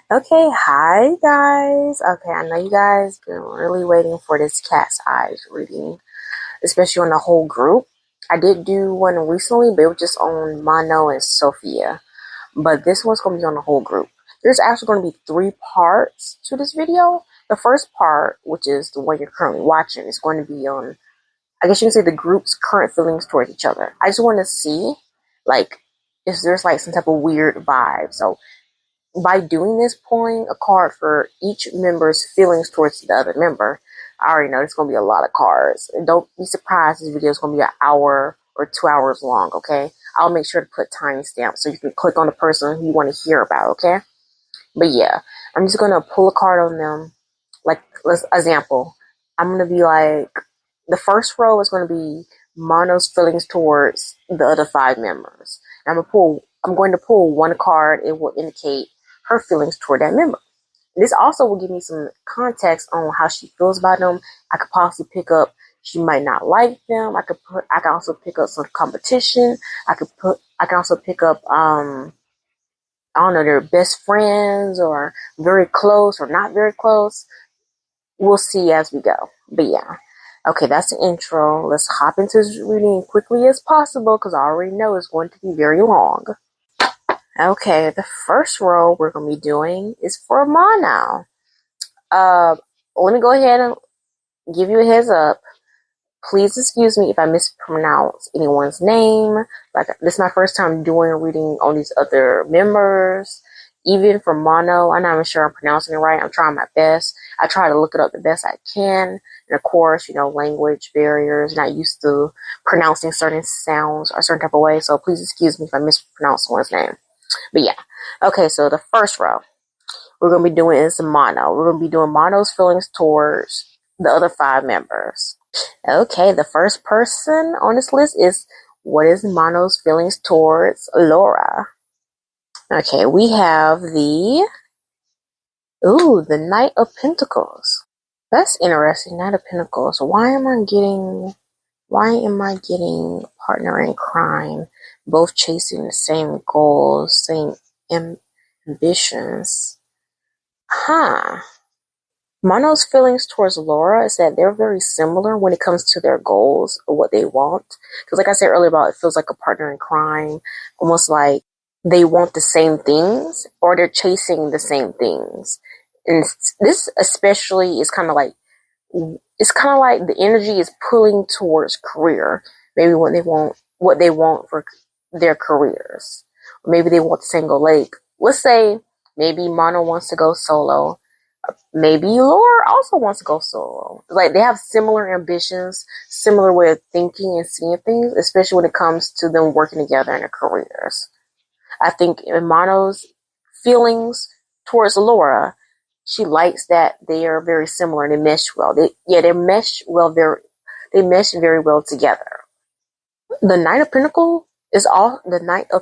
Okay, hi guys. Okay, I know you guys been really waiting for this cat's eyes reading, especially on the whole group. I did do one recently, but it was just on Manon and Sophia. But this one's gonna be on the whole group. There's actually gonna be three parts to this video. The first part, which is the one you're currently watching, is going to be on, I guess you can say, the group's current feelings towards each other. I just want to see, like, if there's like some type of weird vibe. So by doing this, pulling a card for each member's feelings towards the other member, I already know there's going to be a lot of cards. And don't be surprised this video is going to be an hour or 2 hours long, okay? I'll make sure to put timestamps so you can click on the person who you want to hear about, okay? But yeah, I'm just going to pull a card on them. Like, let's example. I'm going to be like, the first row is going to be Mono's feelings towards the other five members. And I'm going to pull one card. It will indicate her feelings toward that member. This also will give me some context on how she feels about them. I could possibly pick up she might not like them. I can also pick up some competition. I can also pick up I don't know, they're best friends or very close or not very close. We'll see as we go. But yeah. Okay, that's the intro. Let's hop into this reading quickly as possible because I already know it's going to be very long. Okay, the first row we're going to be doing is for Manon. Let me go ahead and give you a heads up. Please excuse me if I mispronounce anyone's name. Like, this is my first time doing a reading on these other members. Even for Mono, I'm not even sure I'm pronouncing it right. I'm trying my best. I try to look it up the best I can. And of course, language barriers, not used to pronouncing certain sounds a certain type of way. So please excuse me if I mispronounce someone's name. But yeah. Okay, so the first row we're going to be doing is Mono. We're going to be doing Mono's feelings towards the other five members. Okay, the first person on this list is, what is Mono's feelings towards Lara? Okay, we have the Knight of Pentacles. That's interesting, Knight of Pentacles. Why am I getting partner in crime, both chasing the same goals, same ambitions? Mono's feelings towards Lara is that they're very similar when it comes to their goals or what they want. Because like I said earlier about, it feels like a partner in crime, almost like they want the same things or they're chasing the same things. And this especially is kind of like the energy is pulling towards career. Maybe what they want for their careers. Or maybe they want the same goal. Like, let's say maybe Mono wants to go solo. Maybe Lara also wants to go solo. Like, they have similar ambitions, similar way of thinking and seeing things, especially when it comes to them working together in their careers. I think in Mono's feelings towards Lara, she likes that they are very similar and they mesh well. They mesh very well together. The Knight of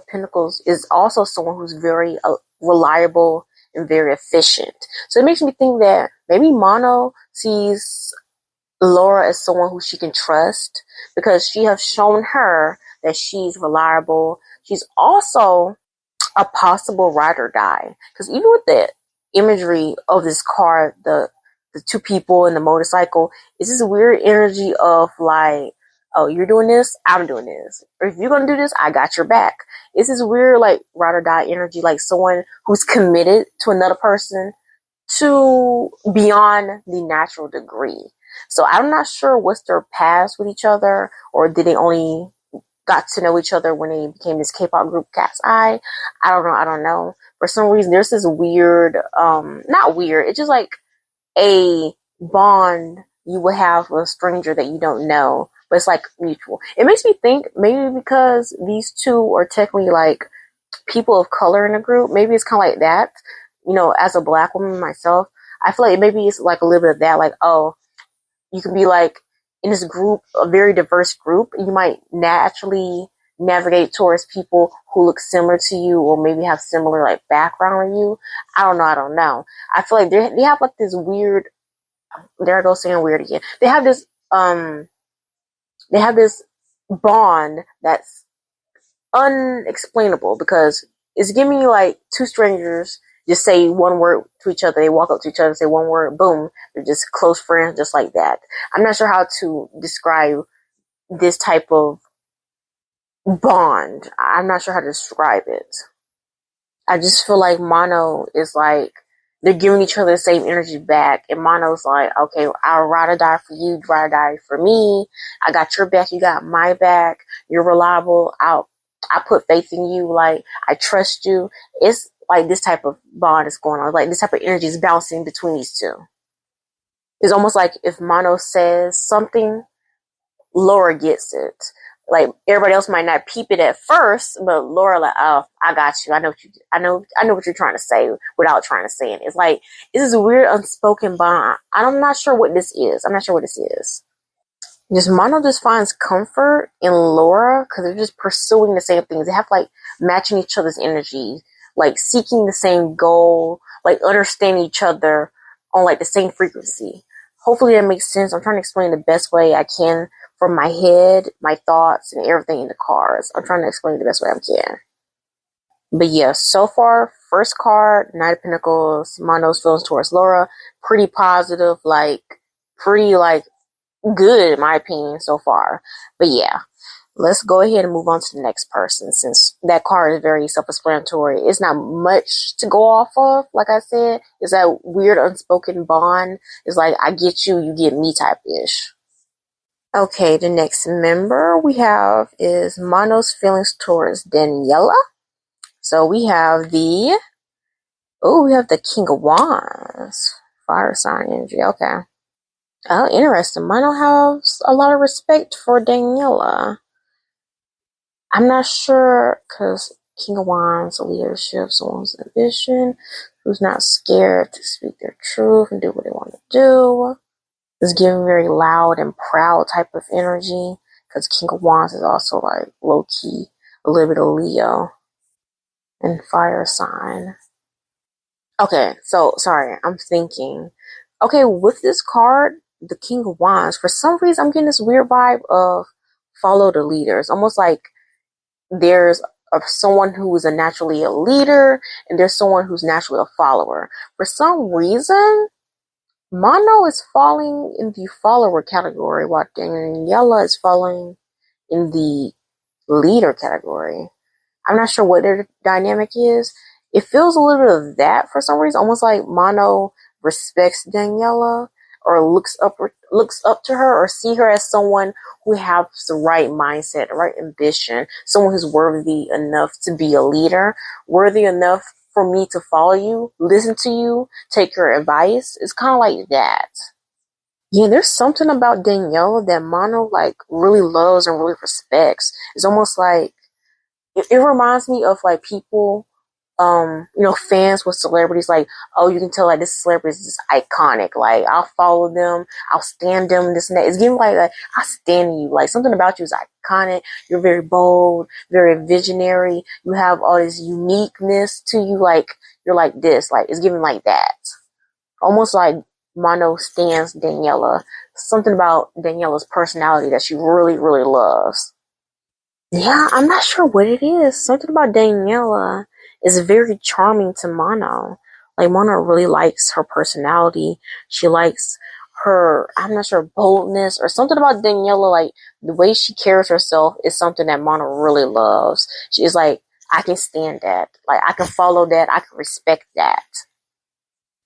Pentacles is also someone who's very reliable and very efficient. So it makes me think that maybe Mono sees Lara as someone who she can trust because she has shown her that she's reliable. She's also a possible ride or die. Because even with the imagery of this card, the two people in the motorcycle, it's this weird energy of like, oh, you're doing this, I'm doing this. Or if you're going to do this, I got your back. It's this weird, like, ride or die energy, like someone who's committed to another person to beyond the natural degree. So I'm not sure what's their past with each other, or did they only got to know each other when they became this K-pop group Katseye. I don't know. For some reason, there's this weird, not weird, it's just like a bond you would have with a stranger that you don't know, but it's like mutual. It makes me think maybe because these two are technically like people of color in a group, maybe it's kind of like that. As a black woman myself, I feel like maybe it's like a little bit of that, like, oh, you can be like in this group, a very diverse group, you might naturally navigate towards people who look similar to you or maybe have similar like background with you. I don't know. I feel like they have like this weird, there I go saying weird again. They have this bond that's unexplainable because it's giving me like two strangers just say one word to each other. They walk up to each other and say one word, boom. They're just close friends, just like that. I'm not sure how to describe this type of bond. I'm not sure how to describe it. I just feel like Mono is like, they're giving each other the same energy back. And Mono's like, okay, I'll ride or die for you, you ride or die for me. I got your back, you got my back. You're reliable. I put faith in you. Like, I trust you. It's like this type of bond is going on. Like, this type of energy is bouncing between these two. It's almost like if Mono says something, Lara gets it. Like, everybody else might not peep it at first, but Lara, like, oh, I got you. I know what you're trying to say without trying to say it. It's like, this is a weird unspoken bond. I'm not sure what this is. Just Mono just finds comfort in Lara because they're just pursuing the same things. They have like matching each other's energy, like seeking the same goal, like understanding each other on like the same frequency. Hopefully that makes sense. I'm trying to explain the best way I can from my head, my thoughts, and everything in the cards. I'm trying to explain the best way I can. But yeah, so far, first card, Knight of Pentacles, Mono's feelings towards Lara, pretty positive, like pretty like good in my opinion so far. But yeah, let's go ahead and move on to the next person since that card is very self-explanatory. It's not much to go off of. Like I said, it's that weird unspoken bond. It's like, I get you, you get me type ish. Okay, the next member we have is Mono's feelings towards Daniela. So we have the King of Wands. Fire sign energy, okay. Oh, interesting. Mono has a lot of respect for Daniela. I'm not sure, because King of Wands, leadership, someone's ambition, who's not scared to speak their truth and do what they want to do. Is giving very loud and proud type of energy, because King of Wands is also like low-key, a little bit of Leo. And fire sign. Okay, so, sorry, I'm thinking. Okay, with this card, the King of Wands, for some reason I'm getting this weird vibe of follow the leader. It's almost like there's someone who is naturally a leader, and there's someone who's naturally a follower. For some reason, Mono is falling in the follower category, while Daniela is falling in the leader category. I'm not sure what their dynamic is. It feels a little bit of that for some reason, almost like Mono respects Daniela or looks up to her or see her as someone who has the right mindset, the right ambition, someone who's worthy enough to be a leader, worthy enough for me to follow you, listen to you, take your advice. It's kind of like that. Yeah, there's something about Daniela that Mono like really loves and really respects. It's almost like it reminds me of like people, fans with celebrities. Like, oh, you can tell like this celebrity is just iconic. Like, I'll follow them, I'll stand them, this and that. It's giving like I stand you. Like, something about you is iconic. You're very bold, very visionary. You have all this uniqueness to you. Like, you're like this. Like, it's giving like that. Almost like Mono stands Daniela. Something about Daniela's personality that she really, really loves. Yeah, I'm not sure what it is. Something about Daniela is very charming to Mono. Like, Mono really likes her personality. She likes her, I'm not sure, boldness or something about Daniela. Like, the way she carries herself is something that Mono really loves. She is like, I can stand that. Like, I can follow that. I can respect that.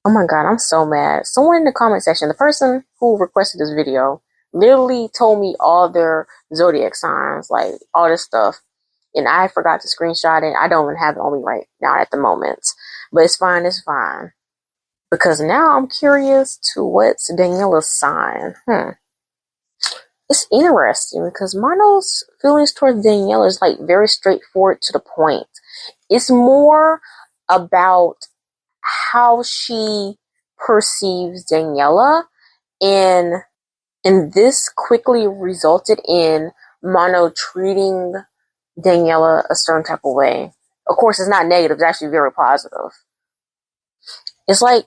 Oh my god, I'm so mad. Someone in the comment section, the person who requested this video, literally told me all their zodiac signs, like all this stuff. And I forgot to screenshot it. I don't even have it on me right now at the moment. But it's fine, Because now I'm curious to what's Daniela's sign. It's interesting because Mono's feelings towards Daniela is like very straightforward to the point. It's more about how she perceives Daniela, and this quickly resulted in Mono treating Daniela a certain type of way. Of course, it's not negative, it's actually very positive. It's like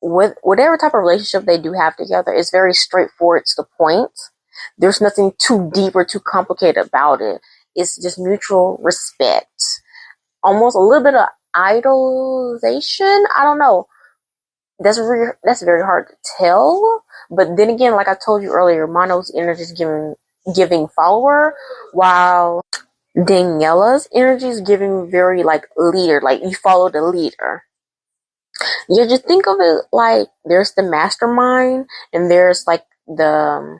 with whatever type of relationship they do have together, it's very straightforward to the point. There's nothing too deep or too complicated about it. It's just mutual respect. Almost a little bit of idolization. I don't know. That's very hard to tell. But then again, like I told you earlier, Mono's energy is giving follower, while Daniela's energy is giving very like leader, like you follow the leader. You just think of it like there's the mastermind and there's like the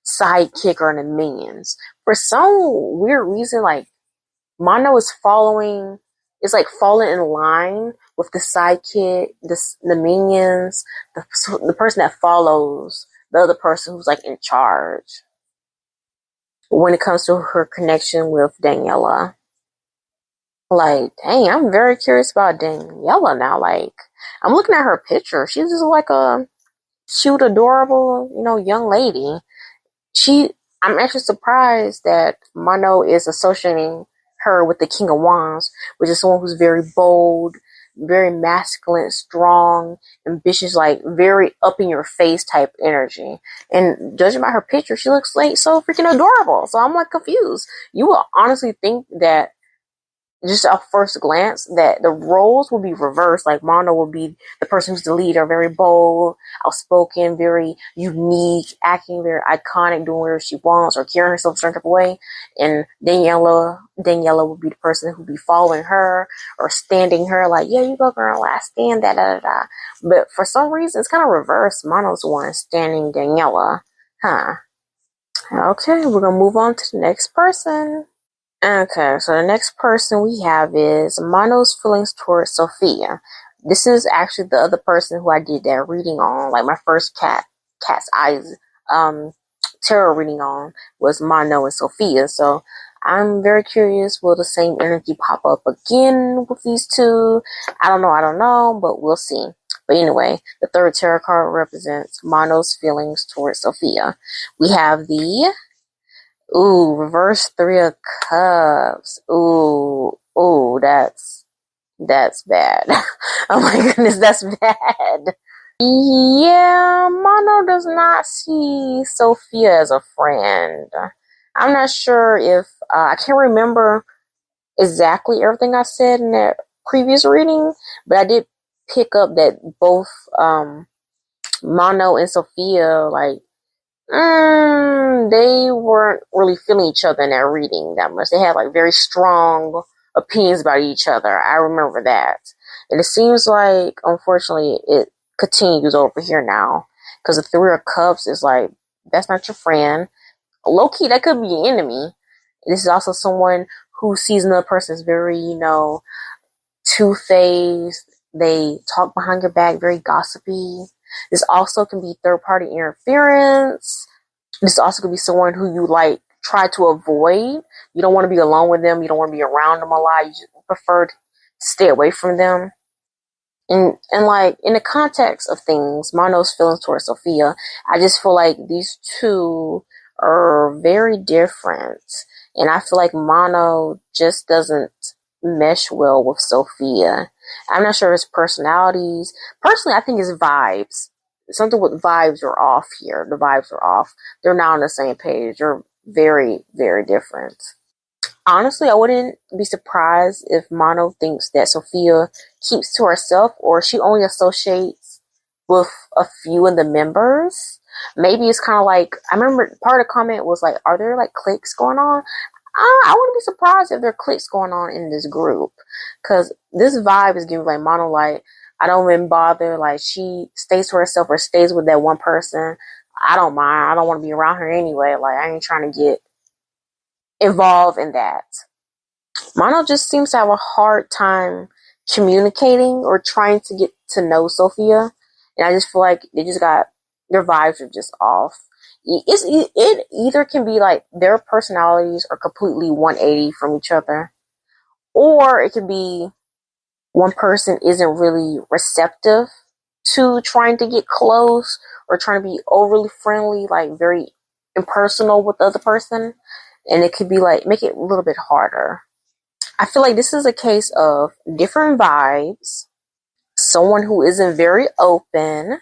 sidekick or the minions. For some weird reason, like Mono is following, it's like falling in line with the sidekick, the minions, the person that follows the other person who's like in charge. When it comes to her connection with Daniela, like, dang, I'm very curious about Daniela now. Like, I'm looking at her picture. She's just like a cute, adorable, young lady. I'm actually surprised that Manon is associating her with the King of Wands, which is someone who's very bold, very masculine, strong, ambitious, like very up in your face type energy. And judging by her picture, she looks like so freaking adorable. So I'm like confused. You will honestly think that just at first glance that the roles will be reversed. Like Mono will be the person who's the leader, very bold, outspoken, very unique, acting very iconic, doing whatever she wants or carrying herself a certain type of way. And Daniela will be the person who'll be following her or standing her like, yeah, you go girl, last stand, da da da. But for some reason, it's kind of reversed. Mono's the one standing Daniela. Huh. Okay, we're gonna move on to the next person. Okay, so the next person we have is Mono's feelings towards Sophia. This is actually the other person who I did that reading on, like my first cat's eyes tarot reading on was Mono and Sophia. So I'm very curious, will the same energy pop up again with these two? I don't know, but we'll see. But anyway, the third tarot card represents Mono's feelings towards Sophia. We have the reverse Three of Cups. That's bad. Oh my goodness, that's bad. Yeah, Mono does not see Sophia as a friend. I'm not sure if, I can't remember exactly everything I said in that previous reading, but I did pick up that both, Mono and Sophia, like, they weren't really feeling each other in that reading that much. They had like very strong opinions about each other. I remember that. And it seems like, unfortunately, it continues over here now. Because the Three of Cups is like, that's not your friend. Low key, that could be an enemy. This is also someone who sees another person as very, two-faced. They talk behind your back, very gossipy. This also can be third-party interference. This also could be someone who you like try to avoid. You don't want to be alone with them. You don't want to be around them a lot. You just prefer to stay away from them. And like in the context of things, Mono's feelings towards Sophia, I just feel like these two are very different. And I feel like Mono just doesn't mesh well with Sophia. I'm not sure of his personalities. Personally, I think his vibes. Something with vibes are off here. The vibes are off. They're not on the same page. They're very, very different. Honestly, I wouldn't be surprised if Mono thinks that Sophia keeps to herself or she only associates with a few of the members. Maybe it's kind of like, I remember part of the comment was like, are there like cliques going on? I wouldn't be surprised if there are cliques going on in this group. Because this vibe is giving like Mono, like, I don't even bother. Like, she stays to herself or stays with that one person. I don't mind. I don't want to be around her anyway. Like, I ain't trying to get involved in that. Mono just seems to have a hard time communicating or trying to get to know Sophia. And I just feel like their vibes are just off. It either can be like their personalities are completely 180 from each other, or it could be one person isn't really receptive to trying to get close or trying to be overly friendly, like very impersonal with the other person. And it could be like, make it a little bit harder. I feel like this is a case of different vibes, someone who isn't very open,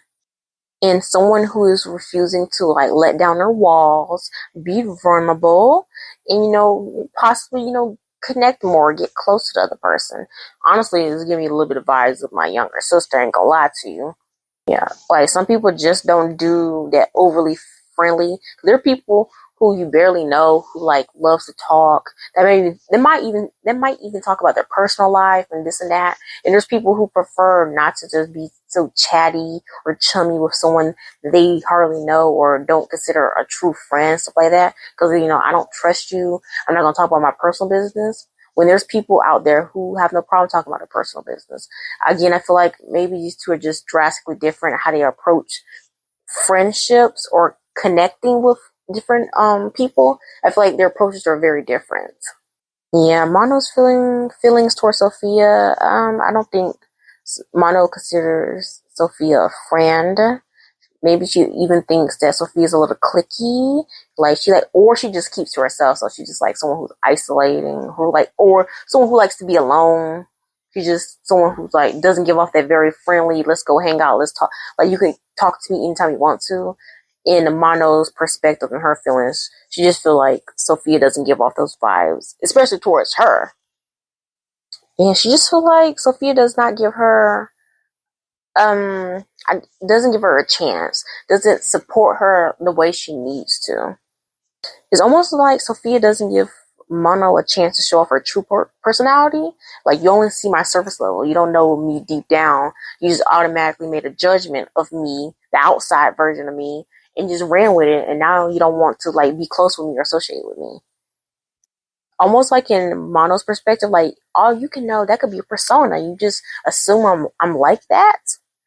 and someone who is refusing to like let down their walls, be vulnerable, and possibly, connect more, get close to the other person. Honestly, it's giving me a little bit of vibes of my younger sister, ain't gonna lie to you. Yeah, like some people just don't do that overly friendly. There are people who you barely know who like loves to talk. That maybe they might even talk about their personal life and this and that. And there's people who prefer not to just be so chatty or chummy with someone they hardly know or don't consider a true friend, stuff like that. Because I don't trust you. I'm not gonna talk about my personal business. When there's people out there who have no problem talking about their personal business. Again, I feel like maybe these two are just drastically different how they approach friendships or connecting with different people. I feel like their approaches are very different. Yeah, Mono's feelings towards Sophia. I don't think Mono considers Sophia a friend. Maybe she even thinks that Sophia's a little cliquey, or she just keeps to herself. So she's just like someone who's isolating, or someone who likes to be alone. She's just someone who's like doesn't give off that very friendly. Let's go hang out. Let's talk. Like you can talk to me anytime you want to. In Mono's perspective and her feelings, she just feel like Sophia doesn't give off those vibes, especially towards her. And she just feel like Sophia does not give her doesn't give her a chance, doesn't support her the way she needs to. It's almost like Sophia doesn't give Mono a chance to show off her true personality. Like, you only see my surface level. You don't know me deep down. You just automatically made a judgment of me, the outside version of me, and just ran with it. And now you don't want to, be close with me or associate with me. Almost like in Mono's perspective, all you can know, that could be a persona. You just assume I'm like that.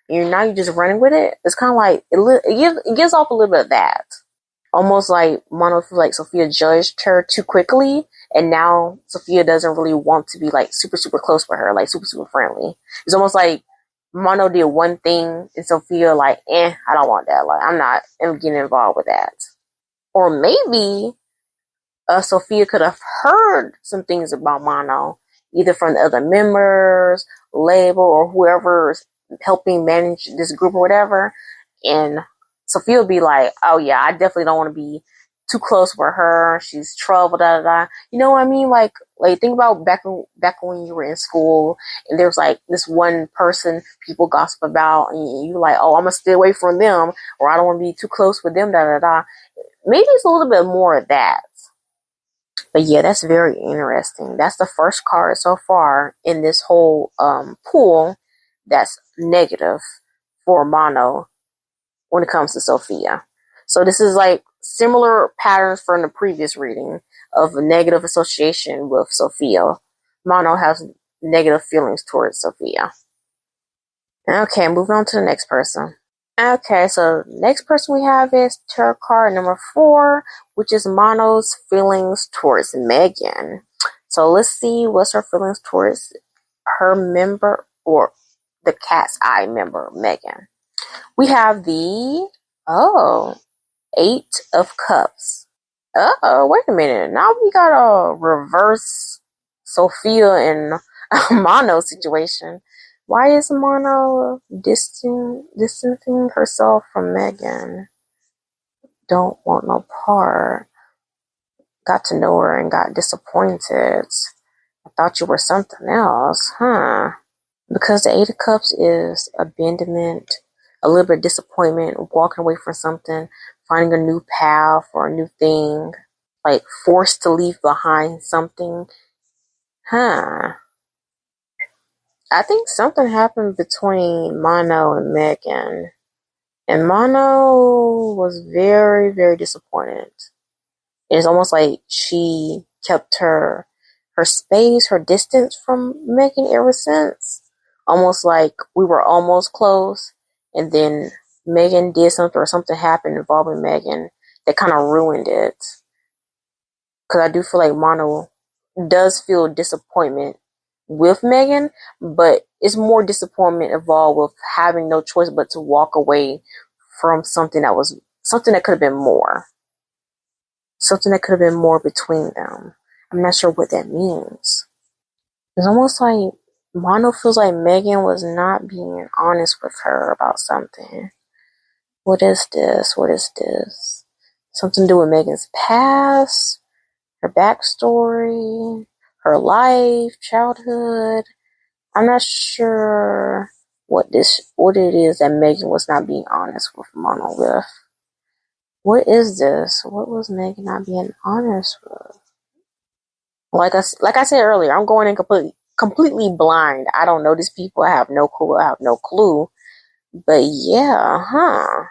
And now you're just running with it. It's kind of like, it gives off a little bit of that. Almost like Mono feels like Sophia judged her too quickly, and now Sophia doesn't really want to be super, super close with her, super, super friendly. It's almost like Mono did one thing, and Sophia I don't want that. I'm not getting involved with that. Or maybe Sophia could have heard some things about Mono, either from the other members, label, or whoever's helping manage this group or whatever. And Sophia will be like, oh yeah, I definitely don't want to be too close with her. She's trouble, da da da. You know what I mean? Like think about back when you were in school and there's this one person people gossip about and you oh, I'm gonna stay away from them, or I don't want to be too close with them, da da da. Maybe it's a little bit more of that. But yeah, that's very interesting. That's the first card so far in this whole pool that's negative for Mono when it comes to Sophia. So this is similar patterns from the previous reading of a negative association with Sophia. Mono has negative feelings towards Sophia. Okay, moving on to the next person. Okay, so next person we have is tarot card number 4, which is Mono's feelings towards Megan. So let's see what's her feelings towards her member, or the Katseye member, Megan. We have the 8 of Cups. Wait a minute. Now we got a reverse Sophia and Mono situation. Why is Mono distancing herself from Megan? Don't want no part. Got to know her and got disappointed. I thought you were something else, huh? Because the 8 of Cups is abandonment, a little bit of disappointment, walking away from something, finding a new path or a new thing, forced to leave behind something. Huh. I think something happened between Mono and Megan. And Mono was very, very disappointed. It's almost like she kept her space, her distance from Megan ever since. Almost like we were almost close, and then Megan did something or something happened involving Megan that kind of ruined it. Because I do feel like Mono does feel disappointment with Megan, but it's more disappointment involved with having no choice but to walk away from something that could have been more. Something that could have been more between them. I'm not sure what that means. It's almost like Mono feels like Megan was not being honest with her about something. What is this? What is this? Something to do with Megan's past, her backstory, her life, childhood. I'm not sure what it is that Megan was not being honest with Manon with. What is this? What was Megan not being honest with? Like I said earlier, I'm going in completely blind. I don't know these people. I have no clue. But yeah, huh?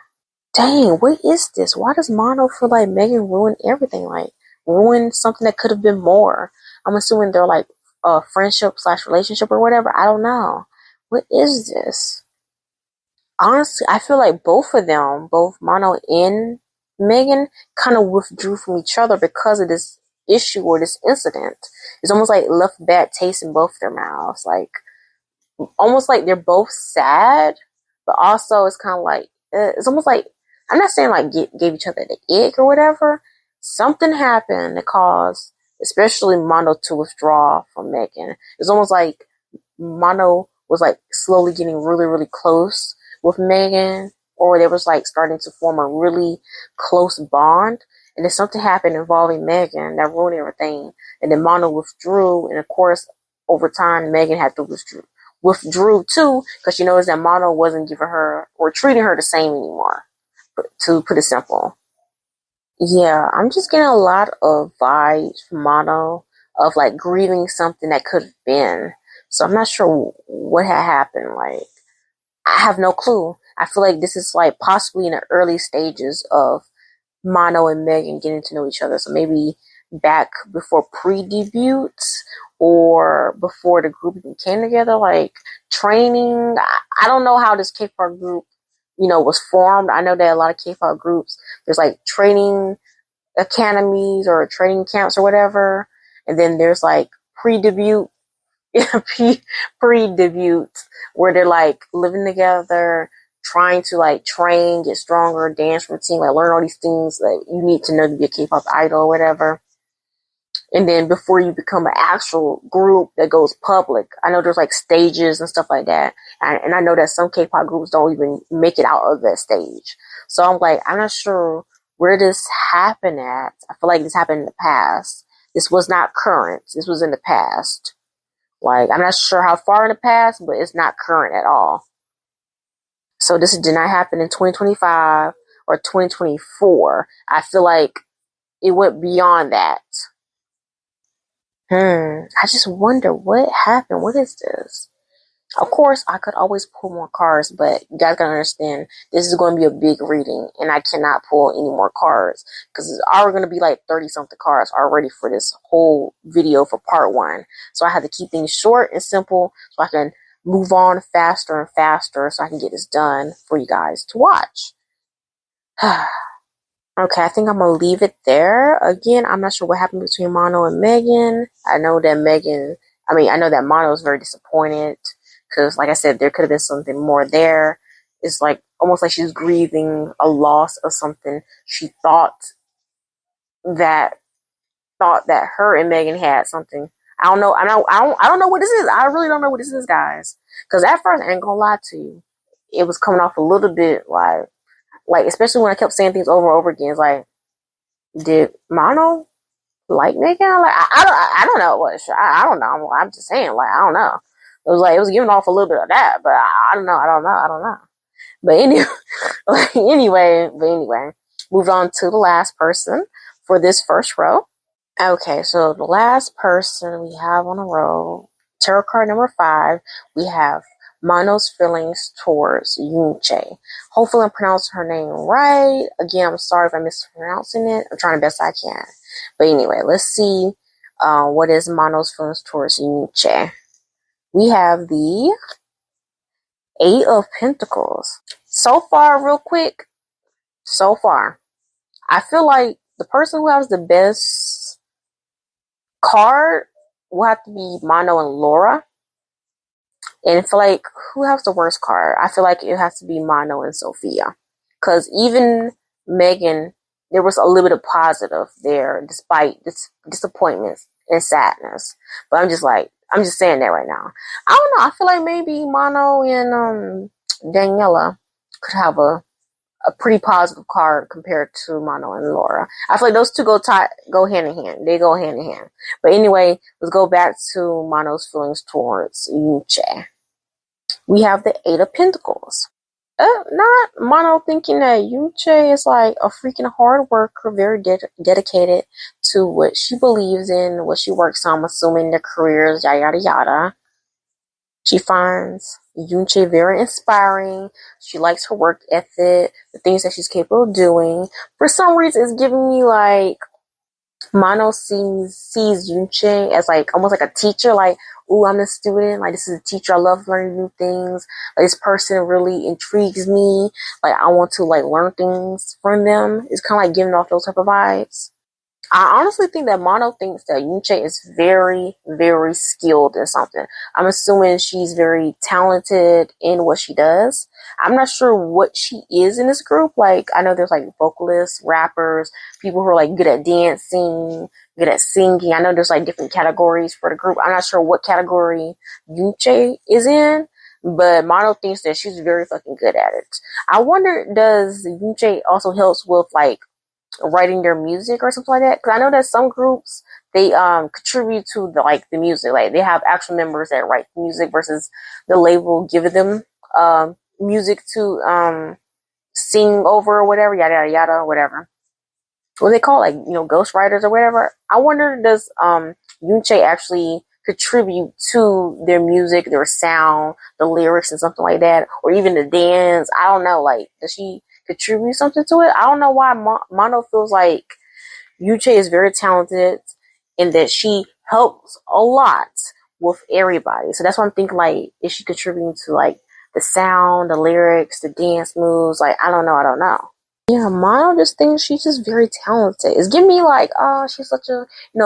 Dang, what is this? Why does Mono feel like Megan ruined everything? Like, ruined something that could have been more. I'm assuming they're like a friendship / relationship or whatever. I don't know. What is this? Honestly, I feel like both of them, both Mono and Megan, kind of withdrew from each other because of this issue or this incident. It's almost like left bad taste in both their mouths. Like, almost like they're both sad, but also it's kind of like, it's almost like, I'm not saying like gave each other the ick or whatever. Something happened that caused, especially Mono, to withdraw from Megan. It's almost like Mono was like slowly getting really, really close with Megan, or they was like starting to form a really close bond. And then something happened involving Megan that ruined everything. And then Mono withdrew, and of course, over time, Megan had to withdrew too, because she noticed that Mono wasn't giving her or treating her the same anymore, to put it simple. Yeah, I'm just getting a lot of vibes from Mono of like grieving something that could have been. So I'm not sure what had happened. Like, I have no clue. I feel like this is like possibly in the early stages of Mono and Megan getting to know each other. So maybe back before pre-debut or before the group even came together, like training. I don't know how this K-pop group, was formed. I know that a lot of K-pop groups, there's like training academies or training camps or whatever. And then there's like pre-debut, pre-debut where they're like living together, trying to like train, get stronger, dance routine, like learn all these things that you need to know to be a K-pop idol or whatever. And then before you become an actual group that goes public, I know there's like stages and stuff like that. And I know that some K-pop groups don't even make it out of that stage. So I'm like, I'm not sure where this happened at. I feel like this happened in the past. This was not current. This was in the past. Like, I'm not sure how far in the past, but it's not current at all. So this did not happen in 2025 or 2024. I feel like it went beyond that. I just wonder what happened. What is this? Of course, I could always pull more cards, but you guys gotta understand, this is going to be a big reading, and I cannot pull any more cards, because it's already going to be like 30-something cards already for this whole video for part 1. So I have to keep things short and simple, so I can move on faster and faster, so I can get this done for you guys to watch. Okay, I think I'm gonna leave it there. Again, I'm not sure what happened between Mono and Megan. I know that Mono is very disappointed because, like I said, there could have been something more there. It's like almost like she's grieving a loss of something she thought that her and Megan had something. I don't know. I don't know what this is. I really don't know what this is, guys. Because at first, I ain't gonna lie to you, it was coming off a little bit like, especially when I kept saying things over and over again. It's like, did Mono like Megan? Like, I don't know. I don't know. I'm just saying, like, I don't know. It was giving off a little bit of that, but I don't know. But anyway, moved on to the last person for this first row. Okay, so the last person we have on the row, tarot card number 5, we have Mono's feelings towards Yoonchae. Hopefully I'm pronouncing her name right. Again, I'm sorry if I'm mispronouncing it. I'm trying the best I can. But anyway, let's see what is Mono's feelings towards Yoonchae. We have the 8 of Pentacles. So far, real quick, I feel like the person who has the best card will have to be Mono and Lara. And I feel like, who has the worst card? I feel like it has to be Manon and Sophia. Because even Megan, there was a little bit of positive there, despite disappointments and sadness. But I'm just saying that right now. I don't know. I feel like maybe Mono and Daniela could have a a pretty positive card compared to Manon and Lara. I feel like those two go hand in hand. They go hand in hand. But anyway, let's go back to Manon's feelings towards Yoonchae. We have the Eight of Pentacles. Not Mono thinking that Yoonchae is like a freaking hard worker, very dedicated to what she believes in, what she works on. I'm assuming their careers, yada yada yada. She finds Yoonchae very inspiring. She likes her work ethic, the things that she's capable of doing. For some reason, it's giving me like Mono sees Yoonchae as like almost like a teacher, like, ooh, I'm a student, like this is a teacher, I love learning new things, like this person really intrigues me, like I want to like learn things from them. It's kind of like giving off those type of vibes. I honestly think that Mono thinks that Yoonchae is very, very skilled in something. I'm assuming she's very talented in what she does. I'm not sure what she is in this group. Like, I know there's like vocalists, rappers, people who are like good at dancing, good at singing. I know there's like different categories for the group. I'm not sure what category Yoonchae is in, but Mono thinks that she's very fucking good at it. I wonder, does Yoonchae also helps with like writing their music or something like that? Because I know that some groups, they contribute to the music, like they have actual members that write music versus the label giving them music to sing over or whatever, yada yada yada, whatever. What they call, like, ghost writers or whatever. I wonder, does Yoonchae actually contribute to their music, their sound, the lyrics and something like that, or even the dance? I don't know, like, does she contribute something to it? I don't know why Mono feels like Yoonchae is very talented and that she helps a lot with everybody. So that's why I'm thinking, like, is she contributing to like the sound, the lyrics, the dance moves? Like, I don't know. Yeah, Mono just thinks she's just very talented. It's giving me like, oh, she's such a,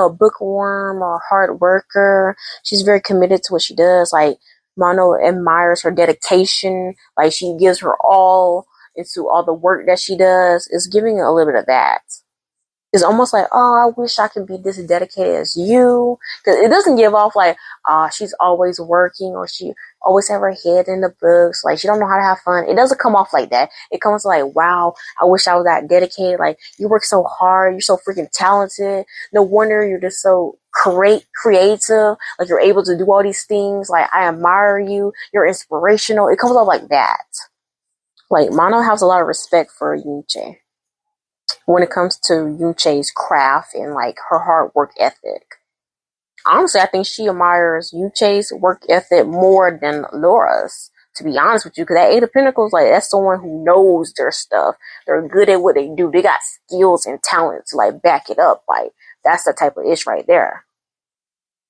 bookworm or hard worker. She's very committed to what she does. Like, Mono admires her dedication. Like, she gives her all into all the work that she does. It's giving a little bit of that. It's almost like, oh, I wish I could be this dedicated as you. Because it doesn't give off like, she's always working or she always have her head in the books. Like, she don't know how to have fun. It doesn't come off like that. It comes like, wow, I wish I was that dedicated. Like, you work so hard. You're so freaking talented. No wonder you're just so creative. Like, you're able to do all these things. Like, I admire you. You're inspirational. It comes off like that. Like, Mono has a lot of respect for Yoonchae when it comes to Yoonchae's craft and like her hard work ethic. Honestly, I think she admires Yoonchae's work ethic more than Lara's, to be honest with you, because that Eight of Pentacles, like, that's someone who knows their stuff. They're good at what they do. They got skills and talent to like back it up. Like, that's the type of ish right there.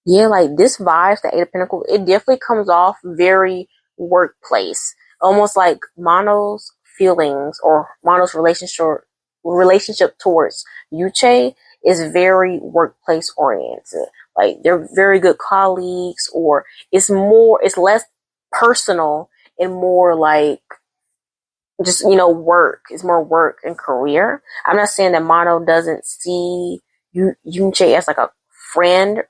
Yeah, like this vibe, the Eight of Pentacles, it definitely comes off very workplace. Almost like Mono's feelings or Mono's relationship towards Yoonchae is very workplace oriented. Like, they're very good colleagues, or it's less personal and more like just, work. It's more work and career. I'm not saying that Mono doesn't see Yoonchae as like a friend,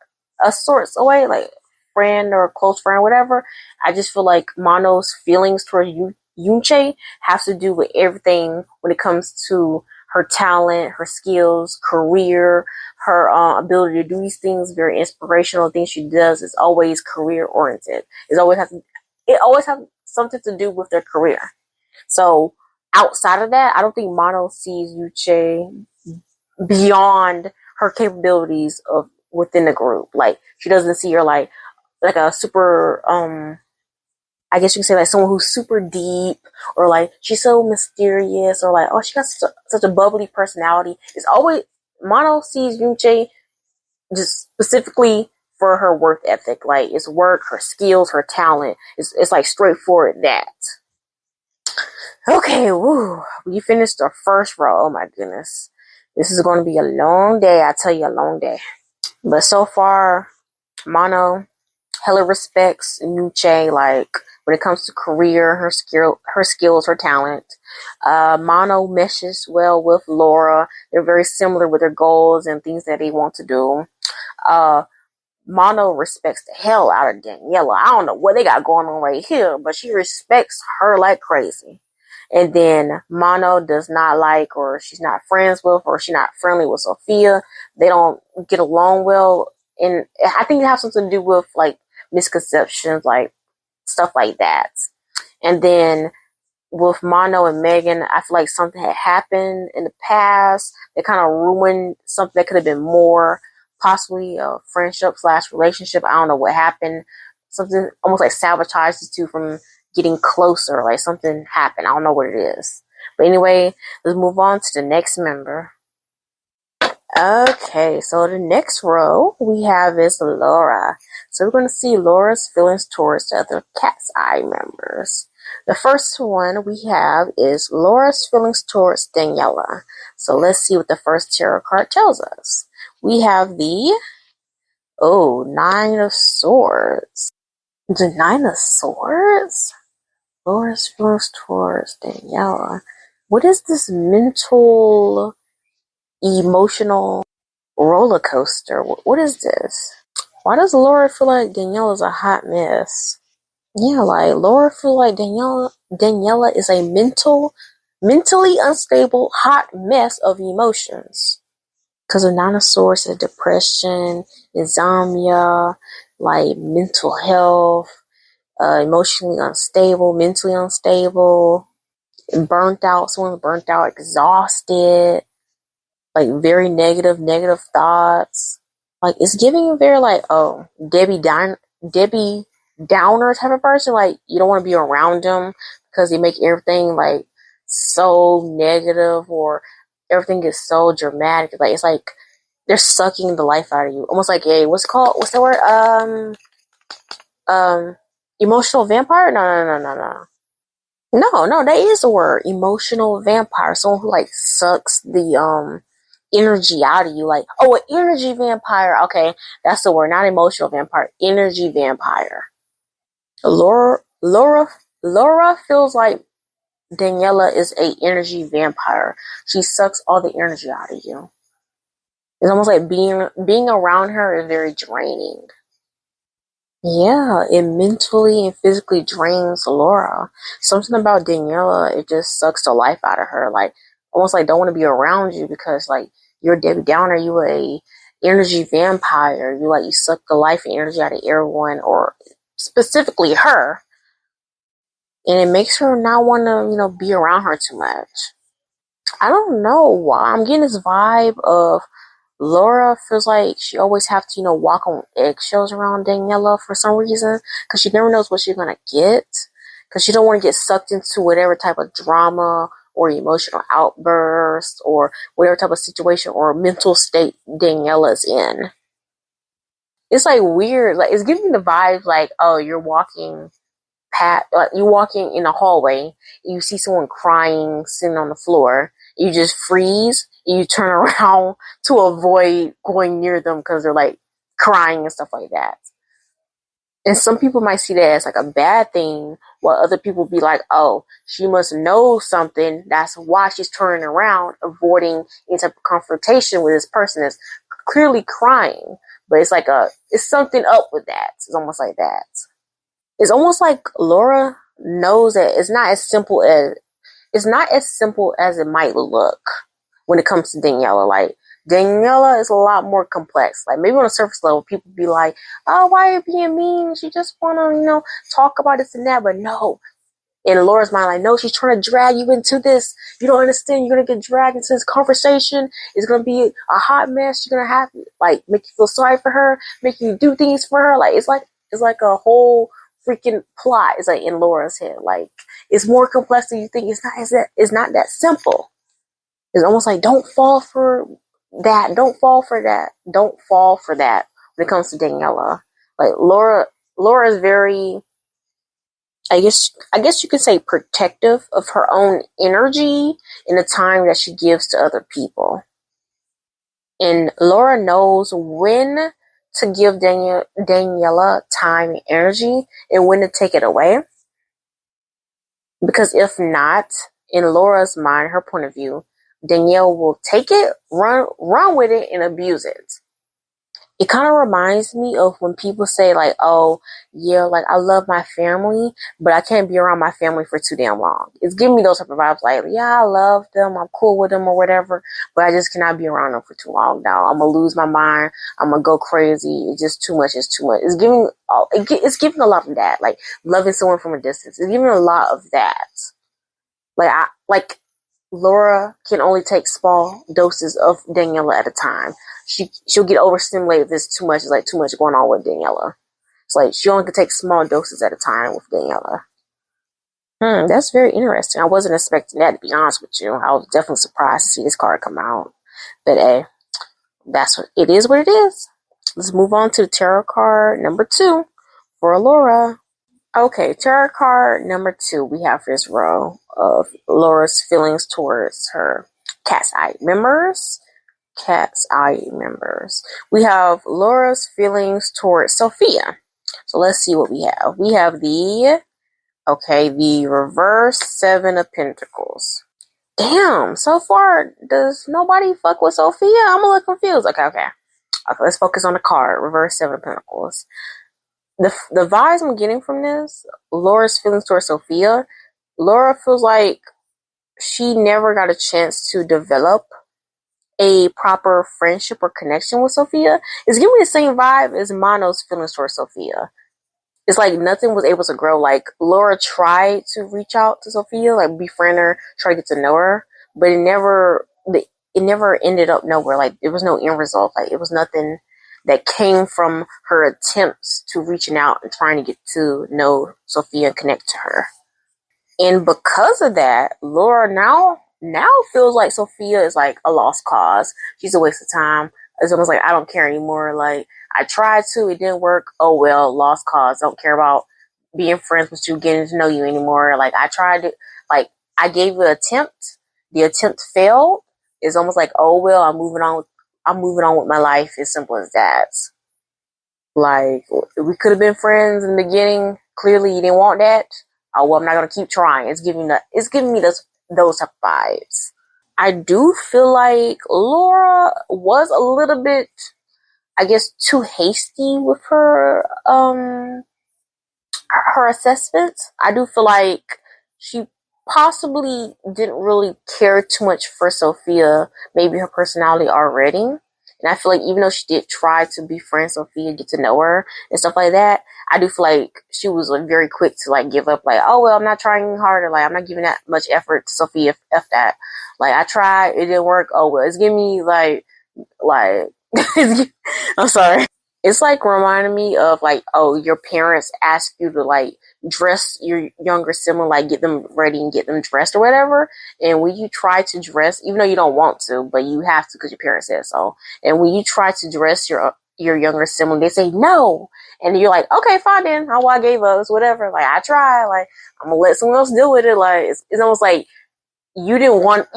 a sorts of way, like friend or a close friend or whatever. I just feel like Mono's feelings towards Yoonchae has to do with everything when it comes to her talent, her skills, career, her ability to do these things, very inspirational things she does. Is always career oriented. It always has something to do with their career. So outside of that, I don't think Mono sees Yoonchae beyond her capabilities of within the group. Like, she doesn't see her like a super I guess you could say like someone who's super deep, or like she's so mysterious, or like, oh, she got such a bubbly personality. It's always Mono sees Yoonchae just specifically for her work ethic. Like, it's work, her skills, her talent. It's like straightforward that. Okay, woo. We finished the first row. Oh my goodness. This is going to be a long day. I tell you, a long day. But so far, Mono hella respects Yoonchae, like, when it comes to career, her skills, her talent. Mono meshes well with Lara. They're very similar with their goals and things that they want to do. Mono respects the hell out of Daniela. I don't know what they got going on right here, but she respects her like crazy. And then Mono does not like, or she's not friends with, or she's not friendly with Sophia. They don't get along well. And I think it has something to do with like misconceptions, like stuff like that. And then with Mono and Megan, I feel like something had happened in the past that kind of ruined something that could have been more, possibly a friendship slash relationship. I don't know what happened. Something almost like sabotaged the two from getting closer. Like something happened. I don't know what it is. But anyway, let's move on to the next member. Okay, so the next row we have is Lara. So we're going to see Laura's feelings towards the other Katseye members. The first one we have is Laura's feelings towards Daniela. So let's see what the first tarot card tells us. We have the, Nine of Swords. The Nine of Swords? Laura's feelings towards Daniela. What is this mental, emotional roller coaster? What is this? Why does Laura feel like Daniela's a hot mess? Yeah, like Laura feel like Daniela is a mentally unstable, hot mess of emotions. Because the Nine of Swords is depression, insomnia, like mental health, emotionally unstable, mentally unstable, burnt out, someone's burnt out, exhausted, like very negative thoughts. Like it's giving very like, Debbie Downer type of person. Like you don't want to be around them because they make everything like so negative, or everything is so dramatic. Like it's like they're sucking the life out of you. Almost like what's the word? Emotional vampire? No. No, that is a word. Emotional vampire. Someone who like sucks the energy out of you. Like, an energy vampire. Okay, that's the word. Not emotional vampire. Energy vampire. Laura feels like Daniela is a energy vampire. She sucks all the energy out of you. It's almost like being around her is very draining. Yeah, it mentally and physically drains Laura. Something about Daniela, it just sucks the life out of her. Like, almost like don't want to be around you because, like, you're Debbie Downer, you a energy vampire. You suck the life and energy out of everyone, or specifically her. And it makes her not want to, be around her too much. I don't know why. I'm getting this vibe of Laura feels like she always have to, walk on eggshells around Daniela for some reason, because she never knows what she's gonna get, because she don't want to get sucked into whatever type of drama or emotional outburst or whatever type of situation or mental state Daniela's in. It's like weird, like it's giving me the vibes like, you're walking like you're walking in a hallway, you see someone crying, sitting on the floor, you just freeze, and you turn around to avoid going near them because they're like crying and stuff like that. And some people might see that as like a bad thing, while other people be like, she must know something, that's why she's turning around, avoiding any type of confrontation with this person that's clearly crying. But it's like it's something up with that. It's almost like that. It's almost like Laura knows that it's not as simple as it might look when it comes to Daniela. Like, Daniela is a lot more complex. Like, maybe on a surface level, people be like, why are you being mean? She just want to, talk about this and that. But no, in Laura's mind, like, no, she's trying to drag you into this. You don't understand. You're going to get dragged into this conversation. It's going to be a hot mess. You're going to have to, like, make you feel sorry for her, make you do things for her. Like, it's like a whole freaking plot. It's like in Laura's head. Like, it's more complex than you think. It's not that simple. It's almost like, don't fall for that. Don't fall for that. Don't fall for that when it comes to Daniela. Like, Laura is very, I guess you could say, protective of her own energy in the time that she gives to other people. And Laura knows when to give Daniela time and energy and when to take it away. Because if not, in Laura's mind, her point of view, Danielle will take it, run with it, and abuse it. It kind of reminds me of when people say like, oh yeah, like I love my family, but I can't be around my family for too damn long. It's giving me those type of vibes like, yeah, I love them, I'm cool with them or whatever, but I just cannot be around them for too long now. I'm gonna lose my mind, I'm gonna go crazy. It's just too much, it's too much. It's giving a lot of that, like loving someone from a distance. It's giving a lot of that. Like Laura can only take small doses of Daniela at a time. She'll get overstimulated if it's too much. It's like too much going on with Daniela. It's like she only can take small doses at a time with Daniela. That's very interesting. I wasn't expecting that, to be honest with you. I was definitely surprised to see this card come out. But hey, that's what it is. What it is. Let's move on to tarot card number 2 for Laura. Okay, tarot card number 2. We have this row of Laura's feelings towards her Katseye members. Katseye members. We have Laura's feelings towards Sophia. So let's see what we have. We have the reverse 7 of Pentacles. Damn, so far, does nobody fuck with Sophia? I'm a little confused. Okay, let's focus on the card. Reverse 7 of Pentacles. The vibes I'm getting from this, Laura's feelings towards Sophia, Laura feels like she never got a chance to develop a proper friendship or connection with Sophia. It's giving me the same vibe as Manon's feelings towards Sophia. It's like nothing was able to grow. Like Laura tried to reach out to Sophia, like befriend her, try to get to know her, but it never ended up nowhere. Like there was no end result. Like it was nothing that came from her attempts to reaching out and trying to get to know Sophia and connect to her. And because of that, Laura now feels like Sophia is like a lost cause. She's a waste of time. It's almost like I don't care anymore. Like I tried to, it didn't work. Oh well, lost cause. Don't care about being friends with you, getting to know you anymore. Like I tried to, like I gave you an attempt. The attempt failed. It's almost like, oh well, I'm moving on with my life. As simple as that. Like we could have been friends in the beginning. Clearly, you didn't want that. Oh well, I'm not gonna keep trying. It's giving me those type of vibes. I do feel like Laura was a little bit, I guess, too hasty with her assessment. I do feel like she possibly didn't really care too much for Sophia, maybe her personality already. And I feel like even though she did try to befriend Sophia, get to know her and stuff like that, I do feel like she was like very quick to like give up. Like, oh well, I'm not trying harder. Like, I'm not giving that much effort to Sophia. F that. Like, I tried, it didn't work. Oh well, it's giving me like, I'm sorry. It's like reminding me of like, oh, your parents ask you to like dress your younger sibling, like get them ready and get them dressed or whatever. And when you try to dress, even though you don't want to, but you have to because your parents said so. And when you try to dress your younger sibling, they say no. And you're like, okay, fine then. How I gave us, whatever. Like I tried. Like I'm gonna let someone else deal with it. Like it's almost like you didn't want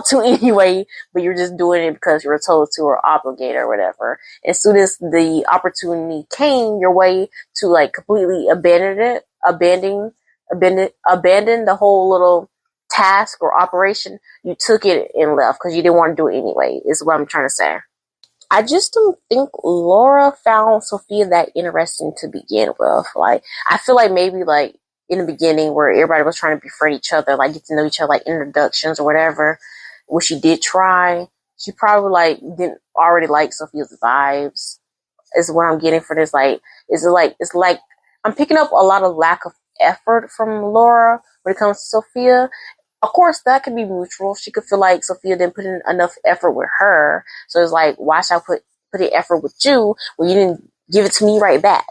to anyway, but you're just doing it because you were told to or obligated or whatever. As soon as the opportunity came your way to like completely abandon the whole little task or operation, you took it and left because you didn't want to do it anyway, is what I'm trying to say. I just don't think Laura found Sophia that interesting to begin with. Like, I feel like maybe like in the beginning where everybody was trying to befriend each other, like get to know each other, like introductions or whatever, when she did try, she probably like didn't already like Sophia's vibes, is what I'm getting for this. Like, it's like I'm picking up a lot of lack of effort from Laura when it comes to Sophia. Of course, that could be mutual. She could feel like Sophia didn't put in enough effort with her. So it's like, why should I put in effort with you when you didn't give it to me right back?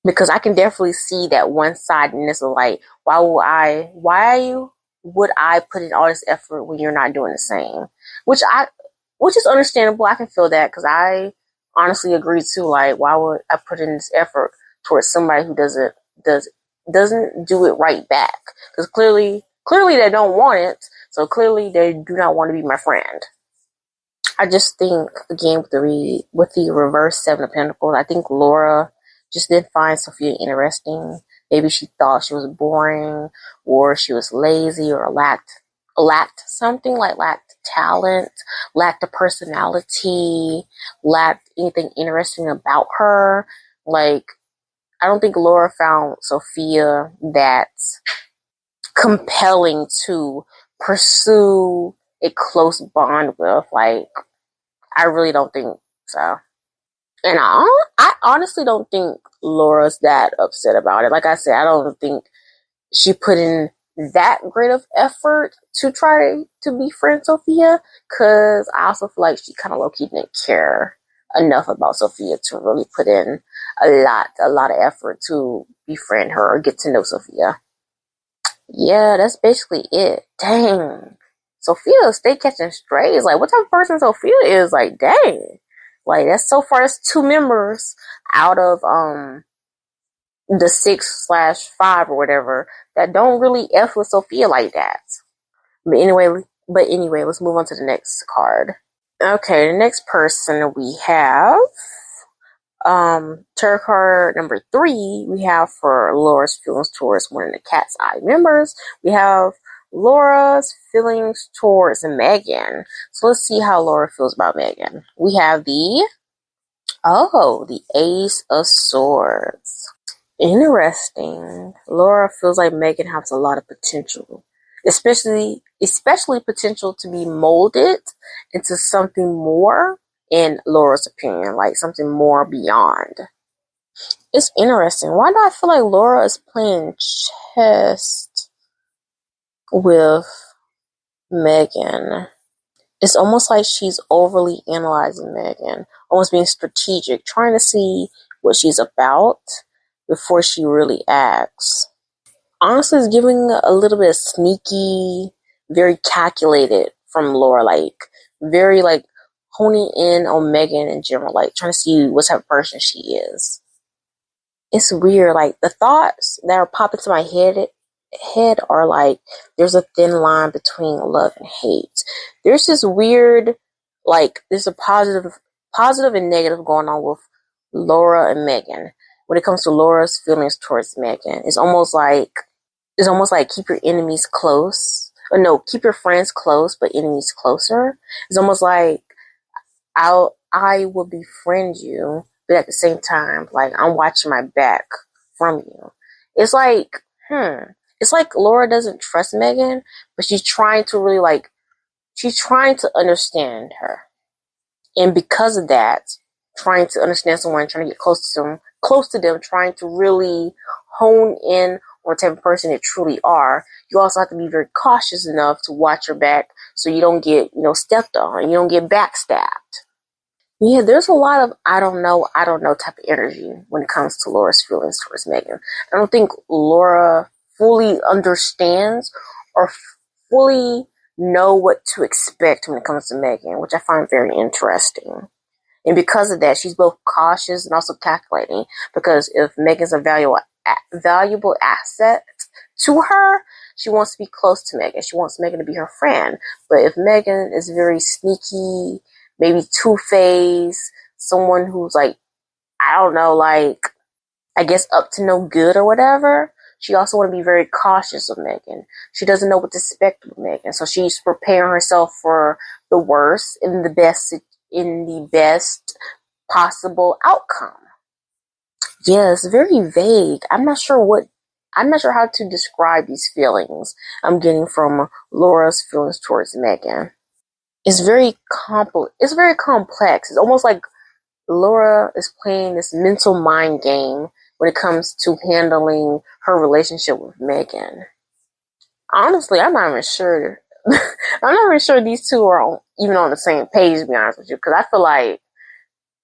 Because I can definitely see that one-sidedness of like, why would I put in all this effort when you're not doing the same? Which is understandable. I can feel that because I honestly agree too. Like, why would I put in this effort towards somebody who doesn't do it right back? Because clearly they don't want it. So clearly they do not want to be my friend. I just think again with the reverse 7 of Pentacles, I think Laura just didn't find Sophia interesting. Maybe she thought she was boring, or she was lazy, or lacked something, like lacked talent, lacked the personality, lacked anything interesting about her. Like, I don't think Lara found Sophia that compelling to pursue a close bond with. Like, I really don't think so. And I honestly don't think Laura's that upset about it. Like I said, I don't think she put in that great of effort to try to befriend Sophia, because I also feel like she kind of low-key didn't care enough about Sophia to really put in a lot of effort to befriend her or get to know Sophia. Yeah, that's basically it. Dang. Sophia stay catching strays. Like, what type of person Sophia is? Like, dang. Like, that's so far, that's 2 members out of the 6/5 or whatever that don't really F with Sophia like that. But anyway, let's move on to the next card. Okay, the next person we have tarot card number 3 we have for Laura's feelings towards one of the Katseye members. We have Laura's feelings towards Megan. So let's see how Lara feels about Megan. We have the Ace of Swords. Interesting. Lara feels like Megan has a lot of potential, especially potential to be molded into something more, in Laura's opinion, like something more beyond. It's interesting. Why do I feel like Lara is playing chess with Megan? It's almost like she's overly analyzing Megan, almost being strategic, trying to see what she's about before she really acts. Honestly, it's giving a little bit of sneaky, very calculated from Lara, like very like honing in on Megan in general, like trying to see what type of person she is. It's weird. Like, the thoughts that are popping to my head are like, there's a thin line between love and hate. There's this weird, like, there's a positive and negative going on with Lara and Megan. When it comes to Laura's feelings towards Megan, it's almost like keep your enemies close. Or no, keep your friends close, but enemies closer. It's almost like I will befriend you, but at the same time, like, I'm watching my back from you. It's like, it's like Lara doesn't trust Megan, but she's trying to understand her. And because of that, trying to understand someone, trying to get close to them, trying to really hone in on what type of person they truly are, you also have to be very cautious enough to watch your back so you don't get, stepped on, you don't get backstabbed. Yeah, there's a lot of I don't know type of energy when it comes to Laura's feelings towards Megan. I don't think Lara fully understands or fully know what to expect when it comes to Megan, which I find very interesting. And because of that, she's both cautious and also calculating, because if Megan's a valuable asset to her, she wants to be close to Megan. She wants Megan to be her friend. But if Megan is very sneaky, maybe two-faced, someone who's like, I don't know, like, I guess up to no good or whatever, she also want to be very cautious of Megan. She doesn't know what to expect with Megan, so she's preparing herself for the worst in the best possible outcome. Yeah, it's very vague. I'm not sure how to describe these feelings I'm getting from Laura's feelings towards Megan. It's very complex. It's almost like Lara is playing this mental mind game when it comes to handling her relationship with Megan. Honestly, I'm not even sure. I'm not even sure these two are even on the same page, to be honest with you, because I feel like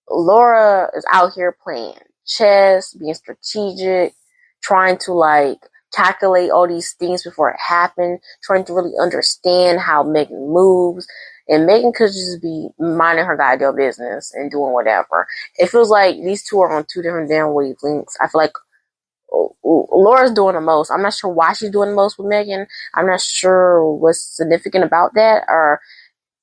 Lara is out here playing chess, being strategic, trying to like calculate all these things before it happened, trying to really understand how Megan moves. And Megan could just be minding her goddamn business and doing whatever. It feels like these two are on 2 different damn wavelengths. I feel like Laura's doing the most. I'm not sure why she's doing the most with Megan. I'm not sure what's significant about that, or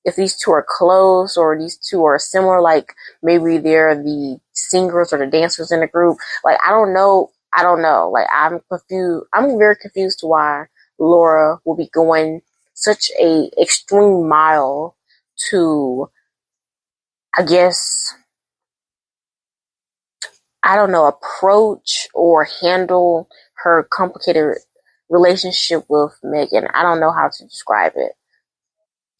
if these two are close, or these two are similar, like maybe they're the singers or the dancers in the group. Like, I don't know. Like, I'm confused. I'm very confused to why Lara will be going such a extreme mile to, I guess, I don't know, approach or handle her complicated relationship with Megan. I don't know how to describe it.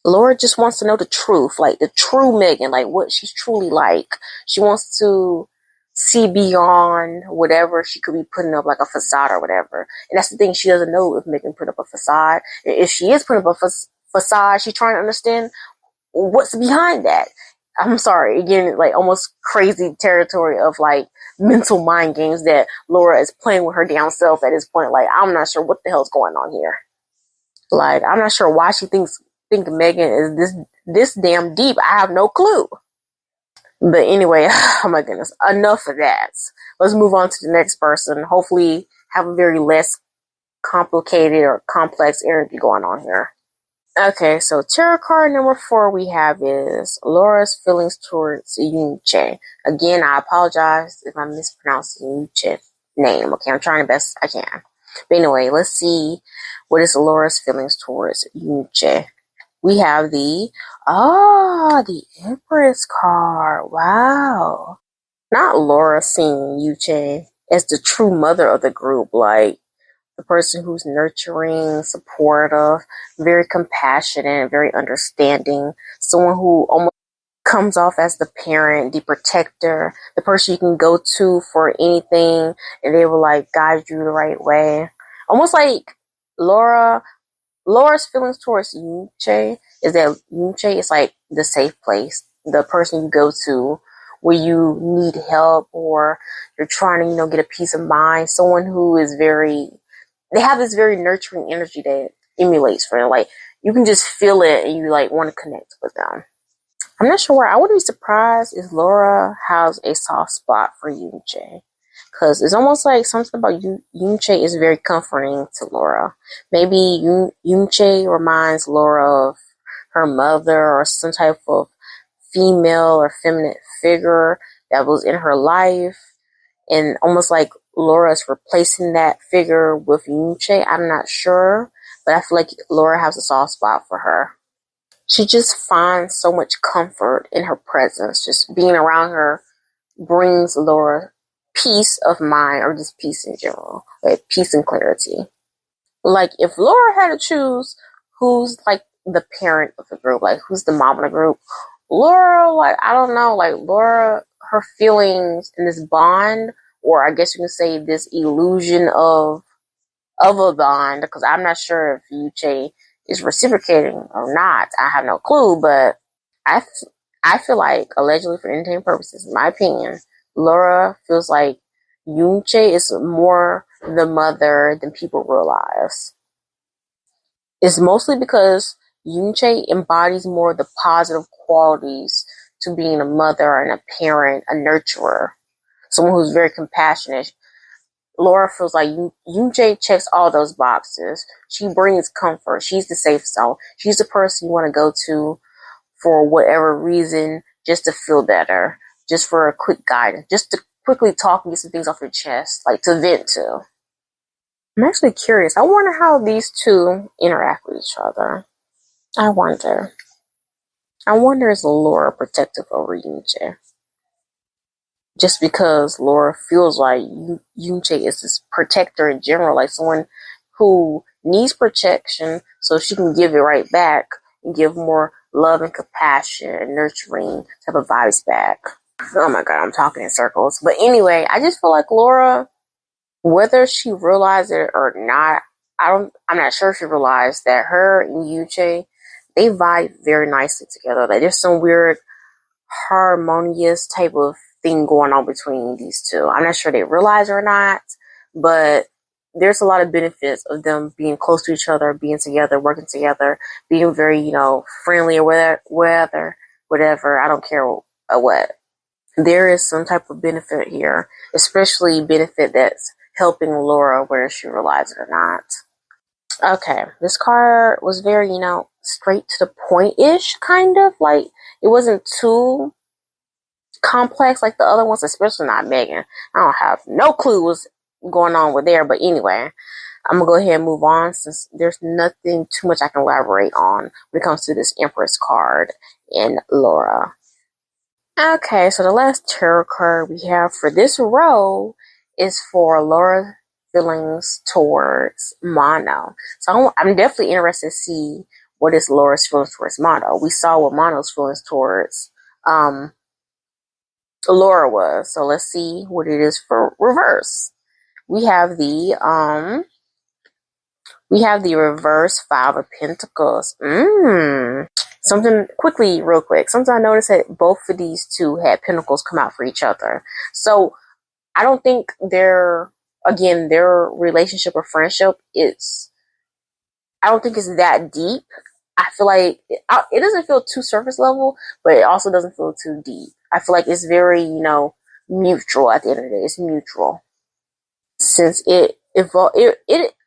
Laura just wants to know the truth, like the true Megan, like what she's truly like. She wants to see beyond whatever she could be putting up, like a facade or whatever. And that's the thing, she doesn't know if Megan put up a facade. If she is putting up a facade, she's trying to understand what's behind that. I'm sorry, again, like almost crazy territory of like mental mind games that Laura is playing with her damn self at this point. Like, I'm not sure what the hell's going on here. Like, I'm not sure why she think Megan is this damn deep. I have no clue. But anyway, oh my goodness, enough of that. Let's move on to the next person. Hopefully have a very less complicated or complex energy going on here. Okay, so tarot card number 4 we have is Laura's feelings towards Yoonchae. Again, I apologize if I'm mispronouncing Yoonchae's name. Okay, I'm trying the best I can. But anyway, let's see what is Laura's feelings towards Yoonchae. We have the Empress card. Wow. Not Laura seeing Yoonchae as the true mother of the group, like the person who's nurturing, supportive, very compassionate, very understanding, someone who almost comes off as the parent, the protector, the person you can go to for anything and they will like guide you the right way. Almost like Laura's feelings towards Yoonchae is that Yoonchae is like the safe place, the person you go to when you need help or you're trying to, get a peace of mind. Someone who is they have this very nurturing energy that emulates for them. Like, you can just feel it and you like want to connect with them. I'm not sure why. I wouldn't be surprised if Laura has a soft spot for Yoonchae. Because it's almost like something about Yoonchae is very comforting to Laura. Maybe Yoonchae reminds Laura of her mother or some type of female or feminine figure that was in her life. And almost like Laura is replacing that figure with Yoonchae. I'm not sure. But I feel like Laura has a soft spot for her. She just finds so much comfort in her presence. Just being around her brings Laura peace of mind, or just peace in general, like peace and clarity. Like, if Laura had to choose who's like the parent of the group, like who's the mom of the group, Laura, like, I don't know, like Laura, her feelings in this bond, or I guess you can say this illusion of a bond, because I'm not sure if Yoonchae is reciprocating or not. I have no clue, but I feel like, allegedly for entertainment purposes, in my opinion, Laura feels like Yoonchae is more the mother than people realize. It's mostly because Yoonchae embodies more of the positive qualities to being a mother and a parent, a nurturer, someone who's very compassionate. Laura feels like Yoonchae checks all those boxes. She brings comfort. She's the safe zone. She's the person you want to go to for whatever reason, just to feel better, just for a quick guidance, just to quickly talk and get some things off your chest, like to vent to. I'm actually curious. I wonder how these two interact with each other. I wonder is Laura protective over Yoonchae? Just because Laura feels like Yoonchae is this protector in general, like someone who needs protection so she can give it right back and give more love and compassion and nurturing type of vibes back. Oh my god, I'm talking in circles. But anyway, I just feel like Laura, whether she realized it or not, I'm not sure if she realized that her and Yoonchae, they vibe very nicely together. Like, there's some weird harmonious type of thing going on between these two. I'm not sure they realize it or not, but there's a lot of benefits of them being close to each other, being together, working together, being very, friendly or whatever. I don't care what. There is some type of benefit here, especially benefit that's helping Laura whether she realizes it or not. Okay, this card was very, straight to the point-ish, kind of. Like, it wasn't too complex like the other ones, especially not Megan. I don't have no clue what's going on with there, but anyway. I'm gonna go ahead and move on since there's nothing too much I can elaborate on when it comes to this Empress card in Lara. Okay, so the last tarot card we have for this row is for Lara's feelings towards Manon. So I'm definitely interested to see what is Lara's feelings towards Manon. We saw what Monon's feelings towards Lara was. So let's see what it is for reverse. We have the reverse Five of Pentacles. Something quickly, real quick. Something I noticed that both of these two had pentacles come out for each other. So I don't think their relationship or friendship I don't think it's that deep. I feel like it doesn't feel too surface level, but it also doesn't feel too deep. I feel like it's very, mutual at the end of the day. It's mutual. Since it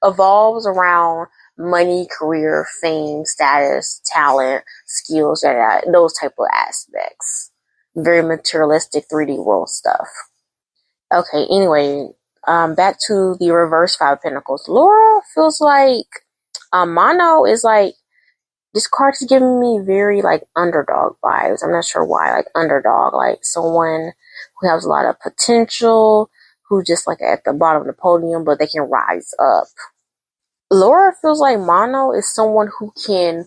evolves around money, career, fame, status, talent, skills, those type of aspects. Very materialistic 3D world stuff. Okay, anyway, back to the reverse Five of Pentacles. Lara feels like Mono is like, this card is giving me very like underdog vibes. I'm not sure why, like underdog, like someone who has a lot of potential, who just like at the bottom of the podium, but they can rise up. Lara feels like Mono is someone who can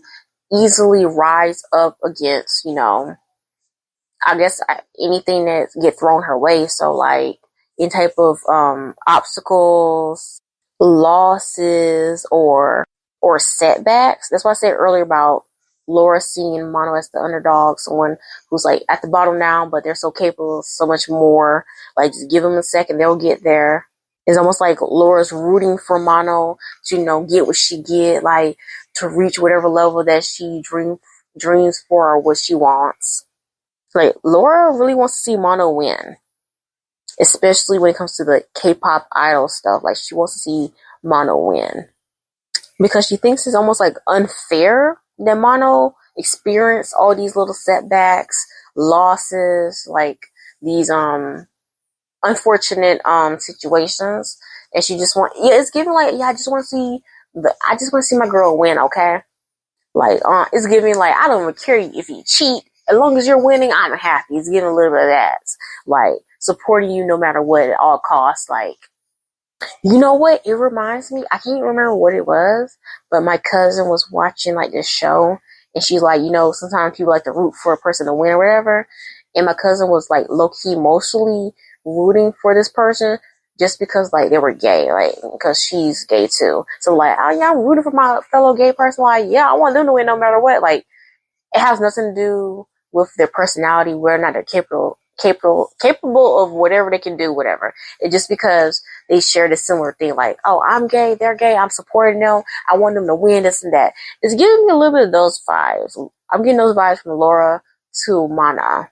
easily rise up against, I guess anything that get thrown her way. So like any type of obstacles, losses, or setbacks. That's why I said earlier about Lara seeing Mono as the underdog, someone who's like at the bottom now, but they're so capable of so much more. Like just give them a second, they'll get there. It's almost like Lara's rooting for Mono to, get what she get, like to reach whatever level that she dreams for or what she wants. Like Lara really wants to see Mono win, especially when it comes to the K-pop idol stuff. Like she wants to see Mono win because she thinks it's almost like unfair that Mono experienced all these little setbacks, losses, like these unfortunate situations, and she just it's giving like, I just want to see my girl win, okay? Like it's giving like, I don't even care if you cheat, as long as you're winning, I'm happy. It's giving a little bit of that, like supporting you no matter what at all costs. Like, you know what it reminds me, I can't remember what it was, but my cousin was watching like this show, and she's like, sometimes people like to root for a person to win or whatever, and my cousin was like low-key emotionally rooting for this person just because like they were gay, like because she's gay too. So like, oh yeah, I'm rooting for my fellow gay person. Like, yeah, I want them to win no matter what. Like, it has nothing to do with their personality, whether or not they're capable of whatever they can do, whatever. It's just because they share this similar thing, like, oh, I'm gay, they're gay, I'm supporting them, I want them to win, this and that. It's giving me a little bit of those vibes. I'm getting those vibes from Lara to Mana.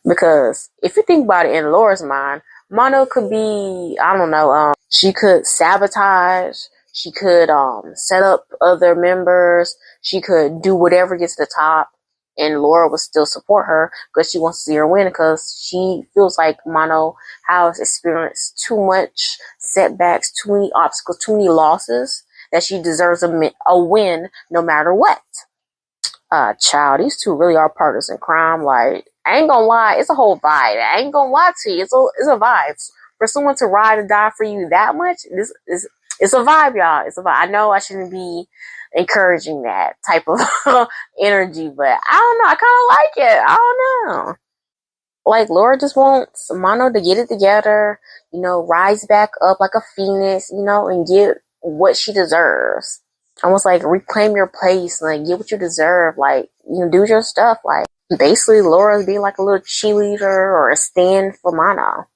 Because if you think about it, in Laura's mind, Mono could be, I don't know, she could sabotage, she could set up other members, she could do whatever gets to the top, and Lara would still support her because she wants to see her win, because she feels like Mono has experienced too much setbacks, too many obstacles, too many losses, that she deserves a win no matter what. Child, these two really are partners in crime. Like, I ain't gonna lie, it's a whole vibe. I ain't gonna lie to you, it's a vibe. For someone to ride or die for you that much, it's a vibe, y'all. It's a vibe. I know I shouldn't be encouraging that type of energy, but I don't know. I kind of like it. I don't know. Like, Lara just wants Mono to get it together, rise back up like a phoenix, and get what she deserves. Almost like reclaim your place, like get what you deserve, like, do your stuff. Like, basically Laura's being like a little cheerleader or a stand for Mono.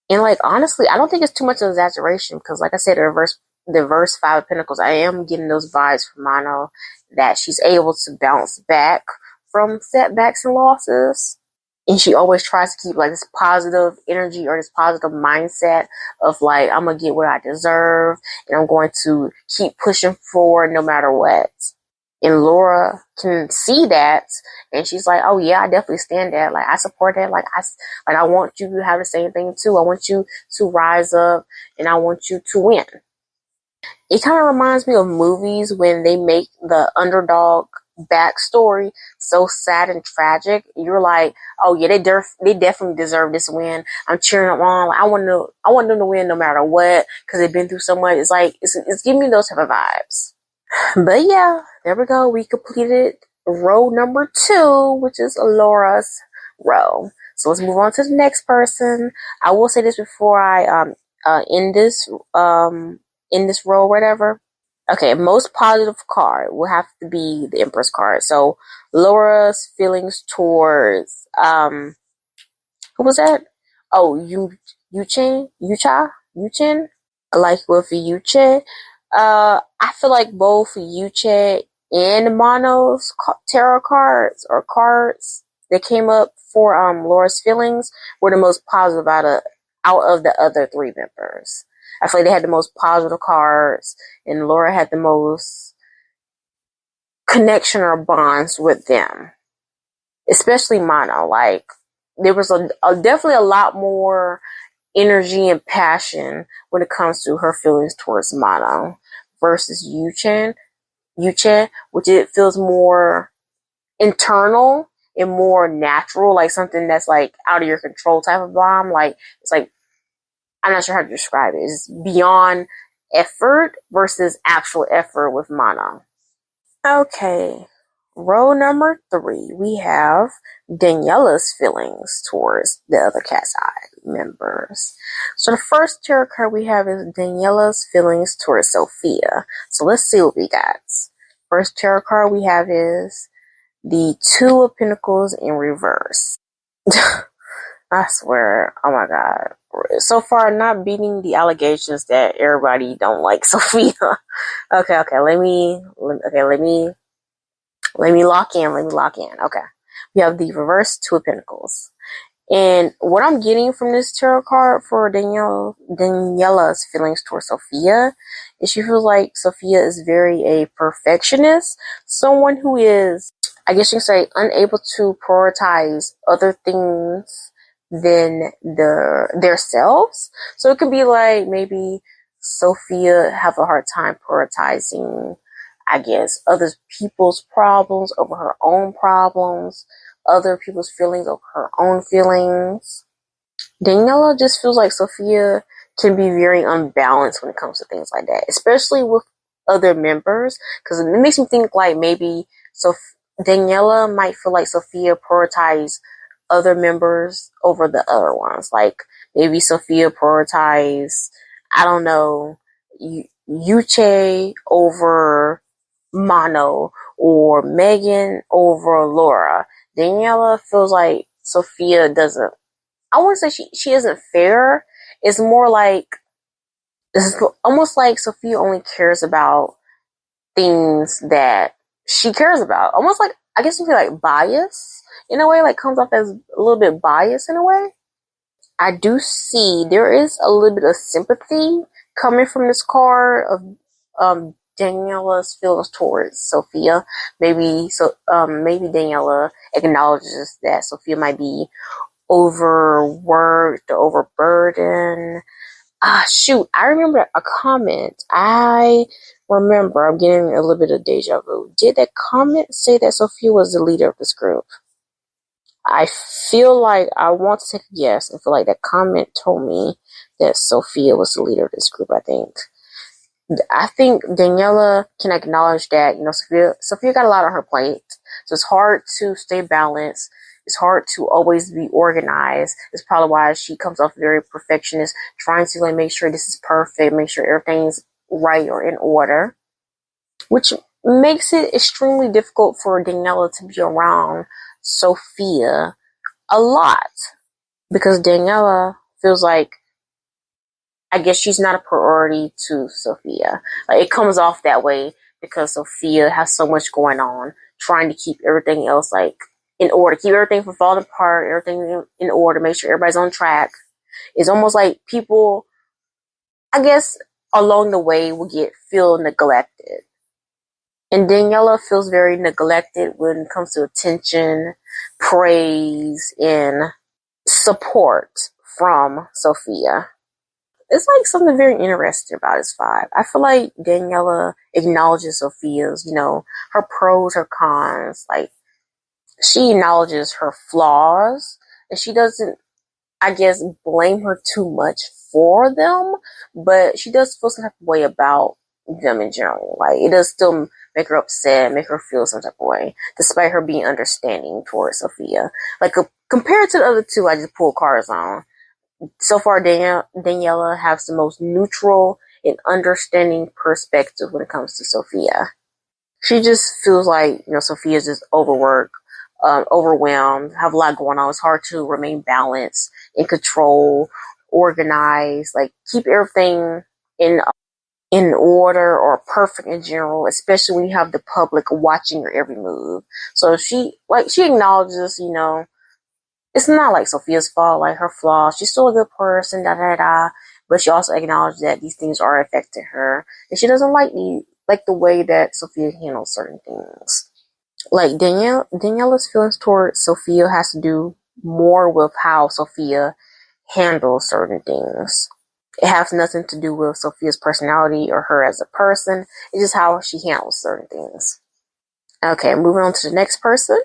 And like, honestly, I don't think it's too much of an exaggeration, because like I said, the verse Five of Pentacles, I am getting those vibes from Mono, that she's able to bounce back from setbacks and losses. And she always tries to keep like this positive energy or this positive mindset of like, I'm going to get what I deserve, and I'm going to keep pushing forward no matter what. And Lara can see that, and she's like, oh yeah, I definitely stand that. Like, I support that. Like, I want you to have the same thing too. I want you to rise up, and I want you to win. It kind of reminds me of movies when they make the underdog backstory so sad and tragic. You're like, oh yeah, they definitely deserve this win. I'm cheering them on. Like, I want them to win no matter what because they've been through so much. It's like it's giving me those type of vibes. But yeah, there we go. We completed row number 2, which is Laura's row. So let's move on to the next person. I will say this before I end this row or whatever. Okay, most positive card will have to be the Empress card. So Laura's feelings towards who was that? Oh, Yuchin. Like with Yoonchae, I feel like both Yoonchae and Mono's tarot cards or cards that came up for Laura's feelings were the most positive out of the other 3 members. I feel like they had the most positive cards, and Laura had the most connection or bonds with them, especially Mono. Like there was definitely a lot more energy and passion when it comes to her feelings towards Manon versus Yoonchae, which it feels more internal and more natural, like something that's like out of your control type of bomb. Like it's like I'm not sure how to describe it. It's beyond effort versus actual effort with Manon. Okay, row number 3, we have Daniela's feelings towards the other Katseye members. So the first tarot card we have is Daniela's feelings towards Sophia. So let's see what we got. First tarot card we have is the 2 of Pentacles in reverse. I swear, oh my god. So far, not beating the allegations that everybody don't like Sophia. Okay, let me lock in. Okay. We have the reverse 2 of Pentacles. And what I'm getting from this tarot card for Daniela's feelings towards Sophia is she feels like Sophia is very a perfectionist. Someone who is, I guess you can say, unable to prioritize other things than their selves. So it could be like maybe Sophia have a hard time prioritizing, I guess, other people's problems over her own problems, other people's feelings over her own feelings. Daniela just feels like Sophia can be very unbalanced when it comes to things like that, especially with other members, because it makes me think like maybe Daniela might feel like Sophia prioritized other members over the other ones. Like maybe Sophia prioritized, I don't know, Yoonchae over Mono or Megan over Laura. Daniela feels like Sophia doesn't, I wouldn't say she isn't fair. It's more like, it's almost like Sophia only cares about things that she cares about. Almost like, I guess you feel like bias in a way, like comes off as a little bit biased in a way. I do see there is a little bit of sympathy coming from this card of Daniela's feelings towards Sophia. Maybe Daniela acknowledges that Sophia might be overworked or overburdened. Shoot, I remember a comment. I'm getting a little bit of deja vu. Did that comment say that Sophia was the leader of this group? I feel like I want to take a guess and feel like that comment told me that Sophia was the leader of this group. I think Daniela can acknowledge that, Sophia got a lot on her plate. So it's hard to stay balanced. It's hard to always be organized. It's probably why she comes off very perfectionist, trying to like make sure this is perfect, make sure everything's right or in order, which makes it extremely difficult for Daniela to be around Sophia a lot, because Daniela feels like, I guess she's not a priority to Sophia. Like it comes off that way because Sophia has so much going on, trying to keep everything else like in order, keep everything from falling apart, everything in order, make sure everybody's on track. It's almost like people, I guess, along the way will feel neglected. And Daniela feels very neglected when it comes to attention, praise, and support from Sophia. it's like something very interesting about his vibe. I feel like Daniela acknowledges Sophia's, her pros, her cons. Like, she acknowledges her flaws, and she doesn't, I guess, blame her too much for them, but she does feel some type of way about them in general. Like, it does still make her upset, make her feel some type of way, despite her being understanding towards Sophia. Like, compared to the other two I just pulled cards on, so far Daniela has the most neutral and understanding perspective when it comes to Sophia. She just feels like, Sophia's just overworked, overwhelmed, have a lot going on. It's hard to remain balanced, in control, organized, like keep everything in order or perfect in general, especially when you have the public watching your every move. So she acknowledges, it's not like Sophia's fault, like her flaws. She's still a good person, da da da. But she also acknowledges that these things are affecting her, and she doesn't like the way that Sophia handles certain things. Like Daniela's feelings towards Sophia has to do more with how Sophia handles certain things. It has nothing to do with Sophia's personality or her as a person. It's just how she handles certain things. Okay, moving on to the next person.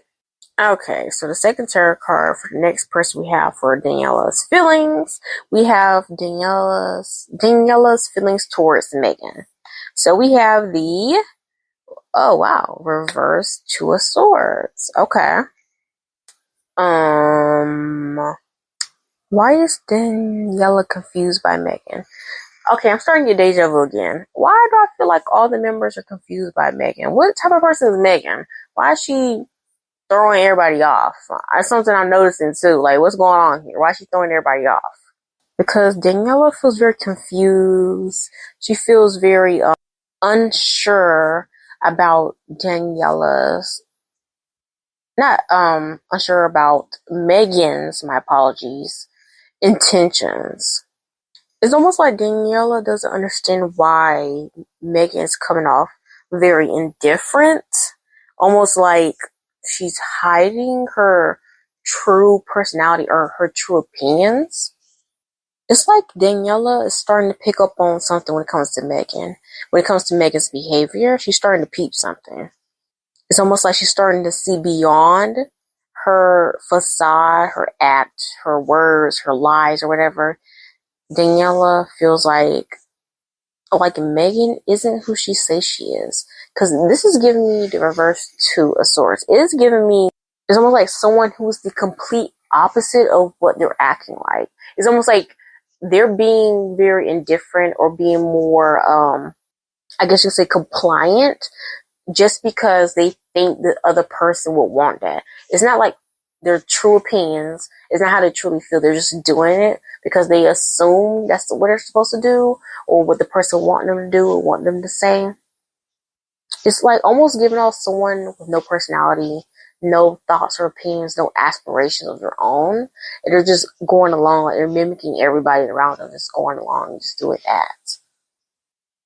Okay, so the second tarot card for the next person we have for Daniela's feelings, we have Daniela's feelings towards Megan. So we have oh wow, reverse Two of Swords. Okay. Why is Daniela confused by Megan? Okay, I'm starting to get deja vu again. Why do I feel like all the members are confused by Megan? What type of person is Megan? Why is she throwing everybody off? That's something I'm noticing too. Like, what's going on here? Why is she throwing everybody off? Because Daniela feels very confused. She feels very unsure about Daniela's, not unsure about Megan's, my apologies, intentions. It's almost like Daniela doesn't understand why Megan is coming off very indifferent, almost like she's hiding her true personality or her true opinions. It's like Daniela is starting to pick up on something when it comes to Megan. When it comes to Megan's behavior, she's starting to peep something. It's almost like she's starting to see beyond her facade, her act, her words, her lies, or whatever. Daniela feels like Megan isn't who she says she is. Because this is giving me the reverse Two of Swords. It's almost like someone who's the complete opposite of what they're acting like. It's almost like they're being very indifferent or being more, I guess you could say compliant, just because they think the other person would want that. It's not like their true opinions. It's not how they truly feel. They're just doing it because they assume that's what they're supposed to do or what the person want them to do or want them to say. It's like almost giving off someone with no personality, no thoughts or opinions, no aspirations of their own. And they're just going along, like they're mimicking everybody around them, just going along and just doing that.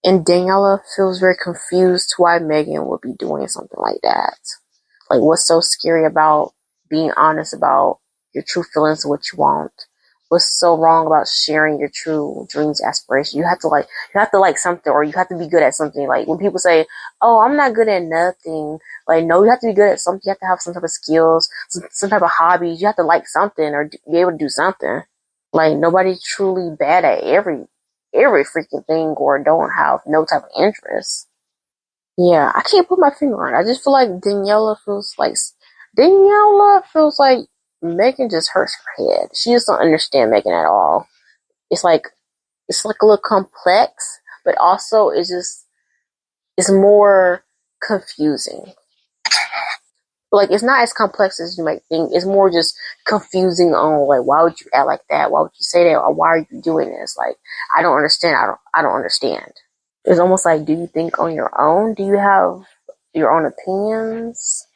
And Daniela feels very confused why Megan would be doing something like that. Like, what's so scary about being honest about your true feelings and what you want? What's so wrong about sharing your true dreams, aspirations? You have to like something, or you have to be good at something. Like when people say, "Oh, I'm not good at nothing," like, no, you have to be good at something. You have to have some type of skills, some type of hobbies. You have to like something or be able to do something. Like, nobody's truly bad at every freaking thing or don't have no type of interest. Yeah, I can't put my finger on it. I just feel like Daniela feels like Megan just hurts her head. She just don't understand Megan at all. It's like a little complex, but also it's more confusing. Like, it's not as complex as you might think. It's more just confusing on, like, why would you act like that? Why would you say that? Or why are you doing this? Like, I don't understand. I don't understand. It's almost like, do you think on your own? Do you have your own opinions?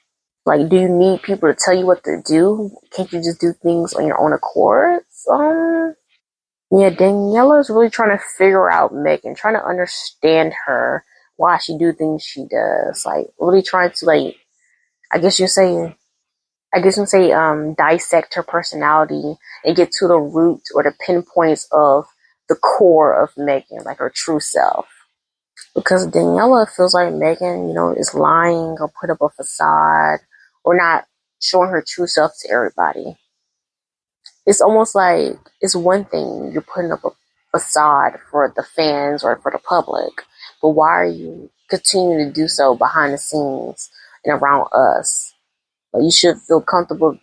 Like, do you need people to tell you what to do? Can't you just do things on your own accord? Yeah, Daniela is really trying to figure out Megan, trying to understand her, why she do things she does. Like, really trying to, like, I guess you say, dissect her personality and get to the root or the pinpoints of the core of Megan, like her true self. Because Daniela feels like Megan, is lying or put up a facade or not showing her true self to everybody. It's almost like it's one thing you're putting up a facade for the fans or for the public, but why are you continuing to do so behind the scenes and around us? Like, you should feel comfortable.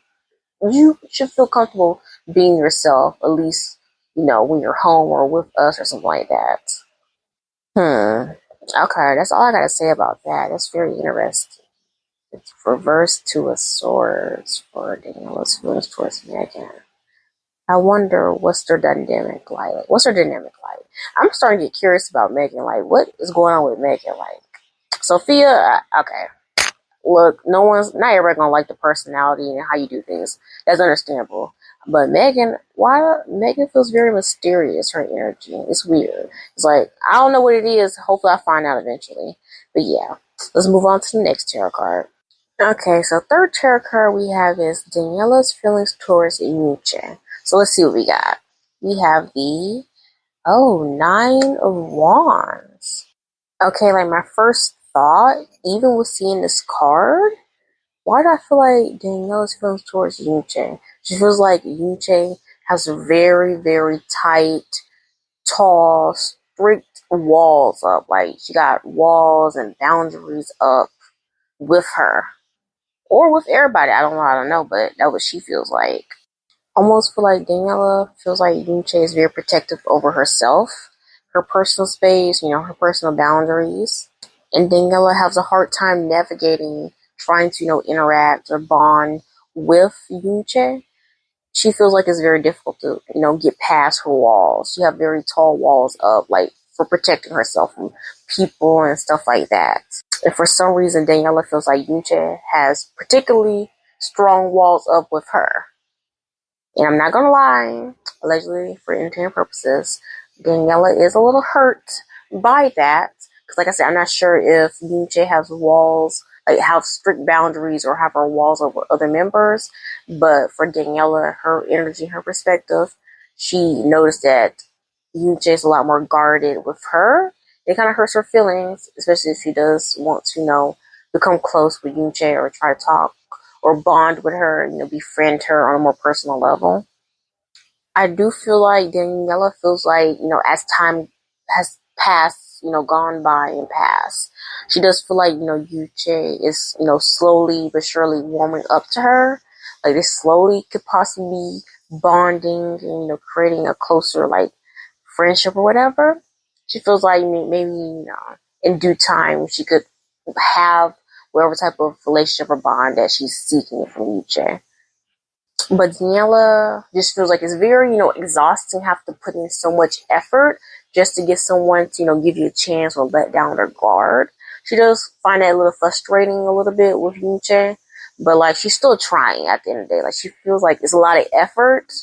You should feel comfortable being yourself, at least, when you're home or with us or something like that. Okay, that's all I gotta say about that. That's very interesting. It's reversed to a swords for Daniela's feelings towards Megan. I wonder what's their dynamic like. What's their dynamic like? I'm starting to get curious about Megan. Like, what is going on with Megan? Like, Sophia, okay. Look, not everybody gonna like the personality and how you do things. That's understandable. But Megan, why Megan feels very mysterious, her energy. It's weird. It's like, I don't know what it is. Hopefully I find out eventually. But yeah. Let's move on to the next tarot card. Okay, so third tarot card we have is Daniela's feelings towards Yoonchae. So let's see what we got. We have the Nine of Wands. Okay, like my first thought, even with seeing this card, why do I feel like Daniela's feelings towards Yoonchae? She feels like Yoonchae has very, very tight, tall, strict walls up. Like, she got walls and boundaries up with her. Or with everybody. I don't know, but that's what she feels like. Almost feel like Daniela feels like Yoonchae is very protective over herself, her personal space, her personal boundaries. And Daniela has a hard time navigating, trying to, interact or bond with Yoonchae. She feels like it's very difficult to, get past her walls. She have very tall walls up, like, for protecting herself from people and stuff like that. And for some reason, Daniela feels like Yoonchae has particularly strong walls up with her. And I'm not gonna lie, allegedly for entertainment purposes, Daniela is a little hurt by that. Because like I said, I'm not sure if Yoonchae has walls, like have strict boundaries or have her walls up with other members. But for Daniela, her energy, her perspective, she noticed that Yoonchae is a lot more guarded with her. It kind of hurts her feelings, especially if she does want to, become close with Yoonchae or try to talk or bond with her, befriend her on a more personal level. I do feel like Daniela feels like, as time has passed, gone by and passed, she does feel like, Yoonchae is, slowly but surely warming up to her. Like, they slowly could possibly be bonding and, creating a closer, like, friendship or whatever. She feels like maybe, in due time she could have whatever type of relationship or bond that she's seeking from Yoonchae. But Daniela just feels like it's very, exhausting, have to put in so much effort just to get someone to, give you a chance or let down their guard. She does find that a little frustrating a little bit with Yoonchae, but like she's still trying at the end of the day. Like she feels like it's a lot of effort,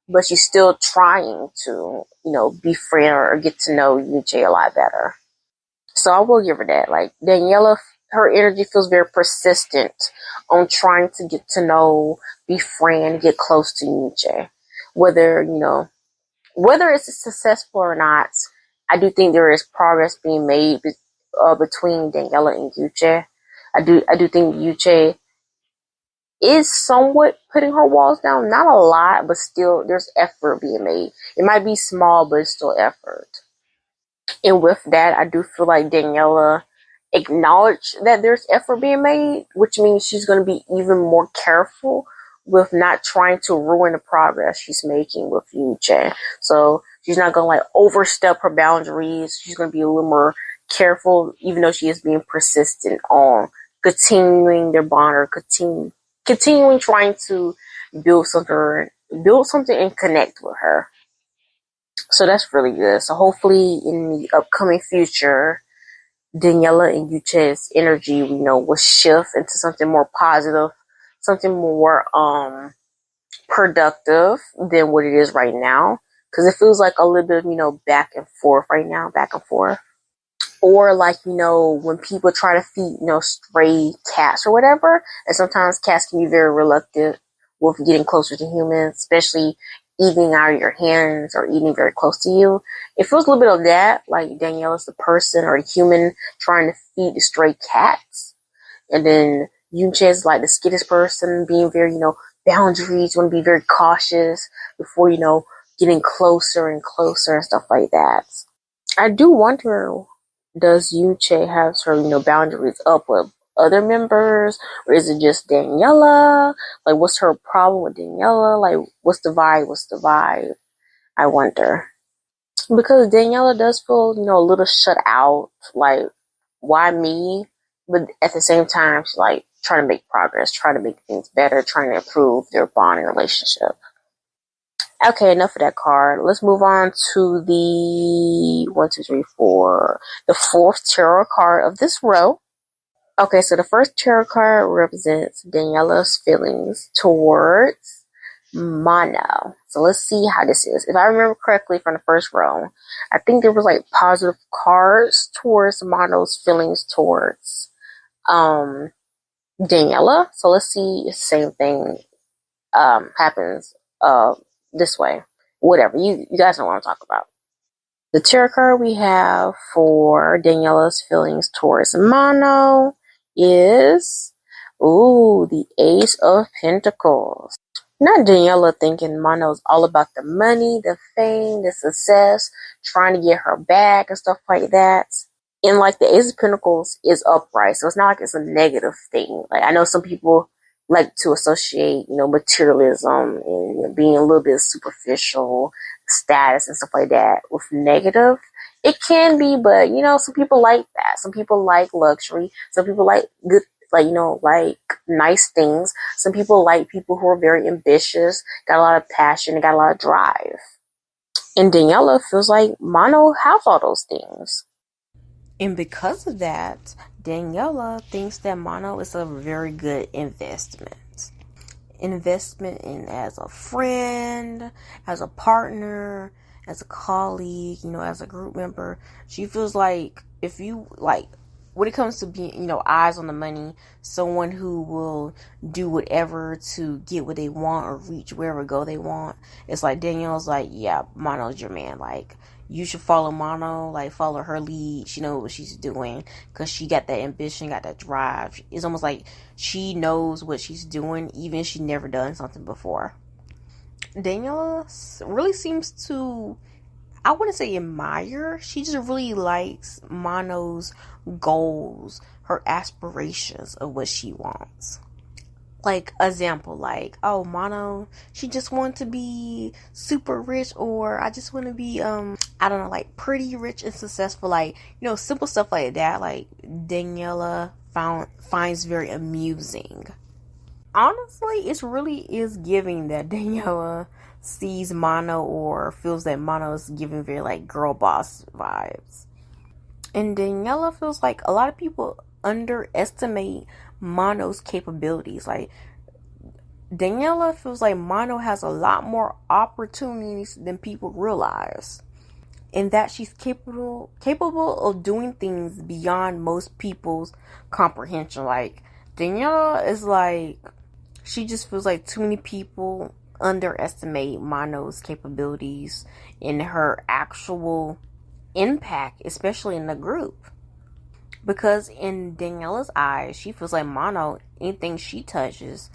but she's still trying to, befriend or get to know Yoonchae a lot better. So I will give her that. Like Daniela, her energy feels very persistent on trying to get to know, befriend, get close to Yoonchae. Whether it's successful or not, I do think there is progress being made between Daniela and Yoonchae. I do think Yoonchae is somewhat putting her walls down. Not a lot, but still there's effort being made. It might be small, but it's still effort. And with that, I do feel like Daniela acknowledged that there's effort being made, which means she's going to be even more careful with not trying to ruin the progress she's making with Yoonchae. So she's not going to like overstep her boundaries. She's going to be a little more careful, even though she is being persistent on continuing their bond or continuing trying to build something and connect with her. So that's really good. So hopefully in the upcoming future, Daniela and Yoonchae's energy, will shift into something more positive, something more productive than what it is right now. Because it feels like a little bit of, back and forth right now, back and forth. Or like, when people try to feed, stray cats or whatever, and sometimes cats can be very reluctant with getting closer to humans, especially eating out of your hands or eating very close to you. It feels a little bit of that, like Daniela's the person or the human trying to feed the stray cats. And then Yoonchae is like the skittish person, being very, boundaries, you want to be very cautious before, getting closer and closer and stuff like that. I do wonder, does Yoonchae have her, boundaries up with other members, or is it just Daniela? Like, what's her problem with Daniela? Like, what's the vibe? What's the vibe? I wonder. Because Daniela does feel, a little shut out. Like, why me? But at the same time, she's like trying to make progress, trying to make things better, trying to improve their bond and relationship. Okay, enough of that card. Let's move on to the the fourth tarot card of this row. Okay, so the first tarot card represents Daniela's feelings towards Mono. So let's see how this is. If I remember correctly from the first row, I think there was like positive cards towards Mono's feelings towards Daniela. So let's see if the same thing happens this way. Whatever. You guys know what I'm talking about. The tarot card we have for Daniela's feelings towards Mono is the Ace of Pentacles. Not Daniela thinking Mono's all about the money, the fame, the success, trying to get her back and stuff like that. And like the Ace of Pentacles is upright, so it's not like it's a negative thing. Like I know some people like to associate, materialism and being a little bit superficial, status and stuff like that with negative. It can be, but some people like that. Some people like luxury. Some people like good, like nice things. Some people like people who are very ambitious, got a lot of passion, and got a lot of drive. And Daniela feels like Mono has all those things. And because of that, Daniela thinks that Mono is a very good investment. Investment in as a friend, as a partner, as a colleague, as a group member. She feels like if you when it comes to being, eyes on the money, someone who will do whatever to get what they want or reach wherever goal they want. It's like Danielle's like, yeah, Mono's your man. Like, you should follow Mono, like follow her lead. She knows what she's doing because she got that ambition, got that drive. It's almost like she knows what she's doing, even if she's never done something before. Daniela really seems to, I wouldn't say admire. She just really likes Mono's goals, her aspirations of what she wants. Like, example, like, oh, Mono, she just wants to be super rich, or I just want to be, I don't know, like, pretty rich and successful, like, simple stuff like that, like, Daniela finds very amusing. Honestly, it really is giving that Daniela sees Mono or feels that Mono is giving very, like, girl boss vibes. And Daniela feels like a lot of people underestimate Mono's capabilities. Like, Daniela feels like Mono has a lot more opportunities than people realize, and that she's capable of doing things beyond most people's comprehension. Like, Daniela is like, she just feels like too many people underestimate Mono's capabilities and her actual impact, especially in the group. Because in Daniela's eyes, she feels like Mono, anything she touches,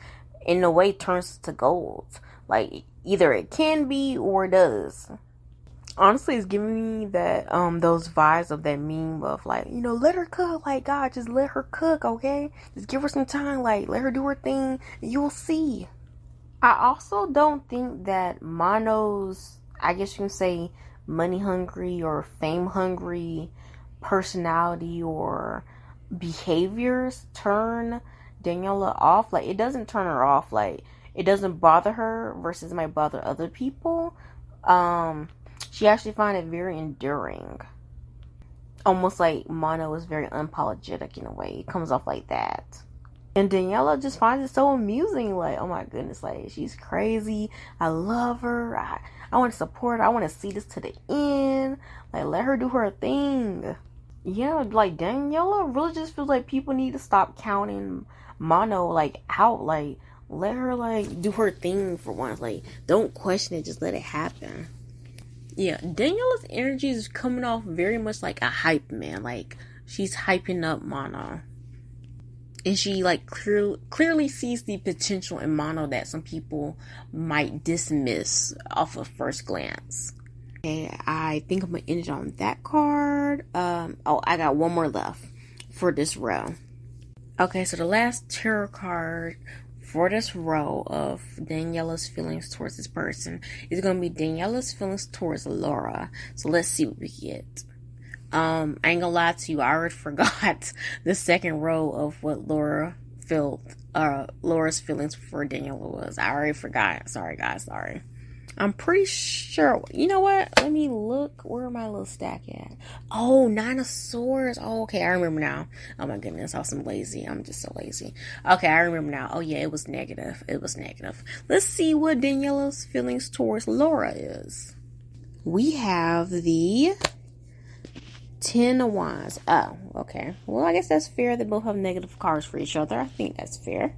in a way turns to gold. Like, either it can be or it does. Honestly, it's giving me that, those vibes of that meme of like, let her cook. Like, God, just let her cook, okay? Just give her some time. Like, let her do her thing. And you'll see. I also don't think that Mono's, I guess you can say, money hungry or fame hungry personality or behaviors turn Daniela off. Like, it doesn't turn her off. Like, it doesn't bother her versus it might bother other people. She actually find it very enduring. Almost like Mono is very unapologetic in a way. It comes off like that. And Daniela just finds it so amusing. Like, oh my goodness, like, she's crazy. I love her. I want to support her. I want to see this to the end. Like, let her do her thing. Yeah, like, Daniela really just feels like people need to stop counting Mono, like, out. Like, let her like do her thing for once. Like, don't question it, just let it happen. Yeah, Daniela's energy is coming off very much like a hype man. Like, she's hyping up Manon. And she like clearly sees the potential in Manon that some people might dismiss off of first glance. Okay, I think I'm gonna end it on that card. I got one more left for this row. Okay, so the last tarot card for this row of Daniela's feelings towards this person is gonna be Daniela's feelings towards Lara. So let's see what we get. I ain't gonna lie to you, I already forgot the second row of what Laura's feelings for Daniela was. I already forgot. Sorry guys, sorry. I'm pretty sure. You know what? Let me look. Where my little stack at? Oh, 9 of Swords. Oh, okay. I remember now. Oh my goodness. I'm so lazy. I'm just so lazy. Okay, I remember now. Oh yeah, it was negative. It was negative. Let's see what Daniela's feelings towards Lara is. We have the 10 of Wands. Oh, okay. Well, I guess that's fair. They both have negative cards for each other. I think that's fair.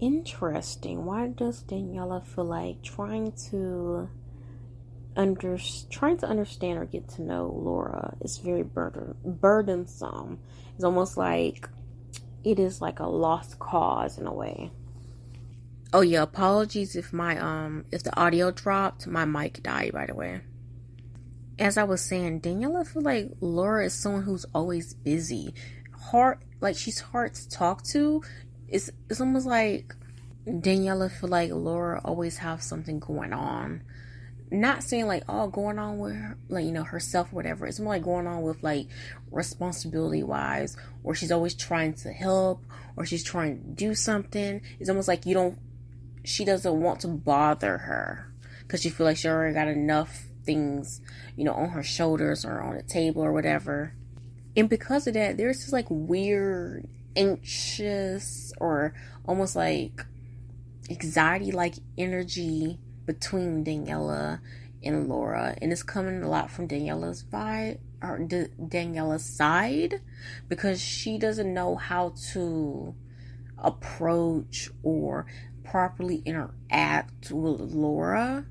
Interesting. Why does Daniela feel like trying to understand or get to know Lara is very burdensome? It's almost like it is like a lost cause in a way. Oh yeah, apologies if if the audio dropped. My mic died, by the way. As I was saying, Daniela feel like Lara is someone who's always busy. She's hard to talk to. It's almost like Daniela feel like Lara always have something going on. Not saying like, oh, going on with her, like, you know, herself or whatever. It's more like going on with like responsibility wise, or she's always trying to help, or she's trying to do something. It's almost like she doesn't want to bother her because she feel like she already got enough things, you know, on her shoulders or on the table or whatever. And because of that, there's this like weird, anxious, or almost like anxiety like energy between Daniela and Lara, and it's coming a lot from Daniela's vibe or Daniela's side, because she doesn't know how to approach or properly interact with Lara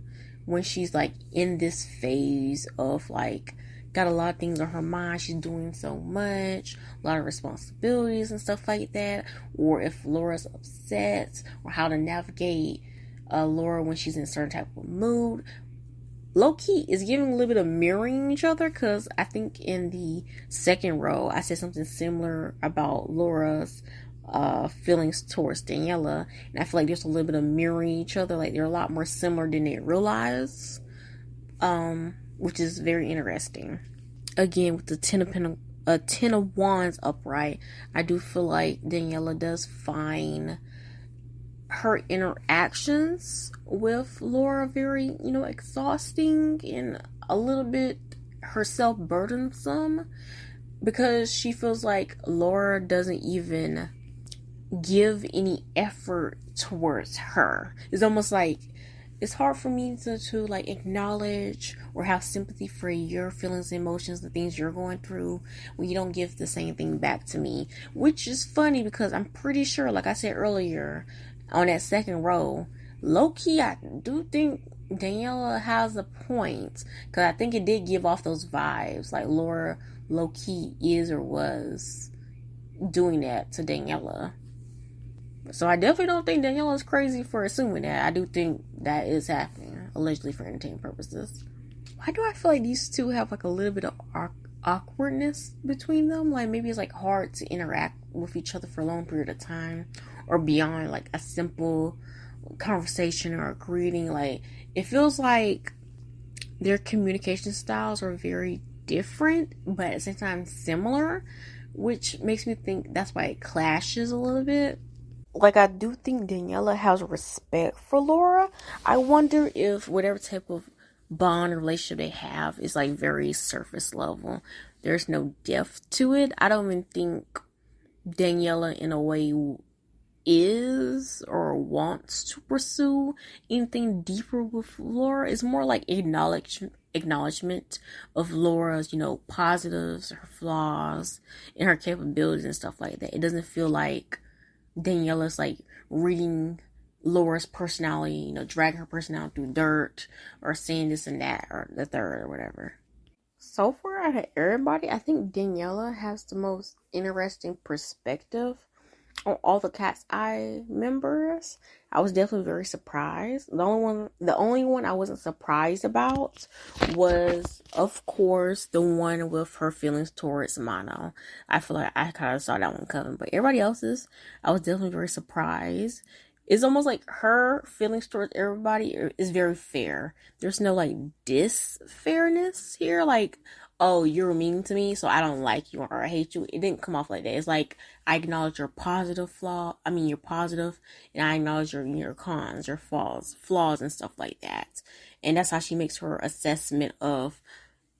when she's like in this phase of like got a lot of things on her mind. She's doing so much, a lot of responsibilities and stuff like that. Or if Laura's upset, or how to navigate Lara when she's in a certain type of mood. Low-key is giving a little bit of mirroring each other, because I think in the second row I said something similar about Laura's feelings towards Daniela, and I feel like there's a little bit of mirroring each other. Like they're a lot more similar than they realize, which is very interesting. Again, with the 10 of Wands upright, I do feel like Daniela does find her interactions with Lara very, you know, exhausting and a little bit herself burdensome, because she feels like Lara doesn't even give any effort towards her. It's almost like it's hard for me to like acknowledge or have sympathy for your feelings, emotions, the things you're going through, when you don't give the same thing back to me. Which is funny, because I'm pretty sure, like I said earlier, on that second row, low-key, I do think Daniela has a point, because I think it did give off those vibes, like Lara low-key is or was doing that to Daniela. So I definitely don't think Daniela is crazy for assuming that. I do think that is happening, allegedly for entertainment purposes. Why do I feel like these two have like a little bit of awkwardness between them? Like maybe it's like hard to interact with each other for a long period of time, or beyond like a simple conversation or a greeting. Like it feels like their communication styles are very different, but at the same time similar, which makes me think that's why it clashes a little bit. Like I do think Daniela has respect for Lara. I wonder if whatever type of bond or relationship they have is like very surface level. There's no depth to it. I don't even think Daniela in a way is or wants to pursue anything deeper with Lara. It's more like acknowledgement of Lara's, you know, positives, her flaws, and her capabilities and stuff like that. It doesn't feel like Daniela's like reading Laura's personality, drag her personality through dirt or saying this and that or the third or whatever. So far, out of everybody, I think Daniela has the most interesting perspective on all the Katseye members. I was definitely very surprised. The only one I wasn't surprised about was, of course, the one with her feelings towards Manon. I feel like I kind of saw that one coming, but everybody else's, I was definitely very surprised. It's almost like her feelings towards everybody is very fair. There's no like disfairness here, like, oh, you're mean to me, so I don't like you or I hate you. It didn't come off like that. It's like, I acknowledge your positive you're positive, and I acknowledge your cons, your flaws and stuff like that. And that's how she makes her assessment of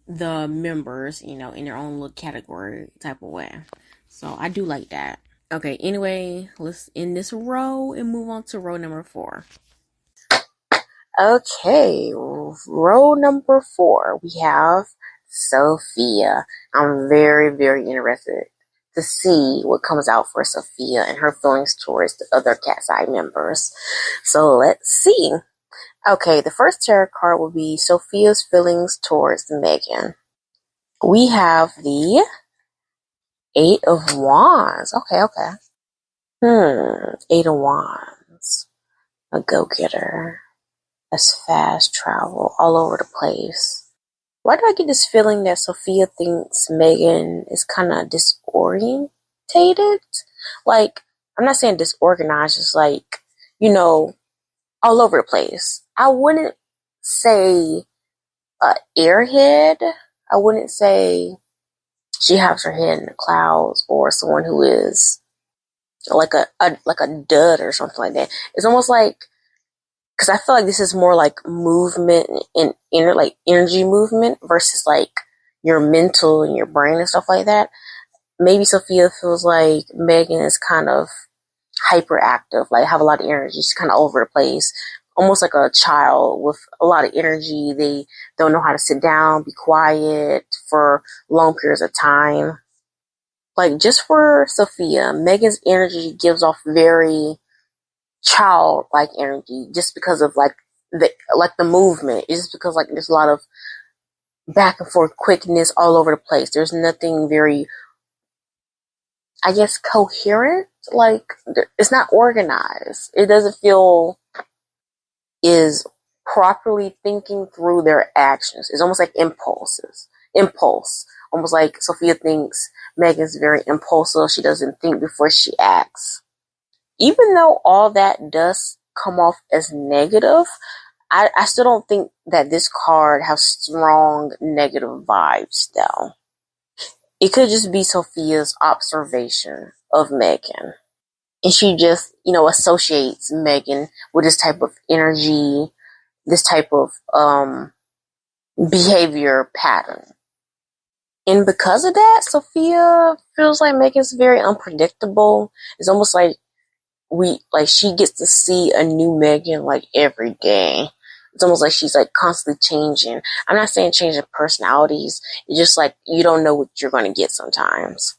the members, in their own little category type of way. So I do like that. Okay, anyway, let's end this row and move on to row number 4. Okay, row number 4, we have Sophia. I'm very, very interested to see what comes out for Sophia and her feelings towards the other Katseye members. So let's see. Okay, the first tarot card will be Sophia's feelings towards Megan. We have the 8 of Wands. Okay. 8 of Wands. A go-getter. That's fast travel all over the place. Why do I get this feeling that Sophia thinks Megan is kind of disorientated? Like, I'm not saying disorganized, just like, all over the place. I wouldn't say airhead. I wouldn't say she has her head in the clouds, or someone who is like a dud or something like that. It's almost like, because I feel like this is more like movement and energy movement versus like your mental and your brain and stuff like that. Maybe Sophia feels like Megan is kind of hyperactive, like have a lot of energy. She's kind of all over the place, almost like a child with a lot of energy. They don't know how to sit down, be quiet for long periods of time. Like, just for Sophia, Megan's energy gives off very childlike energy, just because of like the movement. It's just because like there's a lot of back and forth quickness all over the place. There's nothing very, I guess, coherent. Like, it's not organized. It doesn't feel is properly thinking through their actions. It's almost like impulse. Almost like Sophia thinks Megan's very impulsive. She doesn't think before she acts. Even though all that does come off as negative, I still don't think that this card has strong negative vibes, though. It could just be Sophia's observation of Megan. And she just, associates Megan with this type of energy, this type of behavior pattern. And because of that, Sophia feels like Megan's very unpredictable. It's almost like she gets to see a new Megan like every day. It's almost like she's like constantly changing. I'm not saying changing personalities. It's just like you don't know what you're going to get sometimes.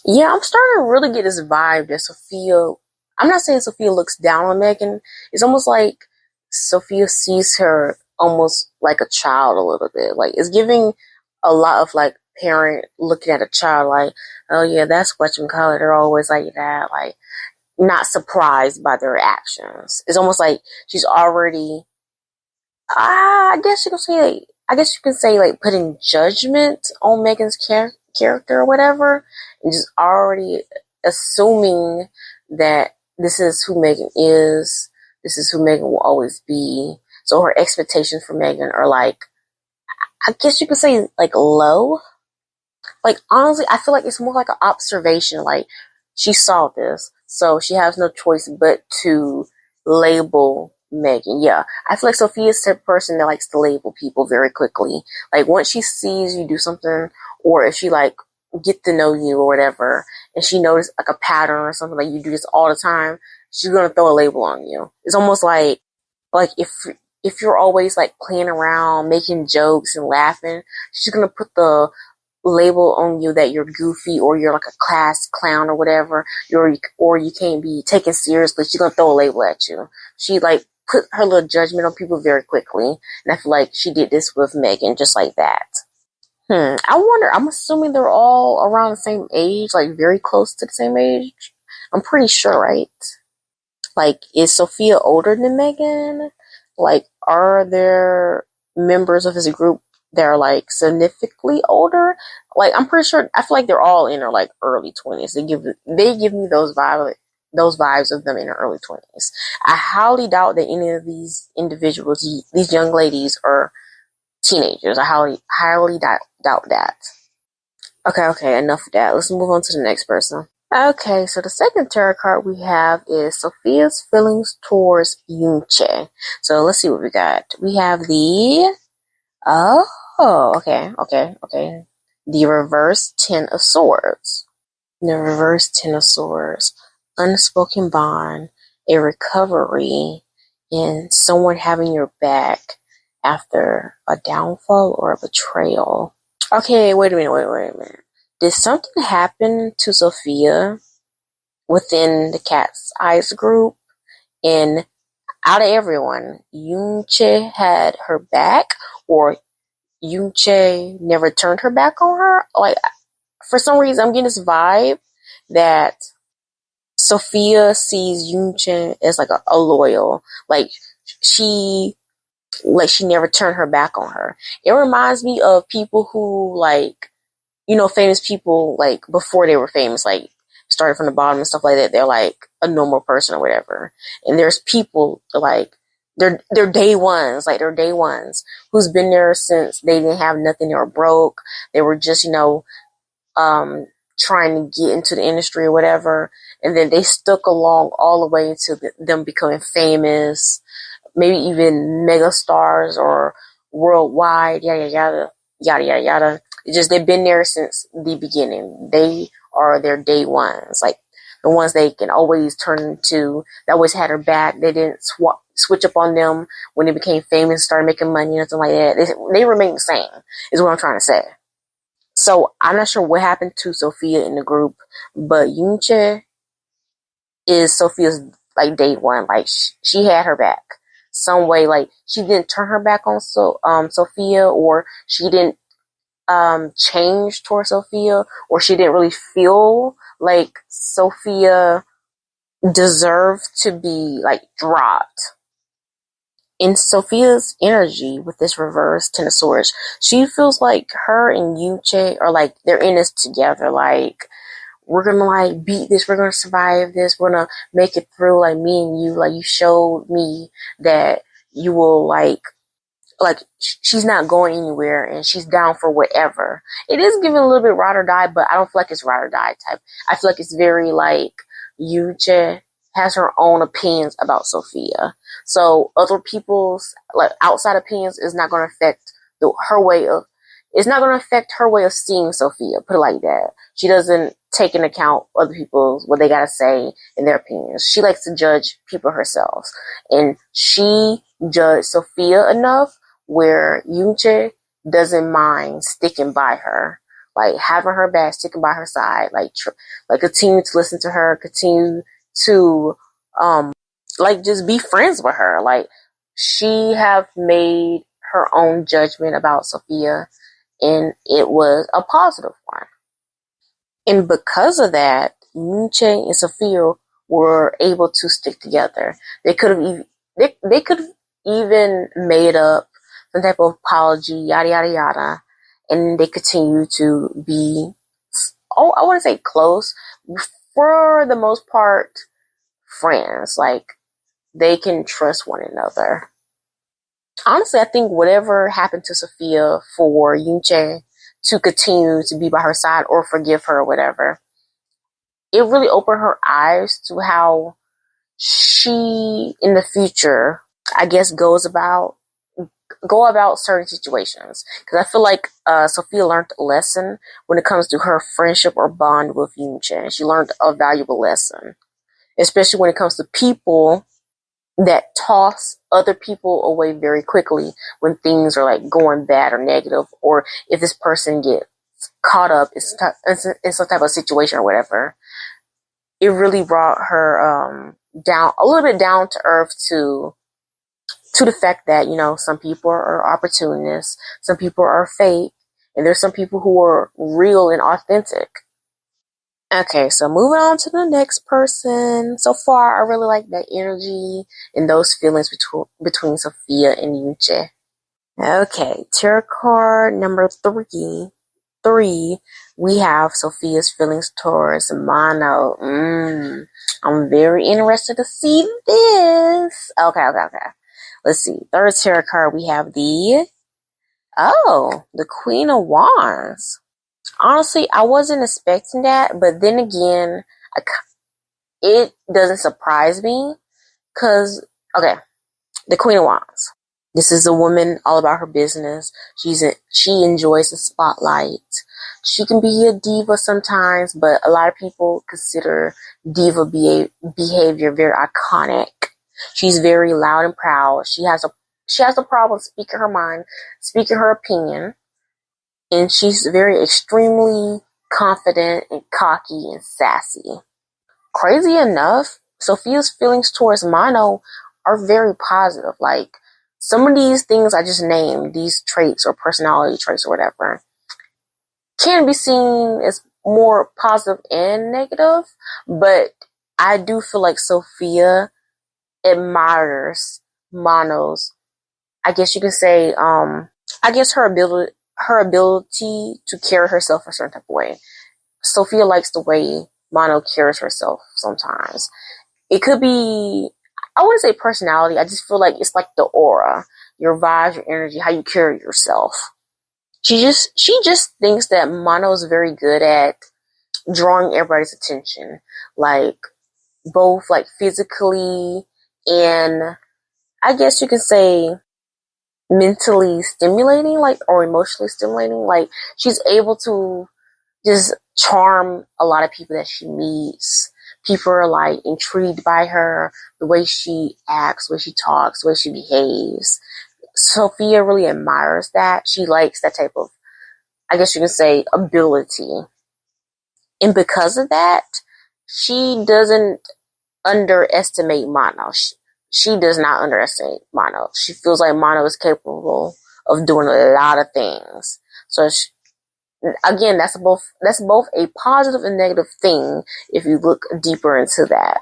Yeah, I'm starting to really get this vibe that Sophia, I'm not saying Sophia looks down on Megan. It's almost like Sophia sees her almost like a child a little bit. Like, it's giving a lot of like parent looking at a child like, oh yeah, that's what you call it. They're always like that. Like, not surprised by their actions. It's almost like she's already, I guess you can say like putting judgment on Megan's character or whatever, and just already assuming that this is who Megan is. This is who Megan will always be. So her expectations for Megan are like, I guess you could say like low. Like, honestly, I feel like it's more like an observation. Like, she saw this, so she has no choice but to label Megan. Yeah, I feel like Sophia's the type of person that likes to label people very quickly. Like, once she sees you do something, or if she like get to know you or whatever, and she notices like a pattern or something, like you do this all the time, she's gonna throw a label on you. It's almost like if you're always like playing around, making jokes and laughing, she's gonna put the label on you that you're goofy or you're like a class clown or whatever, or you can't be taken seriously. She's gonna throw a label at you. She like put her little judgment on people very quickly, and I feel like she did this with Megan just like that. I wonder. I'm assuming they're all around the same age, like very close to the same age. I'm pretty sure, right? Like, is Sophia older than Megan? Like, are there members of his group that are like significantly older? Like, I'm pretty sure. I feel like they're all in their like early 20s. They give me those vibes of them in their early 20s. I highly doubt that any of these individuals, these young ladies, are teenagers. I highly doubt that. Okay, enough of that. Let's move on to the next person. Okay, so the second tarot card we have is Sophia's feelings towards Yoonchae. So let's see what we got. We have the okay. The reverse Ten of Swords. The reverse Ten of Swords. Unspoken bond, a recovery, and someone having your back after a downfall or a betrayal. Okay, wait a minute. Did something happen to Sophia within the Katseye group? And out of everyone, Yoonchae had her back, or Yoonchae never turned her back on her? Like, for some reason, I'm getting this vibe that Sophia sees Yoonchae as like a loyal, she she never turned her back on her. It reminds me of people who famous people, like, before they were famous, like, started from the bottom and stuff like that. They're, like, a normal person or whatever. And there's people, like, they're day ones, who's been there since they didn't have nothing. They were broke. They were just, trying to get into the industry or whatever. And then they stuck along all the way to them becoming famous, maybe even mega stars or worldwide, yada, yada, yada, yada, yada. It's just they've been there since the beginning. They are their day ones, like the ones they can always turn to. That always had her back. They didn't switch up on them when they became famous, started making money, and something like that. They remain the same, is what I'm trying to say. So I'm not sure what happened to Sophia in the group, but Yoonchae is Sophia's like day one. Like she had her back some way. Like she didn't turn her back on Sophia, or she didn't change towards Sophia, or she didn't really feel like Sophia deserved to be like dropped. In Sophia's energy with this reverse Ten of Swords, she feels like her and Yoonchae are like they're in this together. Like, we're gonna like beat this, we're gonna survive this, we're gonna make it through. Like, me and you, like, you showed me that you will she's not going anywhere and she's down for whatever. It is giving a little bit ride or die, but I don't feel like it's ride or die type. I feel like it's very like Yoonchae has her own opinions about Sophia. So other people's like outside opinions is not going to affect her way of. It's not going to affect her way of seeing Sophia. Put it like that. She doesn't take into account other people's what they gotta say in their opinions. She likes to judge people herself, and she judged Sophia enough where Yoonchae doesn't mind sticking by her, like having her back, sticking by her side, like continue to listen to her, continue to just be friends with her. Like, she have made her own judgment about Sophia, and it was a positive one. And because of that, Yoonchae and Sophia were able to stick together. They could have they could have even made up some type of apology, yada yada yada, and they continue to be, I want to say close, for the most part, friends. Like, they can trust one another. Honestly, I think whatever happened to Sophia for Yoonchae to continue to be by her side or forgive her or whatever, it really opened her eyes to how she in the future, I guess, go about certain situations. Because I feel like Sophia learned a lesson when it comes to her friendship or bond with Yoonchae. She learned a valuable lesson, especially when it comes to people that toss other people away very quickly when things are like going bad or negative, or if this person gets caught up in some type of situation or whatever, it really brought her down a little bit down to earth to the fact that, you know, some people are opportunists, some people are fake, and there's some people who are real and authentic. Okay, so moving on to the next person. So far, I really like that energy and those feelings between Sophia and Yoonchae. Okay, tarot card number three, we have Sophia's feelings towards Mono. I'm very interested to see this. Okay. Let's see. Third tarot card, we have the Queen of Wands. Honestly, I wasn't expecting that, but then again, it doesn't surprise me because, okay, the Queen of Wands. This is a woman all about her business. She enjoys the spotlight. She can be a diva sometimes, but a lot of people consider diva behavior very iconic. She's very loud and proud. She has a problem speaking her mind, speaking her opinion, and she's very extremely confident and cocky and sassy. Crazy enough, Sophia's feelings towards Mono are very positive. Like, some of these things I just named, these traits or personality traits or whatever, can be seen as more positive and negative, but I do feel like Sophia admires Mono's, I guess you can say, her ability to carry herself a certain type of way. Sophia likes the way Mono carries herself sometimes. It could be, I wouldn't say personality, I just feel like it's like the aura, your vibes, your energy, how you carry yourself. She just thinks that Mono is very good at drawing everybody's attention, like both like physically and I guess you can say mentally stimulating, like, or emotionally stimulating. Like, she's able to just charm a lot of people that she meets. People are like intrigued by her, the way she acts, the way she talks, the way she behaves. Sophia really admires that. She likes that type of, I guess you can say, ability. And because of that, she doesn't underestimate Mono. She does not underestimate Mono. She feels like Mono is capable of doing a lot of things. So again, that's both a positive and negative thing if you look deeper into that.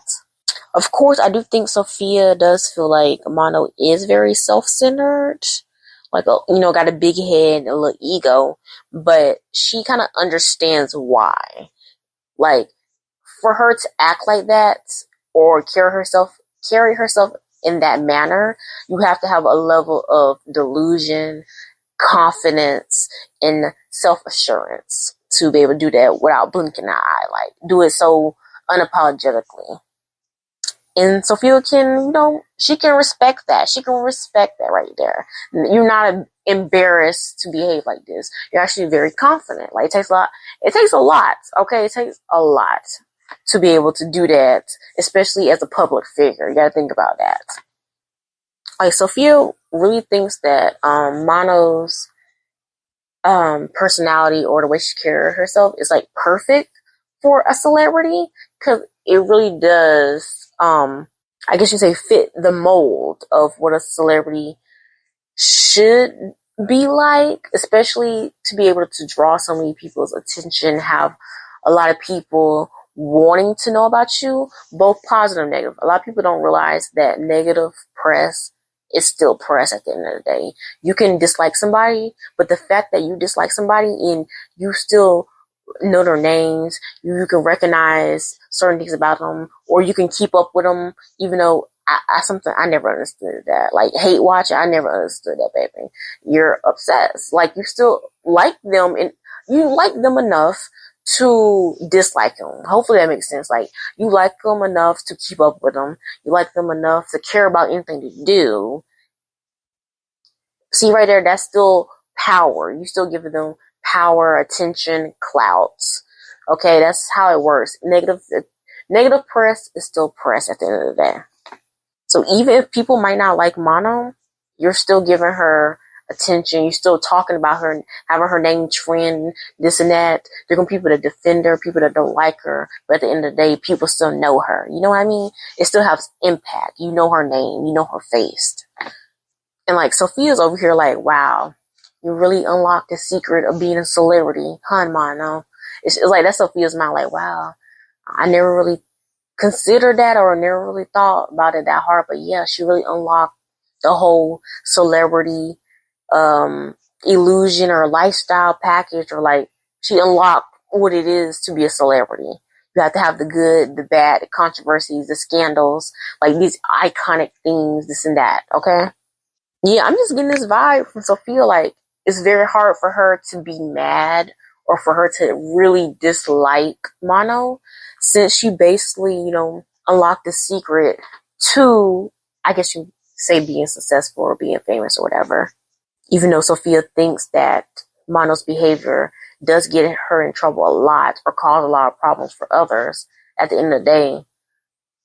Of course, I do think Sophia does feel like Mono is very self-centered, like got a big head, a little ego, but she kind of understands why. Like, for her to act like that or carry herself in that manner, you have to have a level of delusion, confidence, and self-assurance to be able to do that without blinking an eye. Like, do it so unapologetically. And Sophia can, she can respect that. She can respect that right there. You're not embarrassed to behave like this. You're actually very confident. Like, it takes a lot. Okay? It takes a lot to be able to do that, especially as a public figure. You gotta think about that. Like, Sophia really thinks that Mono's personality or the way she carries herself is like perfect for a celebrity, because it really does I guess you say fit the mold of what a celebrity should be like, especially to be able to draw so many people's attention, have a lot of people wanting to know about you, both positive and negative. A lot of people don't realize that negative press is still press at the end of the day. You can dislike somebody, but the fact that you dislike somebody and you still know their names, you can recognize certain things about them, or you can keep up with them, even though I never understood that. Like, hate watching, I never understood that, baby. You're obsessed. Like, you still like them, and you like them enough to dislike them. Hopefully that makes sense. Like, you like them enough to keep up with them. You like them enough to care about anything they do. See right there, that's still power. You still give them power, attention, clout. Okay, that's how it works. Negative press is still press at the end of the day. So even if people might not like Mono, you're still giving her attention. You're still talking about her and having her name trend, this and that. There are going to be people that defend her, people that don't like her. But at the end of the day, people still know her. You know what I mean? It still has impact. You know her name. You know her face. And like Sophia's over here like, wow, you really unlocked the secret of being a celebrity. Huh, Manon? It's like that's Sophia's mind like, wow, I never really considered that or never really thought about it that hard. But yeah, she really unlocked the whole celebrity illusion or lifestyle package, or like she unlocked what it is to be a celebrity. You have to have the good, the bad, the controversies, the scandals, like these iconic things, this and that. Okay. Yeah, I'm just getting this vibe from Sophia. Like, it's very hard for her to be mad or for her to really dislike Mono, since she basically, unlocked the secret to, I guess you say, being successful or being famous or whatever. Even though Sophia thinks that Mono's behavior does get her in trouble a lot or cause a lot of problems for others, at the end of the day,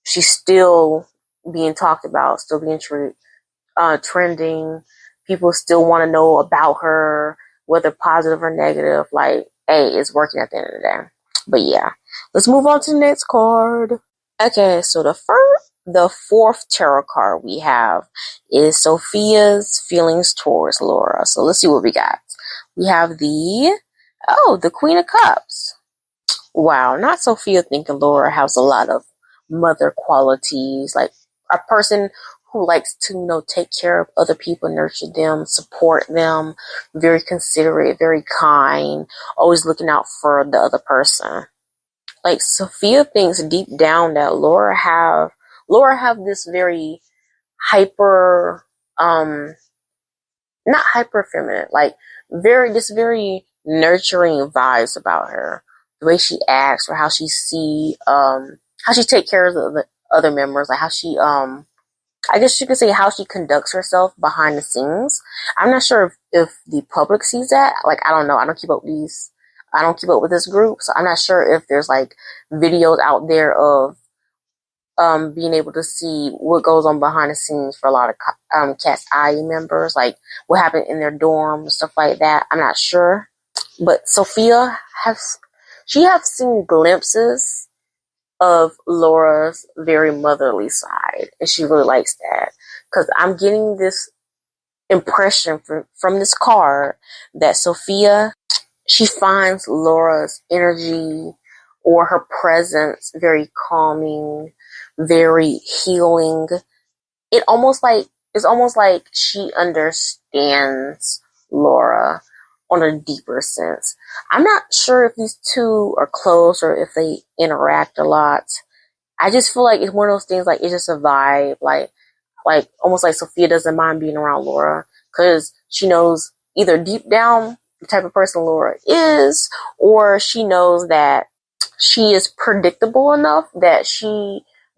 she's still being talked about, still being trending. People still want to know about her, whether positive or negative. Like, hey, it's working at the end of the day. But yeah, let's move on to the next card. Okay, so the fourth tarot card we have is Sophia's feelings towards Laura. So let's see what we got. We have the Queen of Cups. Wow, not Sophia thinking Laura has a lot of mother qualities, like a person who likes to, take care of other people, nurture them, support them, very considerate, very kind, always looking out for the other person. Like Sophia thinks deep down that Laura have this very hyper, not hyper feminine, like very nurturing vibes about her. The way she acts, or how she how she take care of the other members, like how she, I guess you could say how she conducts herself behind the scenes. I'm not sure if the public sees that. Like, I don't know. I don't keep up with this group, so I'm not sure if there's like videos out there of being able to see what goes on behind the scenes for a lot of Katseye members, like what happened in their dorm and stuff like that. I'm not sure, but Sophia has seen glimpses of Laura's very motherly side, and she really likes that, because I'm getting this impression from this card that Sophia, she finds Laura's energy or her presence very calming, very healing. It's almost like she understands Laura on a deeper sense. I'm not sure if these two are close or if they interact a lot. I just feel like it's one of those things, like it's just a vibe, like almost like Sophia doesn't mind being around Laura because she knows either deep down the type of person Laura is, or she knows that she is predictable enough that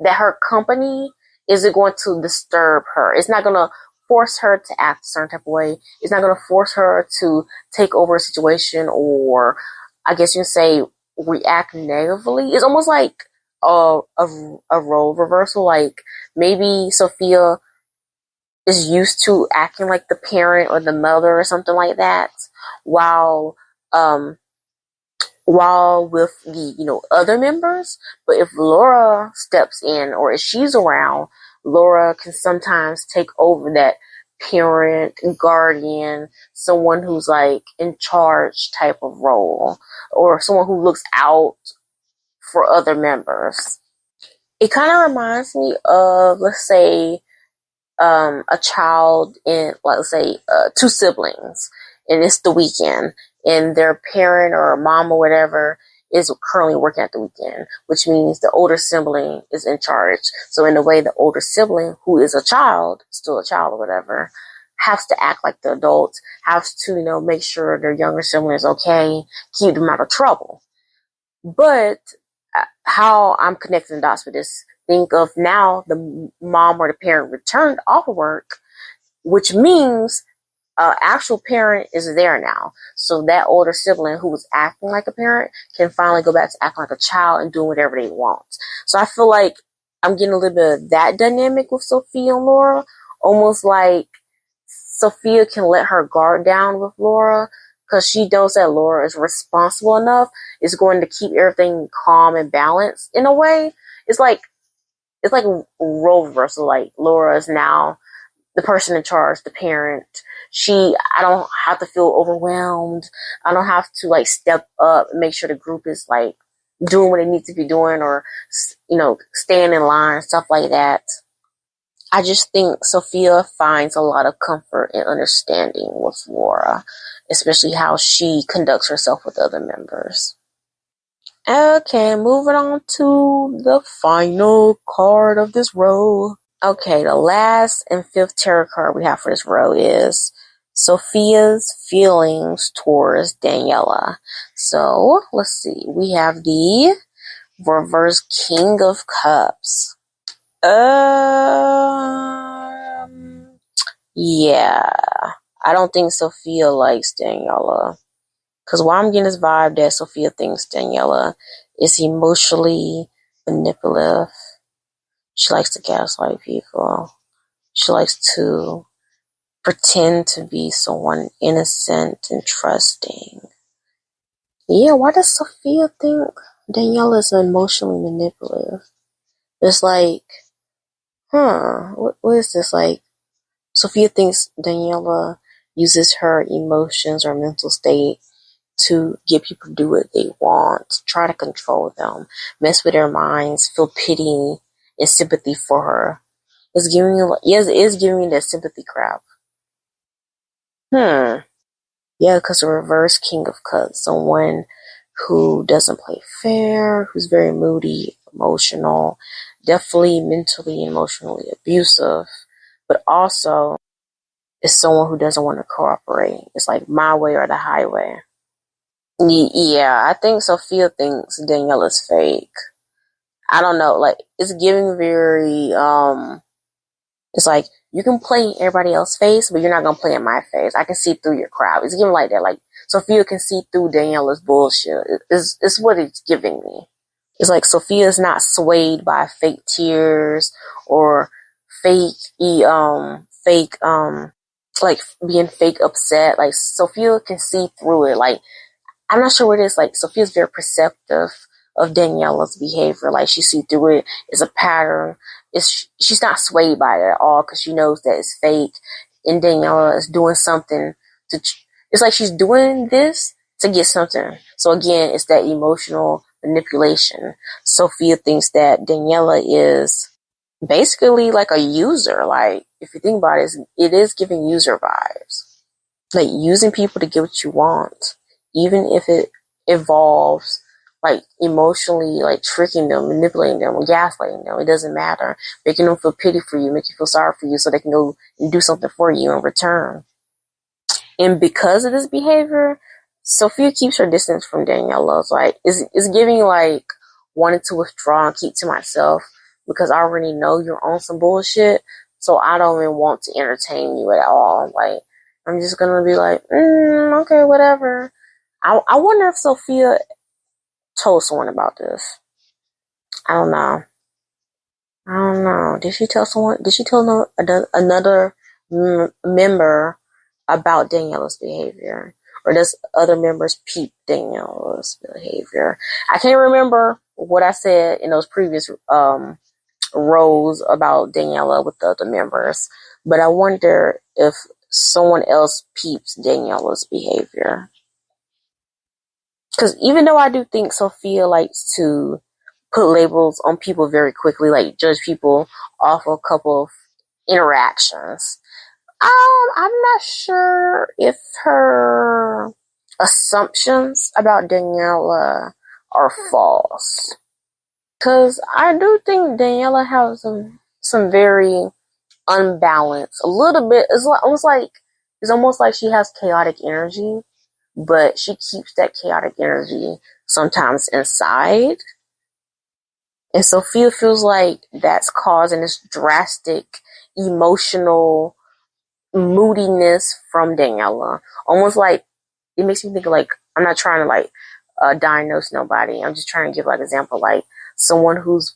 her company isn't going to disturb her. It's not going to force her to act a certain type of way. It's not going to force her to take over a situation, or I guess you can say react negatively. It's almost like a role reversal. Like maybe Sophia is used to acting like the parent or the mother or something like that, while with the other members. But if Laura steps in, or if she's around, Laura can sometimes take over that parent, guardian, someone who's like in charge type of role, or someone who looks out for other members. It kind of reminds me of, let's say, a child in, let's say, two siblings, and it's the weekend, and their parent or mom or whatever is currently working at the weekend, which means the older sibling is in charge. So in a way, the older sibling, who is a child, still a child or whatever, has to act like the adults, has to, make sure their younger sibling is okay, keep them out of trouble. But how I'm connecting the dots with this, think of now the mom or the parent returned off of work, which means actual parent is there now. So that older sibling who was acting like a parent can finally go back to acting like a child and doing whatever they want. So I feel like I'm getting a little bit of that dynamic with Sophia and Laura, almost like Sophia can let her guard down with Lara because she knows that Lara is responsible enough, is going to keep everything calm and balanced in a way. It's like role reversal. Like Lara is now the person in charge, the parent. I don't have to feel overwhelmed. I don't have to like step up and make sure the group is like doing what it needs to be doing, or, staying in line, stuff like that. I just think Sophia finds a lot of comfort and understanding with Laura, especially how she conducts herself with other members. Okay, moving on to the final card of this row. Okay, the last and fifth tarot card we have for this row is Sophia's feelings towards Daniela. So, let's see. We have the reverse King of Cups. Yeah. I don't think Sophia likes Daniela. Because while I'm getting this vibe that Sophia thinks Daniela is emotionally manipulative. She likes to gaslight people. She likes to pretend to be someone innocent and trusting. Yeah, why does Sophia think Daniela is emotionally manipulative? It's like, what is this? Like, Sophia thinks Daniela uses her emotions or mental state to get people to do what they want, try to control them, mess with their minds, feel pity and sympathy for her. It's giving me, yes, it is giving me that sympathy crap. Yeah, because the reverse King of Cups, someone who doesn't play fair, who's very moody, emotional, definitely mentally and emotionally abusive, but also is someone who doesn't want to cooperate. It's like my way or the highway. Yeah, I think Sophia thinks Daniela's fake. I don't know, like, it's giving very, it's like, you can play in everybody else's face, but you're not gonna play in my face. I can see through your crowd. It's giving like that. Like, Sophia can see through Daniela's bullshit. It's what it's giving me. It's like Sophia's not swayed by fake tears or fake, like being fake upset. Like, Sophia can see through it. Like, I'm not sure what it is. Like, Sophia's very perceptive of Daniela's behavior. Like, she see through it. It's a pattern. She's not swayed by it at all because she knows that it's fake. And Daniela is doing something it's like she's doing this to get something. So again, it's that emotional manipulation. Sophia thinks that Daniela is basically like a user. Like, if you think about it, it is giving user vibes. Like, using people to get what you want, even if it involves like emotionally like tricking them, manipulating them, or gaslighting them. It doesn't matter. Making them feel pity for you, make you feel sorry for you so they can go and do something for you in return. And because of this behavior, Sophia keeps her distance from Daniela. It's like, it's giving like wanting to withdraw and keep to myself because I already know you're on some bullshit. So I don't even want to entertain you at all. Like, I'm just gonna be like, okay, whatever. I wonder if Sophia told someone about this. I don't know. Did she tell someone? Did she tell another member about Daniela's behavior? Or does other members peep Daniela's behavior? I can't remember what I said in those previous rows about Daniela with the other members, but I wonder if someone else peeps Daniela's behavior. Because even though I do think Sophia likes to put labels on people very quickly, like judge people off a couple of interactions, I'm not sure if her assumptions about Daniela are false. Because I do think Daniela has some very unbalanced, a little bit, it's almost like she has chaotic energy, but she keeps that chaotic energy sometimes inside. And Sophia feels like that's causing this drastic emotional moodiness from Daniela. Almost like, it makes me think of like, I'm not trying to like diagnose nobody. I'm just trying to give like an example, like someone who's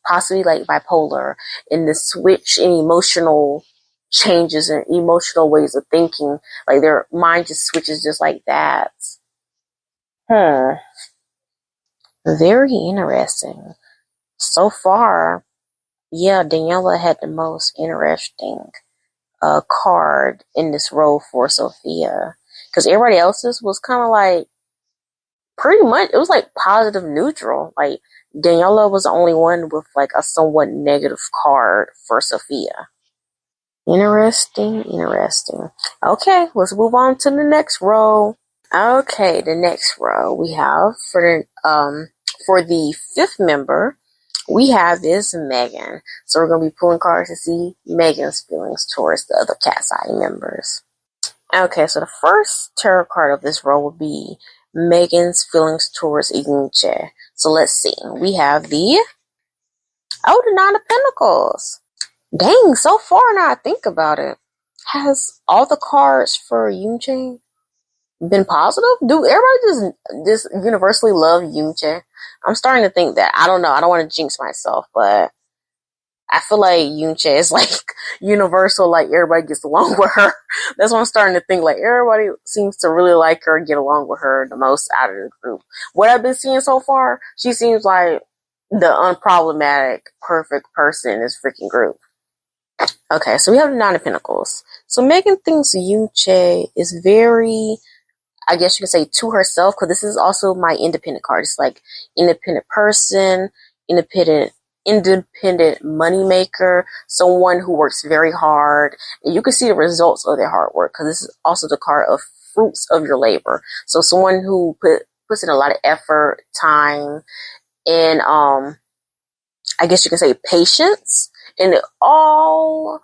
possibly like bipolar, and the switch in emotional changes and emotional ways of thinking. Like their mind just switches just like that. Very interesting. So far, yeah, Daniela had the most interesting card in this role for Sophia. Because everybody else's was kind of like, pretty much, it was like positive neutral. Like, Daniela was the only one with like a somewhat negative card for Sophia. Interesting, interesting. Okay, let's move on to the next row. Okay, the next row we have for the fifth member, we have is Megan. So we're gonna be pulling cards to see Megan's feelings towards the other Katseye members. Okay, so the first tarot card of this row will be Megan's feelings towards Yoonchae. So let's see. We have the Nine of Pentacles. Dang, so far now I think about it. Has all the cards for Yoonchae been positive? Do everybody just universally love Yoonchae? I'm starting to think that. I don't know. I don't want to jinx myself, but I feel like Yoonchae is like universal. Like everybody gets along with her. That's what I'm starting to think. Like everybody seems to really like her, get along with her the most out of the group. What I've been seeing so far, she seems like the unproblematic, perfect person in this freaking group. Okay, so we have the Nine of Pentacles. So Megan thinks Yoonchae is very, I guess you could say, to herself, because this is also my independent card. It's like independent person, independent money maker, someone who works very hard. And you can see the results of their hard work, because this is also the card of fruits of your labor. So someone who puts in a lot of effort, time, and I guess you can say patience, and it all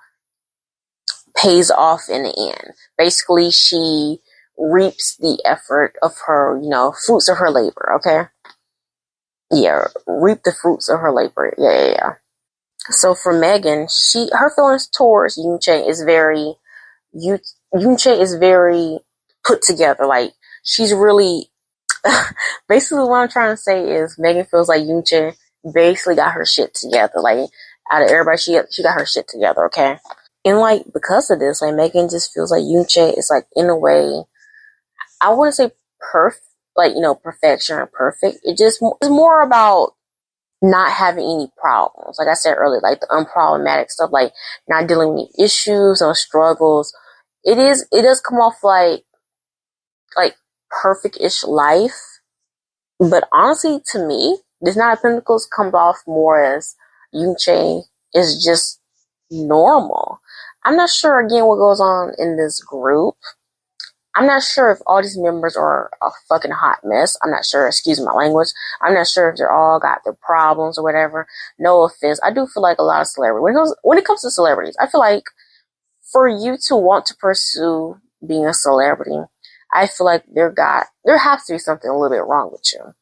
pays off in the end. Basically, she reaps the effort of her, fruits of her labor, okay? Yeah, reap the fruits of her labor. Yeah. So for Megan, her feelings towards Yoonchae is very put together. Like, she's really basically what I'm trying to say is Megan feels like Yoonchae basically got her shit together. Like, out of everybody, she got her shit together, okay? And like, because of this, like, Megan just feels like Yoonchae is like, in a way, I wouldn't say perfection or perfect. It's more about not having any problems. Like I said earlier, like the unproblematic stuff, like not dealing with any issues or struggles. It does come off like perfect-ish life. But honestly, to me, this Nine of Pentacles comes off more as Yoonchae is just normal. I'm not sure, again, what goes on in this group. I'm not sure if all these members are a fucking hot mess. I'm not sure, excuse my language. I'm not sure if they're all got their problems or whatever. No offense. I do feel like a lot of celebrities, when it comes to celebrities, I feel like for you to want to pursue being a celebrity, I feel like there has to be something a little bit wrong with you.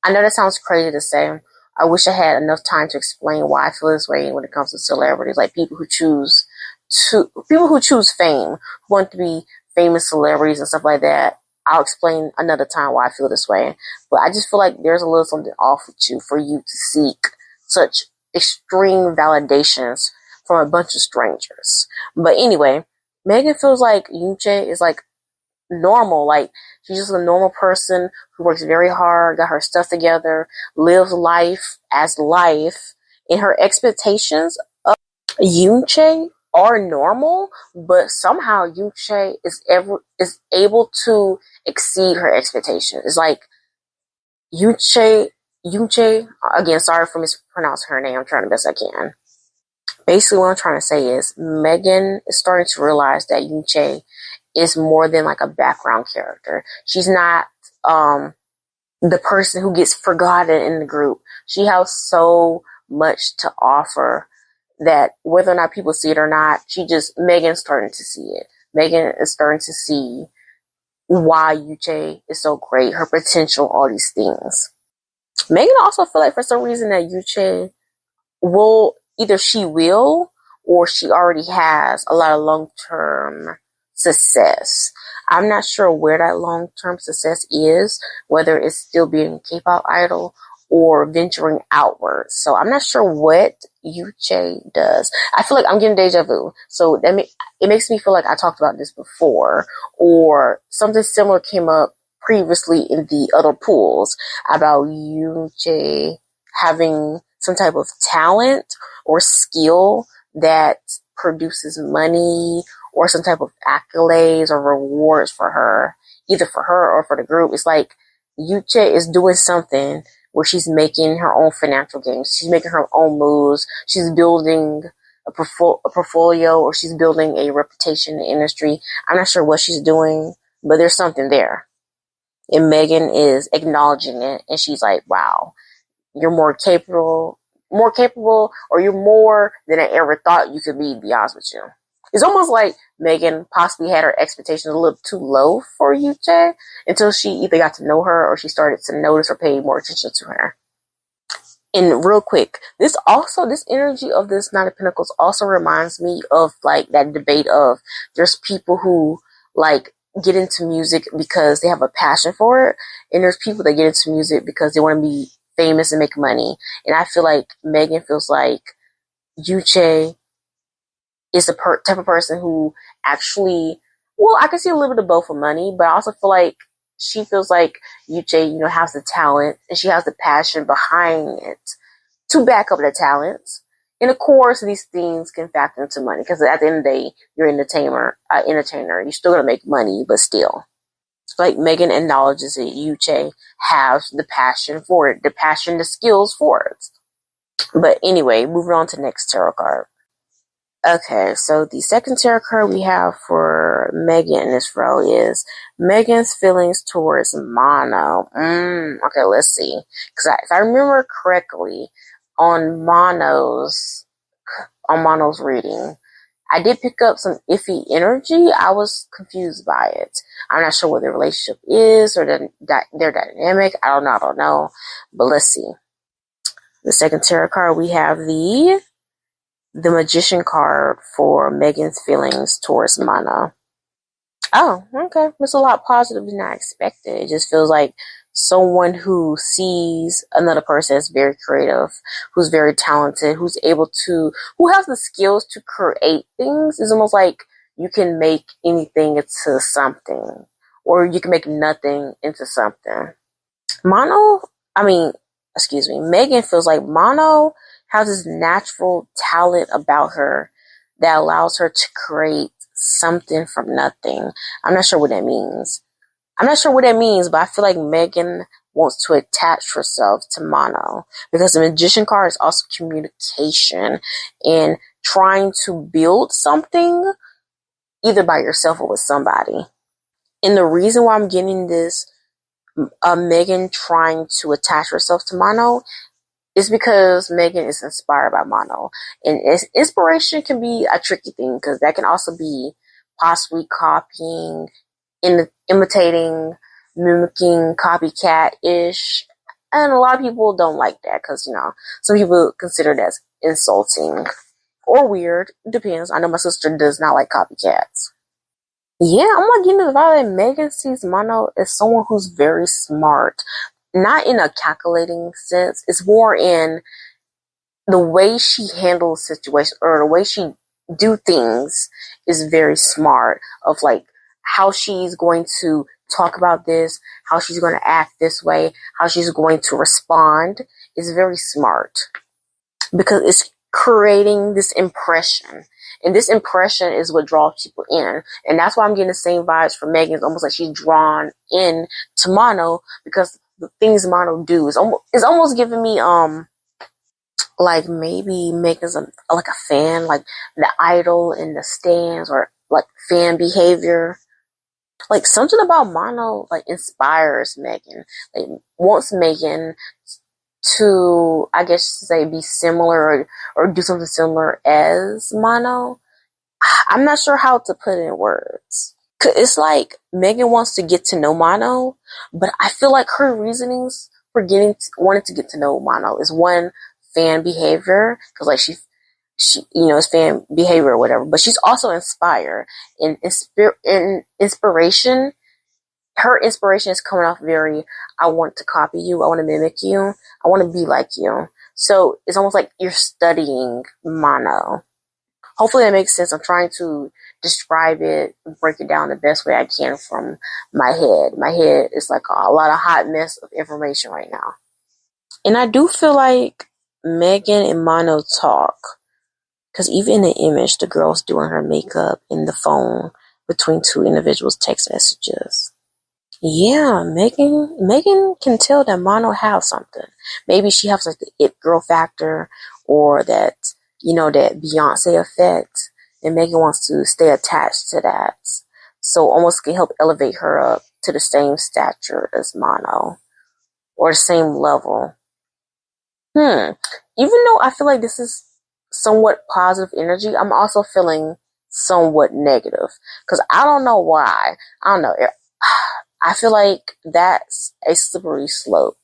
I know that sounds crazy to say. I wish I had enough time to explain why I feel this way when it comes to celebrities, like people who choose fame, who want to be famous celebrities and stuff like that. I'll explain another time why I feel this way. But I just feel like there's a little something off with you for you to seek such extreme validations from a bunch of strangers. But anyway, Megan feels like Yoonchae is like normal. Like, she's just a normal person who works very hard, got her stuff together, lives life as life, and her expectations of Yoonchae are normal, but somehow Yoonchae is able to exceed her expectations. It's like Yoonchae, again, sorry for mispronouncing her name, I'm trying the best I can. Basically what I'm trying to say is Megan is starting to realize that Yoonchae is more than like a background character. She's not the person who gets forgotten in the group. She has so much to offer that whether or not people see it or not, Megan's starting to see it. Megan is starting to see why Yoonchae is so great, her potential, all these things. Megan also feel like for some reason that Yoonchae she will or she already has a lot of long-term success. I'm not sure where that long-term success is, whether it's still being a K-pop idol or venturing outwards. So I'm not sure what Yoonchae does. I feel like I'm getting deja vu. So it makes me feel like I talked about this before, or something similar came up previously in the other pools about Yoonchae having some type of talent or skill that produces money or some type of accolades or rewards for her, either for her or for the group. It's like Yoonchae is doing something where she's making her own financial gains. She's making her own moves. She's building a portfolio, or she's building a reputation in the industry. I'm not sure what she's doing, but there's something there. And Megan is acknowledging it, and she's like, wow, you're more capable, or you're more than I ever thought you could be honest with you. It's almost like Megan possibly had her expectations a little too low for Yoonchae until she either got to know her or she started to notice or pay more attention to her. And real quick, this energy of this Nine of Pentacles also reminds me of like that debate of there's people who like get into music because they have a passion for it, and there's people that get into music because they want to be famous and make money. And I feel like Megan feels like Yoonchae is the type of person who actually, well, I can see a little bit of both for money, but I also feel like she feels like Yoonchae, has the talent and she has the passion behind it to back up the talents. And of course, these things can factor into money because at the end of the day, you're an entertainer. You're still gonna make money, but still, like Megan acknowledges that Yoonchae has the passion for it, the skills for it. But anyway, moving on to the next tarot card. Okay, so the second tarot card we have for Megan in this row is Megan's feelings towards Mono. Okay, let's see. Because if I remember correctly, on Mono's reading, I did pick up some iffy energy. I was confused by it. I'm not sure what their relationship is or their dynamic. I don't know. But let's see. The second tarot card, we have the Magician card for Megan's feelings towards Mono. Oh, okay. It's a lot positive than I expected. It just feels like someone who sees another person as very creative, who's very talented, who has the skills to create things. It's almost like you can make anything into something, or you can make nothing into something. Megan feels like Mono has this natural talent about her that allows her to create something from nothing. I'm not sure what that means. But I feel like Megan wants to attach herself to Mono because the Magician card is also communication and trying to build something either by yourself or with somebody. And the reason why I'm getting this, Megan trying to attach herself to Mono, is because Megan is inspired by Mono. And inspiration can be a tricky thing because that can also be possibly copying, imitating, mimicking, copycat-ish. And a lot of people don't like that because, some people consider that insulting or weird. Depends. I know my sister does not like copycats. Yeah, I'm not getting the vibe that Megan sees Mono as someone who's very smart. Not in a calculating sense. It's more in the way she handles situations or the way she do things is very smart, of like how she's going to talk about this, how she's going to act this way, how she's going to respond is very smart because it's creating this impression. And this impression is what draws people in. And that's why I'm getting the same vibes from Megan. It's almost like she's drawn in to Mono because the things Mono do is almost giving me like maybe Megan's like a fan, like the idol in the stands, or like fan behavior. Like something about Mono like inspires Megan. Like wants Megan to, I guess, say be similar or do something similar as Mono. I'm not sure how to put it in words. It's like Megan wants to get to know Mono, but I feel like her reasonings for wanting to get to know Mono is one, fan behavior, because like she it's fan behavior or whatever. But she's also inspired, and inspiration her inspiration is coming off very, I want to copy you, I want to mimic you, I want to be like you. So it's almost like you're studying Mono. Hopefully that makes sense. I'm trying to describe it, break it down the best way I can from my head. My head is like a lot of hot mess of information right now. And I do feel like Megan and Mono talk. Because even in the image, the girl's doing her makeup in the phone between two individuals' text messages. Yeah, Megan can tell that Mono has something. Maybe she has like the it girl factor, or that, that Beyonce effect, and Megan wants to stay attached to that. So almost can help elevate her up to the same stature as Mono, or the same level. Even though I feel like this is somewhat positive energy, I'm also feeling somewhat negative. Because I don't know why. I don't know. I feel like that's a slippery slope.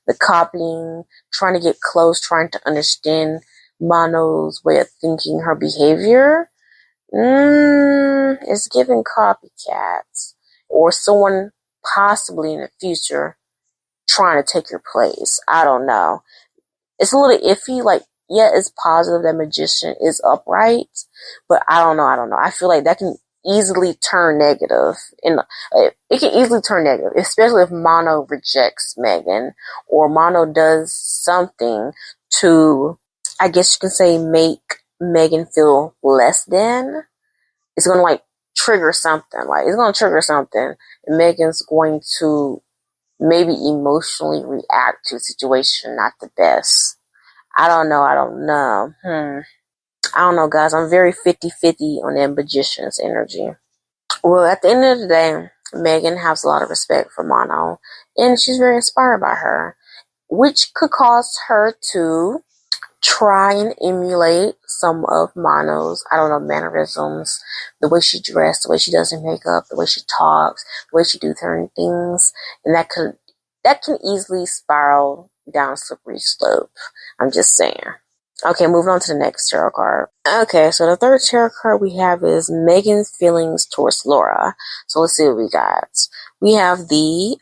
The copying, trying to get close, trying to understand Mono's way of thinking, her behavior. It's giving copycats. Or someone possibly in the future trying to take your place. I don't know. It's a little iffy. Like, yeah, it's positive that magician is upright, but I don't know. I feel like that can easily turn negative, and it can easily turn negative, especially if Mono rejects Megan, or Mono does something to, I guess you can say, make Megan feel less than. It's gonna like trigger something. Like, it's gonna trigger something, and Megan's going to maybe emotionally react to a situation not the best. I don't know. I don't know, guys. I'm very 50-50 on that magician's energy. Well, at the end of the day, Megan has a lot of respect for Mono, and she's very inspired by her, which could cause her to try and emulate some of Mono's, I don't know, mannerisms, the way she dressed, the way she does her makeup, the way she talks, the way she do certain things, and that can easily spiral down a slippery slope. I'm just saying. Okay, moving on to the next tarot card. Okay, so the third tarot card we have is Megan's feelings towards Lara. So let's see what we got. We have the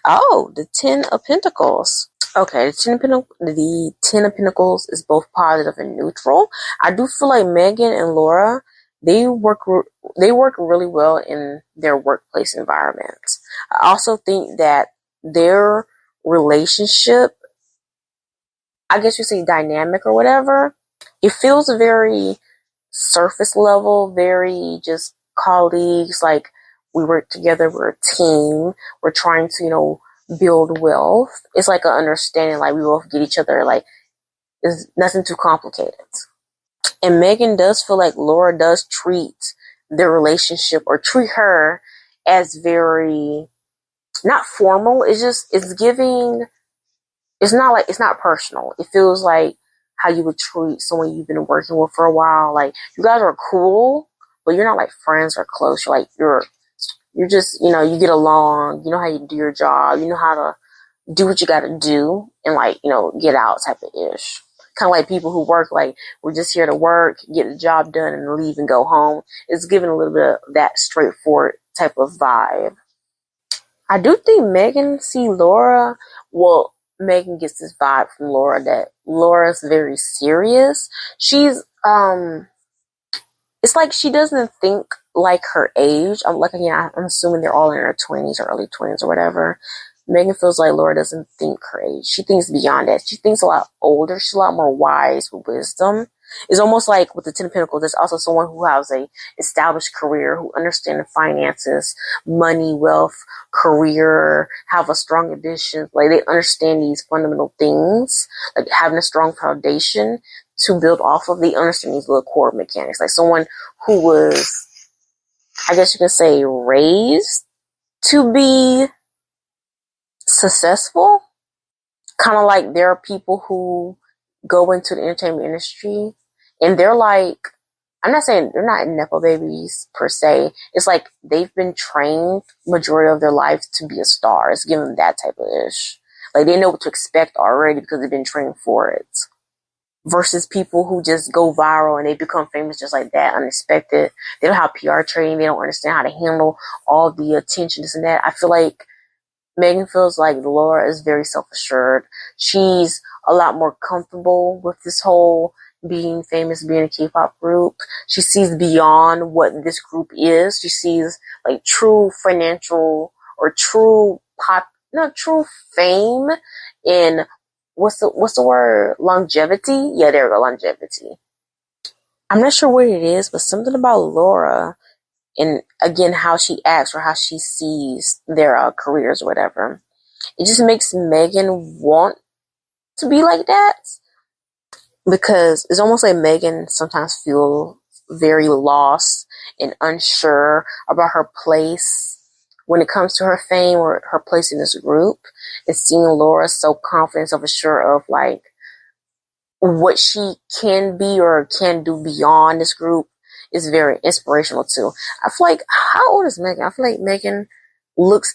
Ten of Pentacles. Okay, the Ten of Pentacles is both positive and neutral. I do feel like Megan and Lara, they work really well in their workplace environment. I also think that their relationship, I guess you say dynamic or whatever, it feels very surface level, very just colleagues, like we work together, we're a team, we're trying to, build wealth. It's like an understanding, like we both get each other, like it's nothing too complicated. And Megan does feel like Lara does treat their relationship, or treat her as very, not formal, it's giving, it's not personal. It feels like how you would treat someone you've been working with for a while. Like, you guys are cool, but you're not like friends or close. You're just, you get along, you know how you do your job, you know how to do what you gotta do, and like, get out type of ish. Kind of like people who work, like, we're just here to work, get the job done, and leave and go home. It's giving a little bit of that straightforward type of vibe. I do think Megan see Lara, well, Megan gets this vibe from Lara that Laura's very serious. She's, it's like she doesn't think like her age. I'm assuming they're all in their 20s or early 20s or whatever. Megan feels like Lara doesn't think her age. She thinks beyond that. She thinks a lot older. She's a lot more wise with wisdom. It's almost like with the Ten of Pentacles, there's also someone who has a established career, who understands the finances, money, wealth, career, have a strong ambition. Like, they understand these fundamental things, like having a strong foundation to build off of. They understand these little core mechanics. Like someone who was, I guess you can say, raised to be successful. Kind of like there are people who go into the entertainment industry and they're like, I'm not saying they're not Nepo babies per se. It's like they've been trained majority of their life to be a star. It's giving them that type of ish. Like, they know what to expect already because they've been trained for it. Versus people who just go viral and they become famous just like that, unexpected. They don't have PR training. They don't understand how to handle all the attention, this and that. I feel like Megan feels like Laura is very self-assured. She's a lot more comfortable with this whole being famous, being a K-pop group. She sees beyond what this group is. She sees like true financial or true true fame in what's the word? Longevity? Yeah, there we go, longevity. I'm not sure what it is, but something about Laura and again how she acts or how she sees their careers or whatever. It just makes Megan want to be like that because it's almost like Megan sometimes feels very lost and unsure about her place when it comes to her fame or her place in this group. And seeing Laura so confident, so sure of like what she can be or can do beyond this group is very inspirational too. I feel like, how old is Megan? I feel like Megan look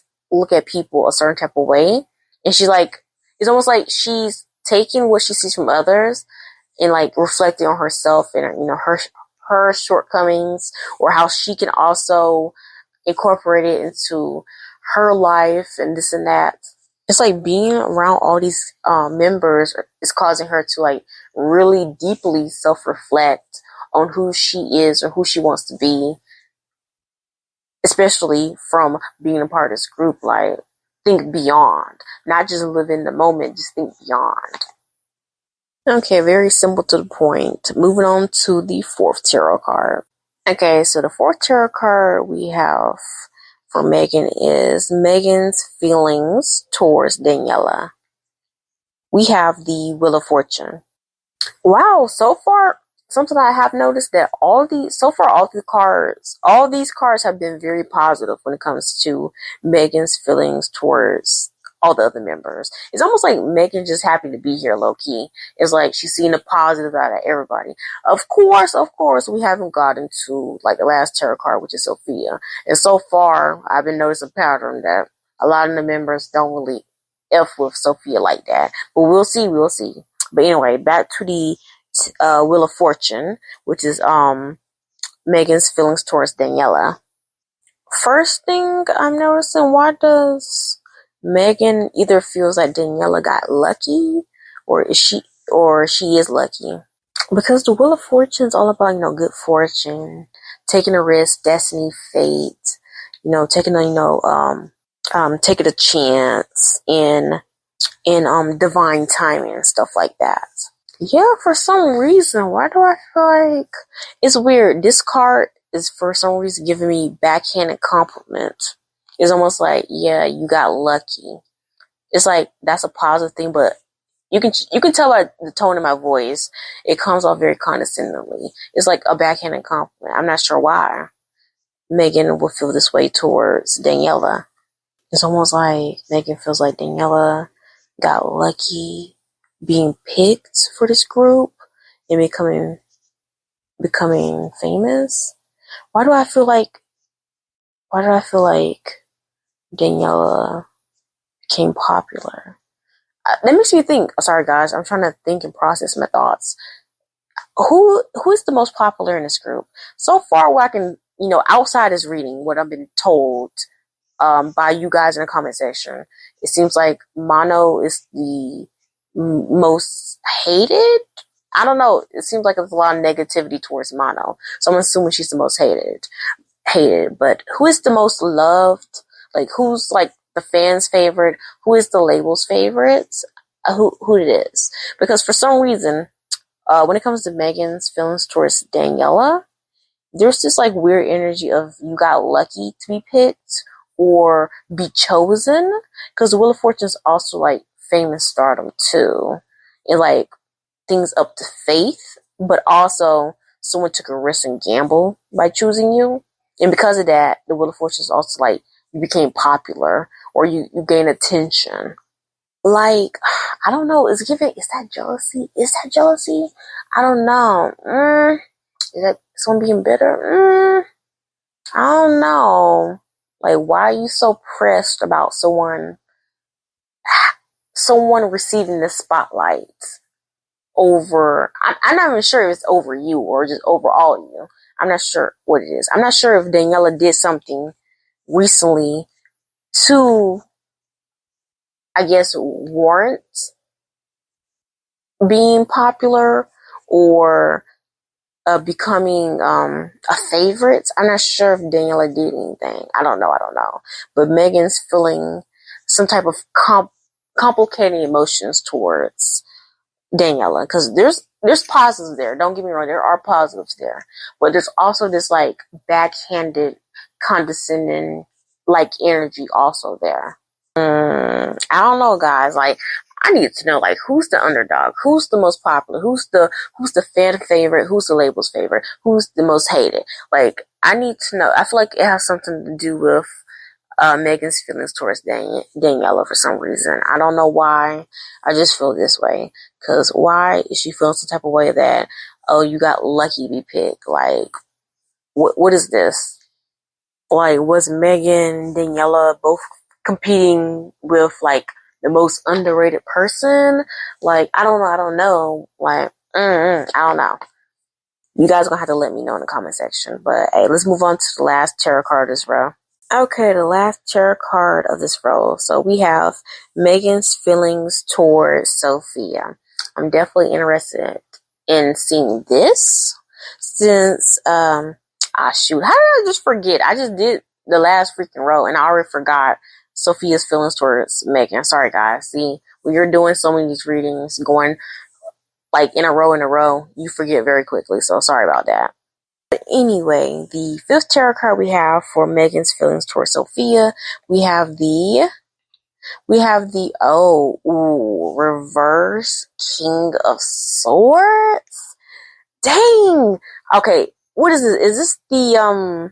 at people a certain type of way, and she like, it's almost like she's taking what she sees from others and like reflecting on herself and her shortcomings or how she can also incorporate it into her life and this and that. It's like being around all these members is causing her to like really deeply self-reflect on who she is or who she wants to be, especially from being a part of this group. Like, think beyond, not just live in the moment, just think beyond. Okay, very simple to the point. Moving on to the fourth tarot card. Okay, so the fourth tarot card we have for Megan is Megan's feelings towards Daniela. We have the Wheel of Fortune. Wow, so far, something I have noticed that all these cards have been very positive when it comes to Megan's feelings towards all the other members. It's almost like Megan just happy to be here, low key. It's like she's seeing the positive out of everybody. Of course, we haven't gotten to like the last tarot card, which is Sophia. And so far, I've been noticing a pattern that a lot of the members don't really F with Sophia like that. But we'll see. But anyway, back to the Wheel of Fortune, which is Megan's feelings towards Daniela. First thing I'm noticing, why does Megan either feels like Daniela got lucky, or she is lucky? Because the Wheel of Fortune is all about good fortune, taking a risk, destiny, fate, taking taking a chance in divine timing and stuff like that. Yeah, for some reason, why do I feel like it's weird? This card is for some reason giving me backhanded compliment. It's almost like, yeah, you got lucky. It's like that's a positive thing, but you can tell by the tone of my voice, it comes off very condescendingly. It's like a backhanded compliment. I'm not sure why Megan will feel this way towards Daniela. It's almost like Megan feels like Daniela got lucky being picked for this group and becoming famous. Why do I feel like Daniela became popular? That makes me think. Sorry guys, I'm trying to think and process my thoughts. Who is the most popular in this group? So far, what I can, outside this reading, what I've been told by you guys in the comment section, it seems like Manon is the most hated. I don't know. It seems like there's a lot of negativity towards Manon, so I'm assuming she's the most hated. But who is the most loved? Like, who's like the fans' favorite? Who is the label's favorite? Who it is? Because for some reason, when it comes to Megan's feelings towards Daniela, there's this like weird energy of you got lucky to be picked or be chosen, because the Wheel of Fortune is also like famous stardom too, and like things up to faith, but also someone took a risk and gamble by choosing you, and because of that, the Wheel of Fortune is also like you became popular or you gain attention. Like, I don't know, is that jealousy? I don't know. Is that someone being bitter? I don't know. Like, why are you so pressed about someone receiving the spotlight over? I'm not even sure if it's over you or just over all of you. I'm not sure what it is. I'm not sure if Daniela did something recently to I guess, warrant being popular or becoming a favorite. I'm not sure if Daniela did anything. I don't know. But Megan's feeling some type of complicating emotions towards Daniela, because there's positives there. Don't get me wrong, there are positives there, but there's also this like backhanded, condescending like energy also there. I don't know, guys. Like, I need to know, like, who's the underdog, who's the most popular, who's the fan favorite, who's the label's favorite, who's the most hated. Like, I need to know. I feel like it has something to do with Megan's feelings towards Daniela for some reason. I don't know why. I just feel this way. Because why is she feeling some type of way that, oh, you got lucky to be picked? Like, what is this? Like, was Megan and Daniela both competing with, like, the most underrated person? Like, I don't know. Like, I don't know. You guys are gonna have to let me know in the comment section. But, hey, let's move on to the last tarot card as well. Okay, the last tarot card of this roll. So we have Megan's feelings towards Sophia. I'm definitely interested in seeing this since, shoot, how did I just forget? I just did the last freaking row and I already forgot Sophia's feelings towards Megan. Sorry, guys. See, when you're doing so many of these readings, going like in a row, you forget very quickly. So sorry about that. Anyway, the fifth tarot card we have for Megan's feelings towards Sophia, we have the reverse King of Swords. Dang. Okay, what is this? Is this the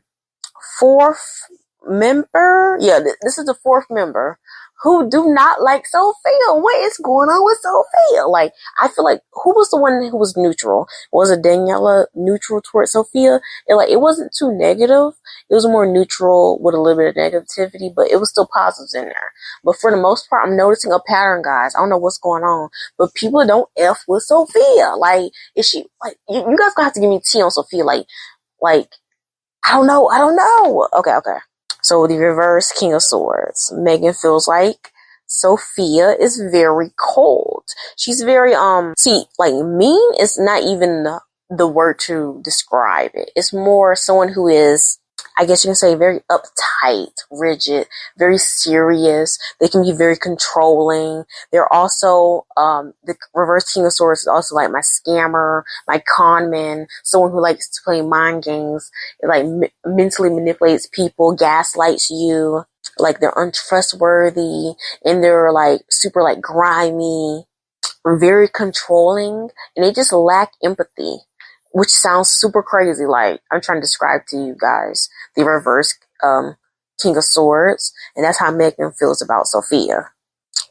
fourth member? Yeah, this is the fourth member who do not like Sophia. What is going on with Sophia? Like, I feel like, who was the one who was neutral? Was it Daniela neutral towards Sophia? It wasn't too negative. It was more neutral with a little bit of negativity, but it was still positives in there. But for the most part, I'm noticing a pattern, guys. I don't know what's going on, but people don't F with Sophia. Like, is she, like, you guys gonna have to give me tea on Sophia. Like, I don't know. Okay. So the reverse King of Swords. Megan feels like Sophia is very cold. She's very, like, mean is not even the word to describe it. It's more someone who is, I guess you can say, very uptight, rigid, very serious. They can be very controlling. They're also, the reverse King of Swords is also like my scammer, my con man, someone who likes to play mind games, like mentally manipulates people, gaslights you, like they're untrustworthy, and they're like super like grimy, very controlling, and they just lack empathy, which sounds super crazy. Like, I'm trying to describe to you guys the reverse King of Swords, and that's how Megan feels about Sophia.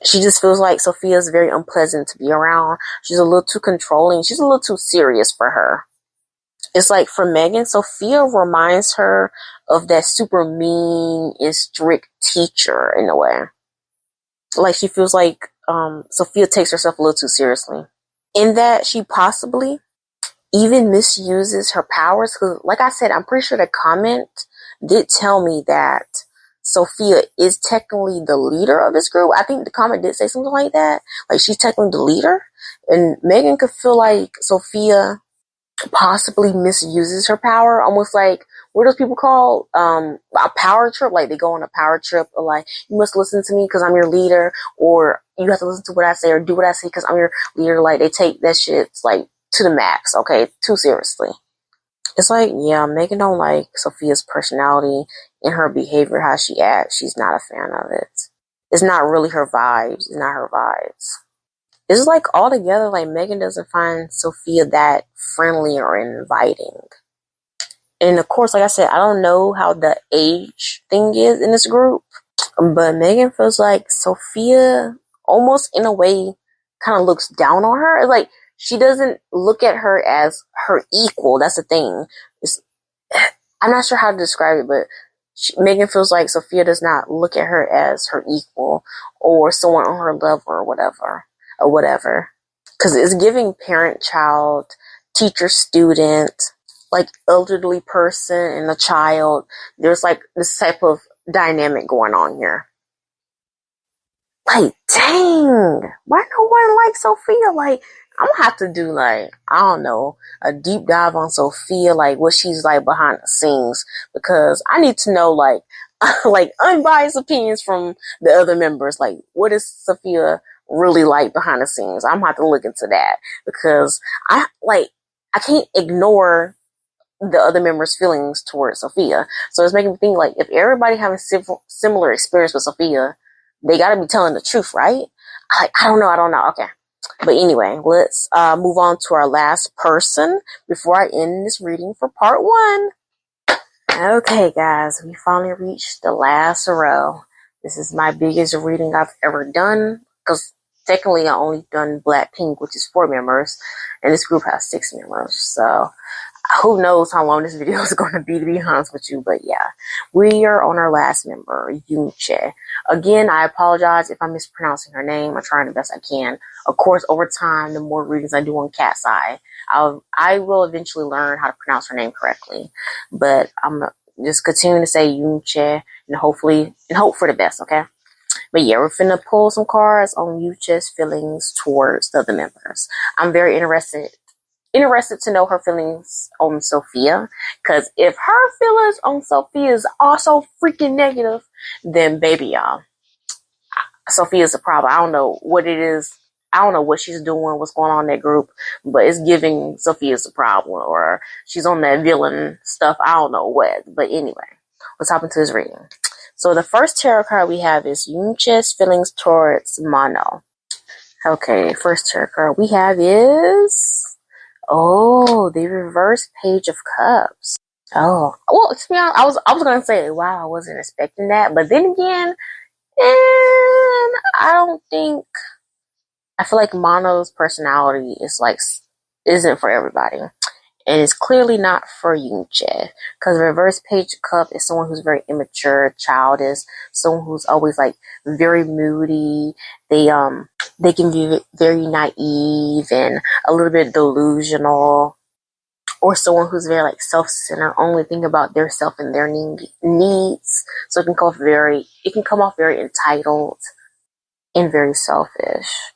She just feels like Sophia is very unpleasant to be around. She's a little too controlling. She's a little too serious for her. It's like, for Megan, Sophia reminds her of that super mean and strict teacher in a way. Like, she feels like Sophia takes herself a little too seriously. In that she possibly even misuses her powers. Because, like I said, I'm pretty sure the comment did tell me that Sophia is technically the leader of this group. I think the comment did say something like that. Like, she's technically the leader. And Megan could feel like Sophia possibly misuses her power, almost like, what are those people called? A power trip. Like, they go on a power trip, or like, you must listen to me because I'm your leader, or you have to listen to what I say or do what I say because I'm your leader. Like, they take that shit like to the max, okay, too seriously. It's like, yeah, Megan don't like Sophia's personality and her behavior, how she acts. She's not a fan of it. It's not really her vibes. It's not her vibes. It's like, altogether, like, Megan doesn't find Sophia that friendly or inviting. And of course, like I said, I don't know how the age thing is in this group, but Megan feels like Sophia almost in a way kind of looks down on her. It's like, she doesn't look at her as her equal. That's the thing. I'm not sure how to describe it, but Megan feels like Sophia does not look at her as her equal or someone on her level or whatever. Because it's giving parent, child, teacher, student, like elderly person and a child. There's like this type of dynamic going on here. Like, dang, why no one like Sophia? Like, I'm gonna have to do like, I don't know, a deep dive on Sophia, like what she's like behind the scenes, because I need to know like, like unbiased opinions from the other members. Like, what is Sophia really like behind the scenes? I'm gonna have to look into that because I can't ignore the other members' feelings towards Sophia. So it's making me think like if everybody having similar experience with Sophia, they got to be telling the truth, right? I don't know. Okay. But anyway, let's move on to our last person before I end this reading for part one. Okay, guys, we finally reached the last row. This is my biggest reading I've ever done because technically I only done Blackpink, which is 4 members, and this group has 6 members. So who knows how long this video is going to be honest with you. But yeah, we are on our last member, Yoonchae. Again, I apologize if I'm mispronouncing her name. I'm trying the best I can. Of course, over time, the more readings I do on Katseye, I will eventually learn how to pronounce her name correctly. But I'm just continuing to say Yoonchae and hope for the best, okay? But yeah, we're finna pull some cards on Yoonchae's feelings towards the other members. I'm very interested to know her feelings on Sophia, because if her feelings on Sophia is also freaking negative, then baby y'all, Sophia's a problem. I don't know what it is. I don't know what she's doing, what's going on in that group, but it's giving Sophia's a problem, or she's on that villain stuff. I don't know what. But anyway, let's hop into this reading. So the first tarot card we have is Yoonchae's feelings towards Manon. Okay, first tarot card we have is the reverse Page of Cups. Oh, well, to be honest, I was gonna say, wow, I wasn't expecting that, but then again, and I feel like Mono's personality isn't for everybody, and it's clearly not for Yoonchae, because the reverse Page of Cup is someone who's very immature, childish, someone who's always like very moody. They can be very naive and a little bit delusional, or someone who's very like self-centered, only think about their self and their needs. So it can come off very entitled and very selfish.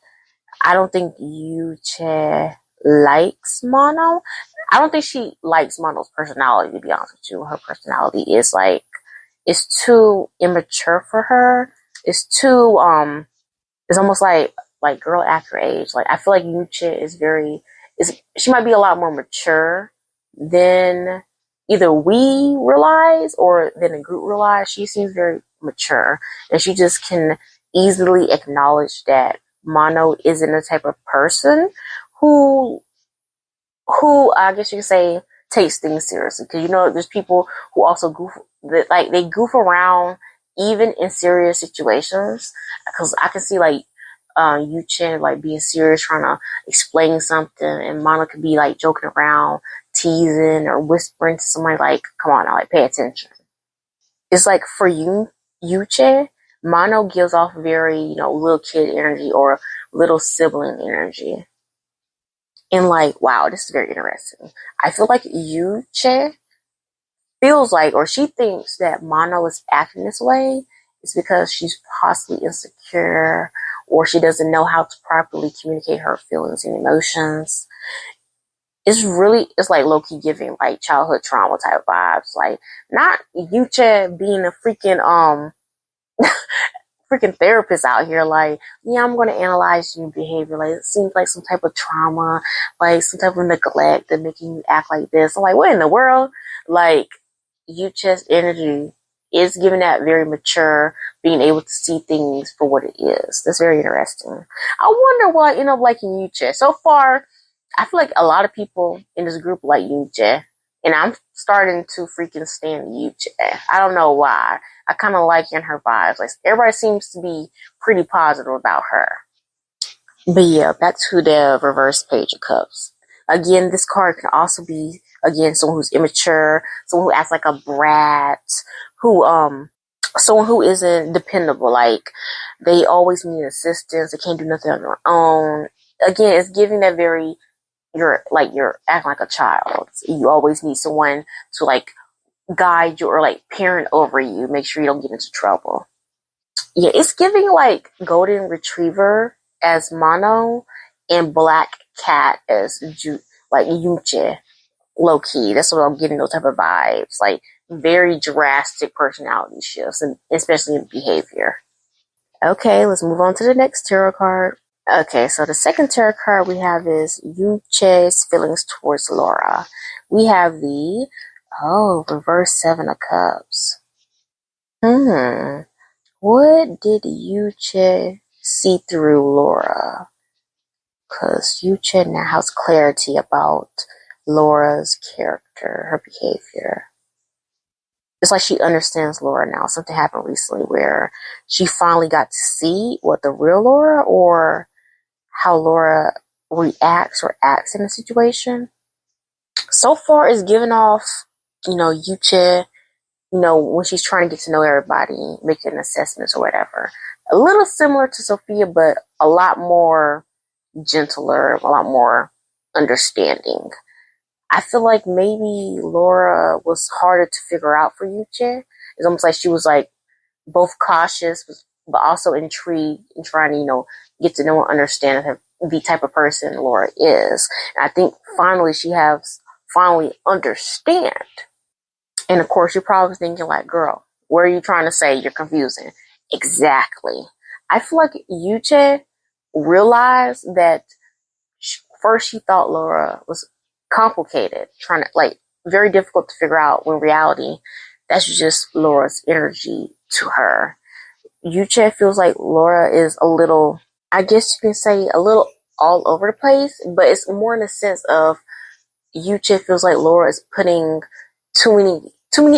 I don't think Yoonchae likes Mono. I don't think she likes Mono's personality, to be honest with you. Her personality is like, it's too immature for her. It's too it's almost like girl after age. Like, I feel like Yoonchae she might be a lot more mature than either we realize or than the group realize. She seems very mature, and she just can easily acknowledge that Mono isn't the type of person who I guess you could say takes things seriously. Because there's people who also they goof around even in serious situations. Because I can see like Yoonchae like being serious, trying to explain something, and Mono could be like joking around, teasing or whispering to somebody like, "Come on now, like pay attention." It's like for Yoonchae, Mono gives off very little kid energy or little sibling energy, and like, wow, this is very interesting. I feel like Yoonchae feels like, or she thinks that Mono is acting this way is because she's possibly insecure, or she doesn't know how to properly communicate her feelings and emotions. It's like low-key giving like childhood trauma type vibes. Like, not Yoonchae being a freaking therapist out here, like, yeah, I'm going to analyze your behavior. Like, it seems like some type of trauma, like some type of neglect that making you act like this. I'm like, what in the world? Like, Yoonchae's energy is giving that very mature, being able to see things for what it is. That's very interesting. I wonder why I end up liking Yoonchae. So far, I feel like a lot of people in this group like Yoonchae, and I'm starting to freaking stand Yoonchae. I don't know why. I kind of like her vibes. Like, everybody seems to be pretty positive about her. But yeah, back to the reverse Page of Cups. Again, this card can also be, again, someone who's immature, someone who acts like a brat, someone who isn't dependable. Like, they always need assistance. They can't do nothing on their own. Again, it's giving that very, you're acting like a child. You always need someone to like guide you or like parent over you. Make sure you don't get into trouble. Yeah, it's giving like golden retriever as Manon and black cat as like Yoonchae. Low key, that's what I'm getting. Those type of vibes, like very drastic personality shifts, and especially in behavior. Okay, let's move on to the next tarot card. Okay, so the second tarot card we have is Yoonchae's feelings towards Lara. We have the reverse Seven of Cups. What did Yoonchae see through Lara? Because Yoonchae now has clarity about Laura's character, her behavior. It's like she understands Lara now. Something happened recently where she finally got to see what the real Lara or how Lara reacts or acts in a situation. So far, it's giving off, Yoonchae, when she's trying to get to know everybody, making assessments or whatever. A little similar to Sophia, but a lot more gentler, a lot more understanding. I feel like maybe Lara was harder to figure out for Yoonchae. It's almost like she was like both cautious, but also intrigued and trying to, get to know and understand the type of person Lara is. And I think finally she has finally understand. And of course, you're probably thinking like, girl, what are you trying to say? You're confusing. Exactly. I feel like Yoonchae realized that first she thought Lara was complicated, trying to like very difficult to figure out when reality that's just Lara's energy to her. Yoonchae feels like Lara is a little, I guess you can say a little all over the place, but it's more in the sense of Yoonchae feels like Lara is putting too many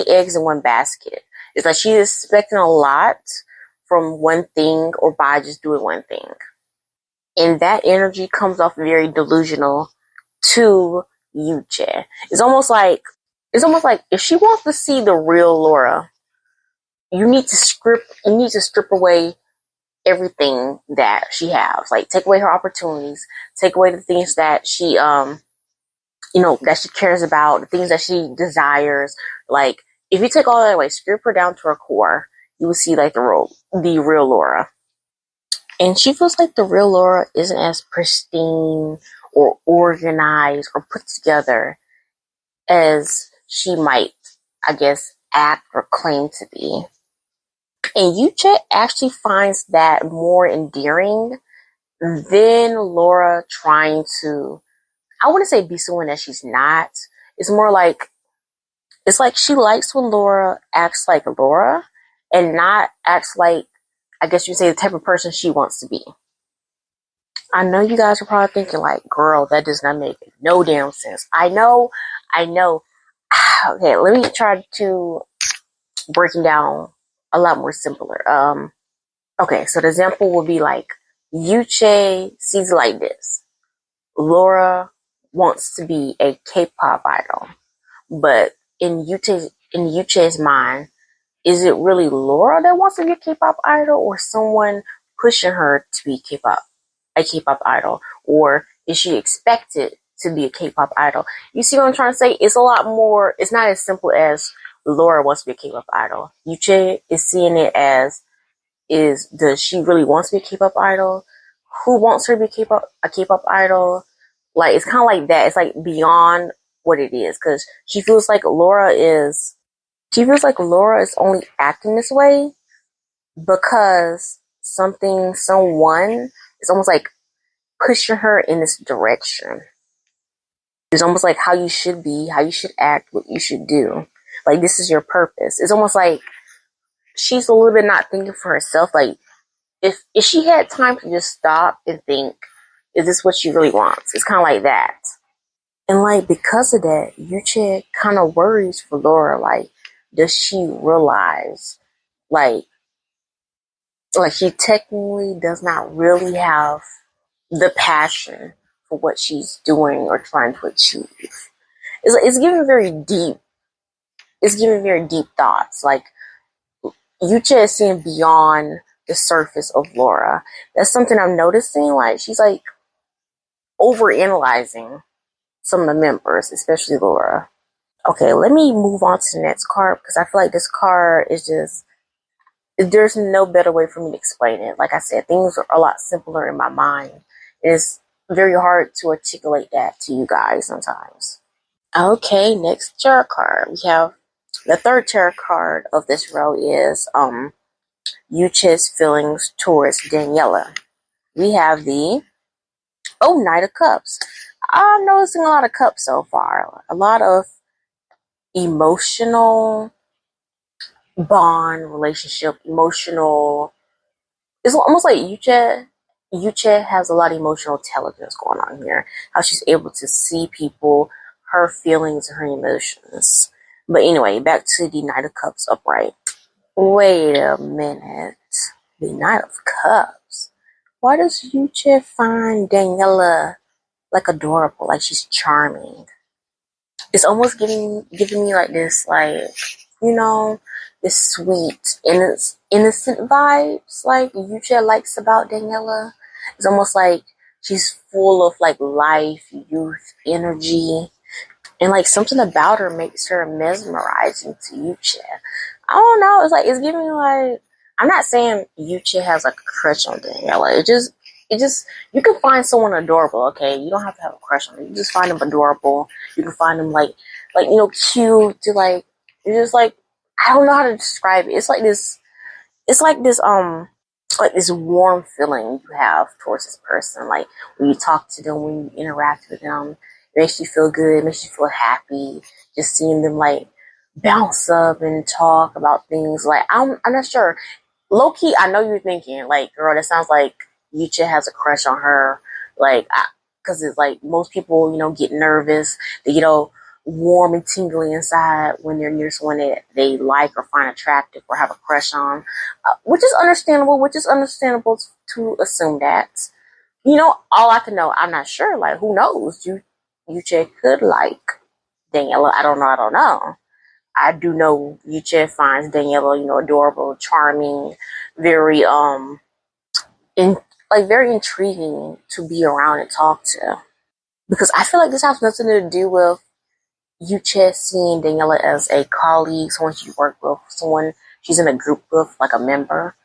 eggs in one basket. It's like she's expecting a lot from one thing or by just doing one thing. And that energy comes off very delusional to Yoonchae. It's almost like if she wants to see the real Lara, you need to strip away everything that she has. Like take away her opportunities, take away the things that that she cares about, the things that she desires. Like if you take all that away, strip her down to her core, you will see like the real Lara. And she feels like the real Lara isn't as pristine or organized or put together as she might, I guess, act or claim to be. And Yoonchae actually finds that more endearing than Lara trying to, I wouldn't say be someone that she's not. It's more like, it's like she likes when Lara acts like Lara and not acts like, I guess you'd say, the type of person she wants to be. I know you guys are probably thinking like, girl, that does not make no damn sense. I know. Okay, let me try to break it down a lot more simpler. Okay, so the example would be like, Yoonchae sees it like this. Lara wants to be a K-pop idol, but in Yoonchae's mind, is it really Lara that wants to be a K-pop idol, or someone pushing her to be a K-pop idol, or is she expected to be a K-pop idol? You see what I'm trying to say? It's a lot more. It's not as simple as Lara wants to be a K-pop idol. Yoonchae is seeing it as, does she really want to be a K-pop idol? Who wants her to be a K-pop idol? Like it's kind of like that. It's like beyond what it is, because she feels like Lara is only acting this way because someone is almost like pushing her in this direction. It's almost like how you should be, how you should act, what you should do. Like this is your purpose. It's almost like she's a little bit not thinking for herself. Like if she had time to just stop and think, is this what she really wants? It's kind of like that. And like because of that, Yoonchae kind of worries for Lara. Like, does she realize, like she technically does not really have the passion for what she's doing or trying to achieve? It's giving very deep. It's giving very deep thoughts. Like Yoonchae is seeing beyond the surface of Lara. That's something I'm noticing. Like she's like overanalyzing some of the members, especially Lara. Okay, let me move on to the next card because I feel like this card is just there's no better way for me to explain it. Like I said, things are a lot simpler in my mind. It's very hard to articulate that to you guys sometimes. Okay, next tarot card. We have the third tarot card of this row is Yoonchae's feelings towards Daniela. We have the Knight of Cups. I'm noticing a lot of cups so far. A lot of emotional bond, relationship, emotional. It's almost like Yoonchae has a lot of emotional intelligence going on here. How she's able to see people, her feelings, and her emotions. But anyway, back to the Knight of Cups upright. Wait a minute. The Knight of Cups. Why does Yoonchae find Daniela like adorable, like she's charming? It's almost giving me like this, like, you know, this sweet innocent vibes like Yoonchae likes about Daniela. It's almost like she's full of like life, youth, energy, and like something about her makes her mesmerizing to Yoonchae. I don't know. It's like it's giving me like, I'm not saying Yoonchae has like a crush on Daniela. It just you can find someone adorable. Okay, you don't have to have a crush on them. You just find them adorable. You can find them like cute. To like you're just like, I don't know how to describe it. It's like this. It's like this warm feeling you have towards this person. Like when you talk to them, when you interact with them, it makes you feel good. It makes you feel happy. Just seeing them like bounce up and talk about things. Like I'm not sure. Low key, I know you're thinking like, girl, that sounds like Yucha has a crush on her. Like, because it's like most people, get nervous. They get all warm and tingly inside when they're near someone that they like or find attractive or have a crush on, which is understandable. Which is understandable to assume that. All I can know, I'm not sure. Like, who knows? Yucha could like Daniela. I don't know. I don't know. I do know Yucha finds Daniela, adorable, charming, very in very intriguing to be around and talk to. Because I feel like this has nothing to do with Yucha seeing Daniela as a colleague, someone she worked with, someone she's in a group with, like a member.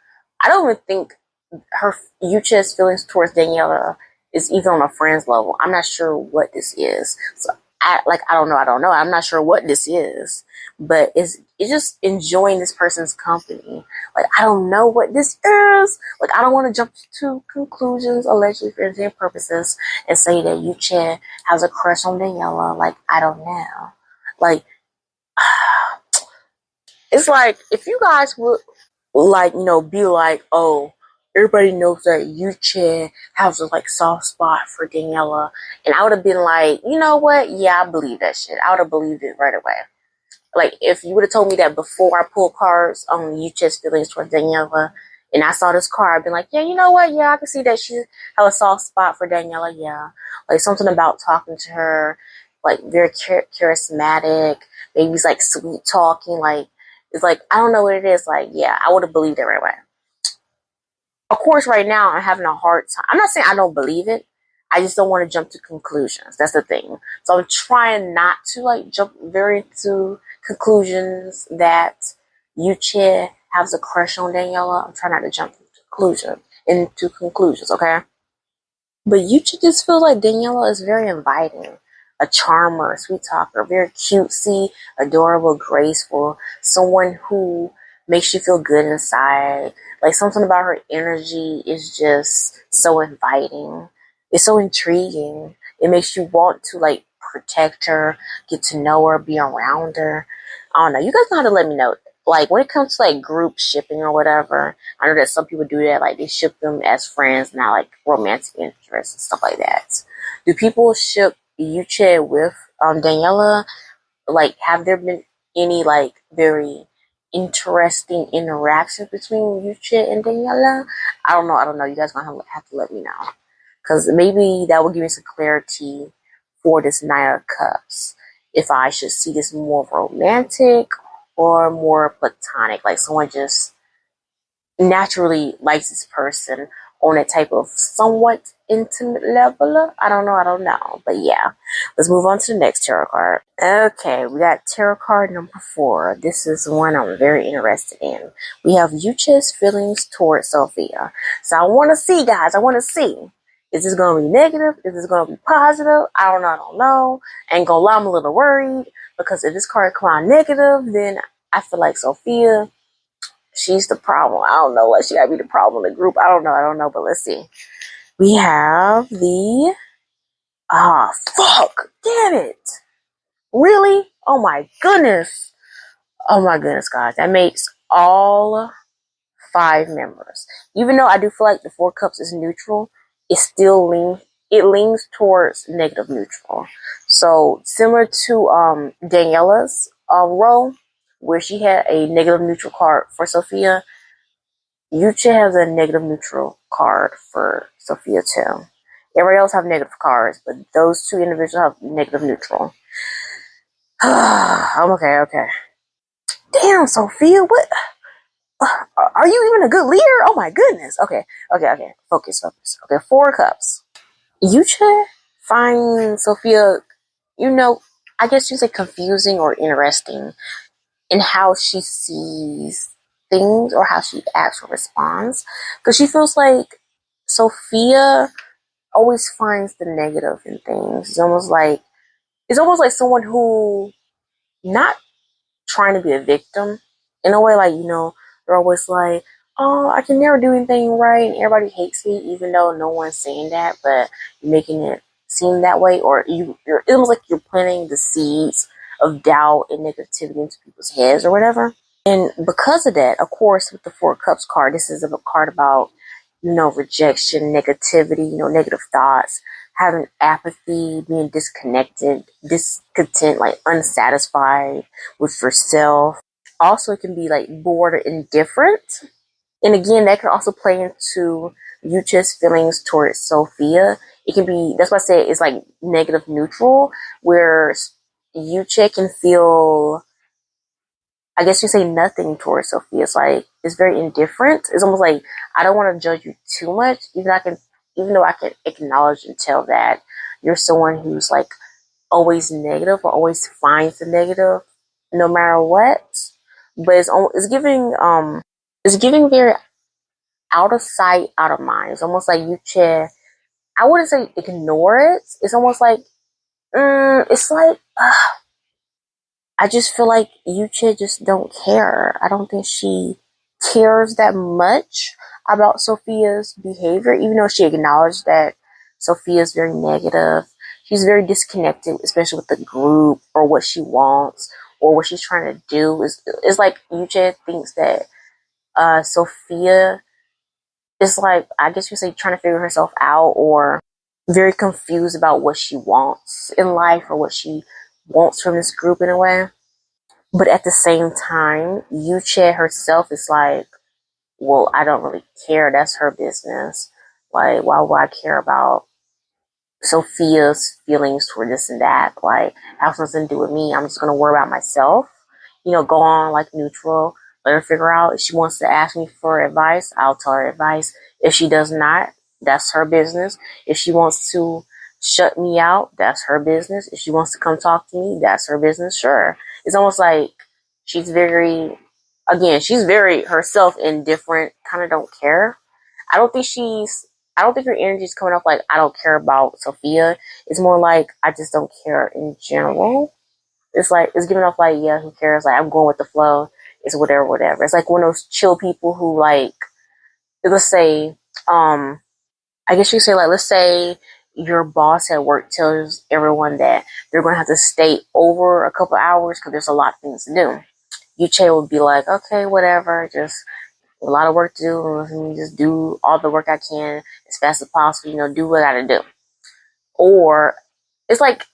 I don't even think her Yucha's feelings towards Daniela is even on a friend's level. I'm not sure what this is. So I don't know. I'm not sure what this is, but it's just enjoying this person's company. Like, I don't know what this is. Like, I don't want to jump to conclusions, allegedly for entertainment purposes, and say that Yucha has a crush on Daniela. Like, I don't know. Like, it's like if you guys would like, be like, oh, everybody knows that Yucha has a like soft spot for Daniela, and I would have been like, you know what? Yeah, I believe that shit. I would have believed it right away. Like, if you would have told me that before I pulled cards on Yucha's feelings towards Daniela, and I saw this card, I'd been like, yeah, you know what? Yeah, I can see that she has a soft spot for Daniela. Yeah, like something about talking to her, like very charismatic. Maybe it's like sweet talking. Like, it's like, I don't know what it is. Like, yeah, I would have believed it right away. Of course, right now I'm having a hard time. I'm not saying I don't believe it. I just don't want to jump to conclusions. That's the thing. So I'm trying not to like jump very to conclusions that Yucha has a crush on Daniela. I'm trying not to jump into conclusions, okay? But Yucha just feels like Daniela is very inviting, a charmer, a sweet talker, very cutesy, adorable, graceful, someone who makes you feel good inside. Like, something about her energy is just so inviting. It's so intriguing. It makes you want to like protect her, get to know her, be around her. I don't know. You guys know how to let me know. Like, when it comes to like group shipping or whatever, I know that some people do that. Like, they ship them as friends, not like romantic interests and stuff like that. Do people ship Yucha with Daniela? Like, have there been any like very interesting interactions between Yucha and Daniela? I don't know. I don't know. You guys gonna have to let me know, because maybe that will give me some clarity for this Nine of Cups. If I should see this more romantic or more platonic, like someone just naturally likes this person, on that type of somewhat intimate level. I don't know. But yeah, let's move on to the next tarot card. Okay, we got tarot card number 4. This is one I'm very interested in. We have Yoonchae's feelings towards Sophia. So I want to see, guys. I want to see. Is this going to be negative? Is this going to be positive? I don't know. Ain't gonna lie, I'm a little worried because if this card come out negative, then I feel like Sophia, she's the problem. I don't know what she gotta be the problem in the group. I don't know, but let's see. We have the fuck. Damn it. Really? Oh my goodness. Oh my goodness, guys. That makes all 5 members. Even though I do feel like the 4 cups is neutral, it leans towards negative neutral. So similar to Daniela's row, where she had a negative neutral card for Sophia, Yoonchae has a negative neutral card for Sophia too. Everybody else have negative cards, but those 2 individuals have negative neutral. Okay. Damn, Sophia, what? Are you even a good leader? Oh my goodness. Okay. Focus. Okay, 4 cups. Yoonchae finds Sophia, I guess you say confusing or interesting in how she sees things or how she acts or responds. Because she feels like Sophia always finds the negative in things. It's almost like someone who not trying to be a victim in a way, like, they're always like, oh, I can never do anything right and everybody hates me, even though no one's saying that, but you're making it seem that way, or you're it almost like you're planting the seeds of doubt and negativity into people's heads or whatever. And because of that, of course, with the 4 cups card, this is a card about, rejection, negativity, negative thoughts, having apathy, being disconnected, discontent, like unsatisfied with yourself. Also, it can be like bored or indifferent. And again, that can also play into Yucha's feelings towards Sophia. It can be, that's why I say it's like negative neutral, where Yucha can feel, I guess you say, nothing towards Sophia. It's like, it's very indifferent. It's almost like, I don't want to judge you too much, even though I can acknowledge and tell that you're someone who's like always negative or always finds the negative no matter what. But it's giving very out of sight, out of mind. It's almost like Yucha, I wouldn't say ignore it. It's almost like, it's like, I just feel like Yucha just don't care. I don't think she cares that much about Sophia's behavior, even though she acknowledged that Sophia's very negative. She's very disconnected, especially with the group or what she wants or what she's trying to do. It's like Yucha thinks that Sophia is like, I guess you say, trying to figure herself out or very confused about what she wants in life or what she wants from this group in a way. But at the same time, Yucha herself is like, well, I don't really care. That's her business. Like, why would I care about Sophia's feelings toward this and that? Like, has nothing to do with me. I'm just going to worry about myself. Go on like neutral. Let her figure out if she wants to ask me for advice. I'll tell her advice. If she does not, that's her business. If she wants to shut me out, that's her business. If she wants to come talk to me, that's her business. Sure. It's almost like she's very, again, she's very herself indifferent, kind of don't care. I don't think her energy is coming up like, I don't care about Sophia. It's more like, I just don't care in general. It's like, it's giving off like, yeah, who cares? Like, I'm going with the flow. It's whatever. It's like one of those chill people who like, let's say, I guess you could say, like, let's say your boss at work tells everyone that they're going to have to stay over a couple hours because there's a lot of things to do. Yuchae would be like, okay, whatever, just a lot of work to do. Let me just do all the work I can as fast as possible, do what I gotta do. Or it's like,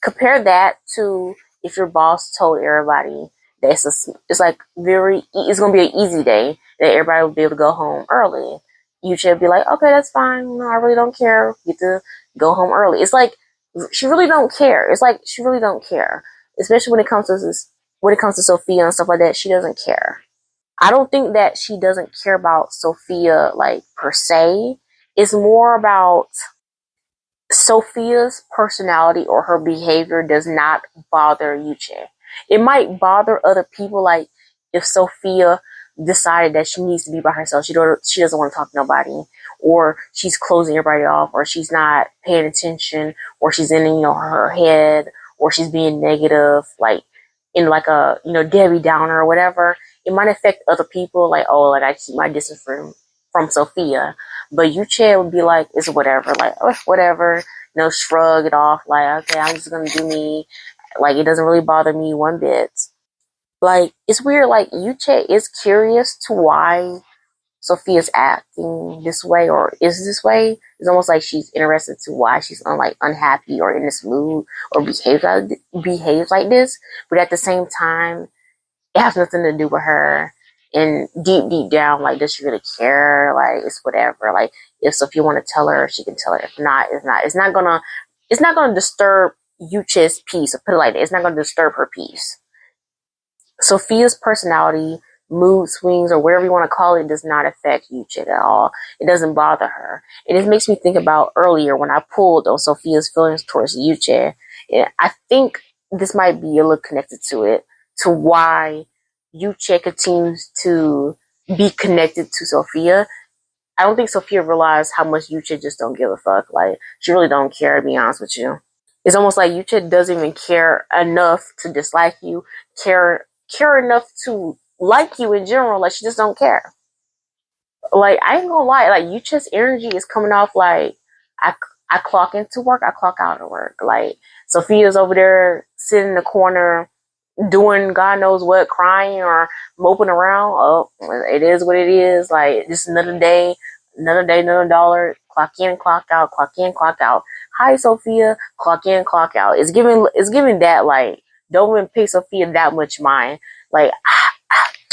compare that to if your boss told everybody that it's like it's gonna be an easy day, that everybody will be able to go home early. You should be like, okay, that's fine. No, I really don't care. You get to go home early. It's like she really don't care. It's like she really don't care, especially when it comes to Sophia and stuff like that. She doesn't care. I don't think that she doesn't care about Sophia, like, per se. It's more about Sophia's personality or her behavior does not bother Yoonchae. It might bother other people, like if Sophia decided that she needs to be by herself, she doesn't want to talk to nobody, or she's closing everybody off, or she's not paying attention, or she's in her head, or she's being negative, like in like a Debbie Downer or whatever. It might affect other people, like, oh, like I keep my distance from Sophia. But Yoonchae would be like, it's whatever, like, oh, whatever, shrug it off, like, okay, I'm just gonna do me. Like, it doesn't really bother me one bit. Like, it's weird, like, Yoonchae is curious to why Sophia's acting this way or is this way. It's almost like she's interested to why she's unhappy or in this mood or behaves like this. But at the same time, it has nothing to do with her. And deep down, like, does she really care? Like, it's whatever. Like, if Sophia want to tell her, she can tell her. If not, it's not. It's not gonna disturb Yucha's peace. Or put it like that. It's not gonna disturb her peace. Sophia's personality, mood swings, or whatever you want to call it, does not affect Yucha at all. It doesn't bother her. And it makes me think about earlier when I pulled on Sophia's feelings towards Yucha. And I think this might be a little connected to it, to why Yucha continues to be connected to Sophia. I don't think Sophia realized how much Yucha just don't give a fuck. Like, she really don't care, to be honest with you. It's almost like Yucha doesn't even care enough to dislike you, care enough to like you in general. Like, she just don't care. Like, I ain't gonna lie, like, Yucha's energy is coming off like I clock into work, I clock out of work. Like, Sophia's over there sitting in the corner doing God knows what, crying or moping around. Oh, it is what it is. Like, just another day, another dollar. Clock in, clock out, clock in, clock out. Hi, Sophia. Clock in, clock out. It's giving that, like, don't even pay Sophia that much mind. Like,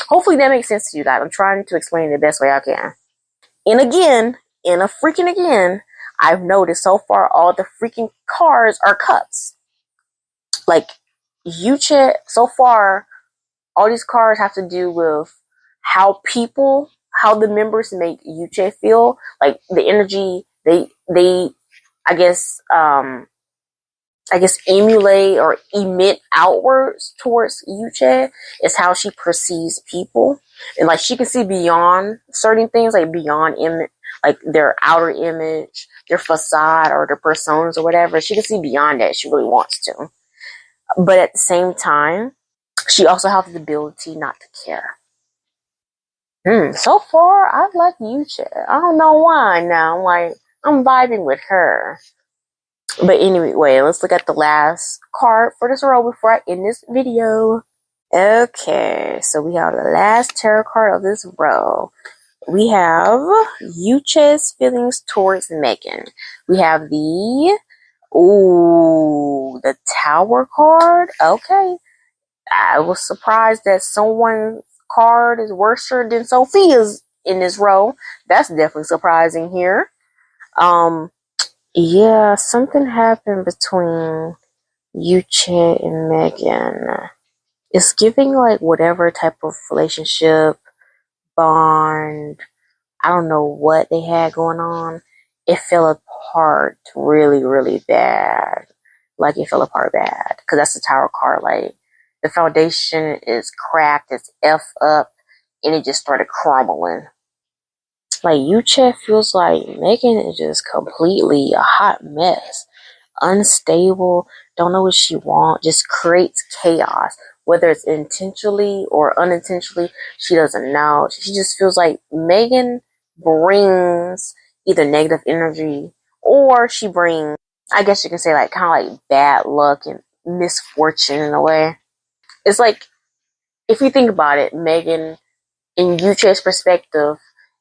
hopefully that makes sense to you guys. I'm trying to explain it the best way I can. And again, I've noticed so far all the freaking cards are cups. Like, Yucha, so far, all these cards have to do with how the members make Yucha feel. Like, the energy they I guess emulate or emit outwards towards Yucha is how she perceives people. And like, she can see beyond certain things, like beyond like their outer image, their facade or their personas or whatever. She can see beyond that if she really wants to. But at the same time, she also has the ability not to care. So far, I like Yucha. I don't know why now. I'm vibing with her. But anyway, let's look at the last card for this row before I end this video. Okay, so we have the last tarot card of this row. We have Yucha's feelings towards Megan. We have the Tower card. Okay. I was surprised that someone's card is worse than Sophia's in this row. That's definitely surprising here. Yeah, something happened between Yoonchae and Megan. It's giving like whatever type of relationship, bond, I don't know what they had going on. It fell apart really, really bad. Like, it fell apart bad. Because that's the Tower card. Like, the foundation is cracked, it's F up, and it just started crumbling. Like, Yucha feels like Megan is just completely a hot mess. Unstable, don't know what she wants, just creates chaos. Whether it's intentionally or unintentionally, she doesn't know. She just feels like Megan brings either negative energy or she brings, I guess you can say, like, kind of like bad luck and misfortune in a way. It's like, if you think about it, Megan, in Yucha's perspective,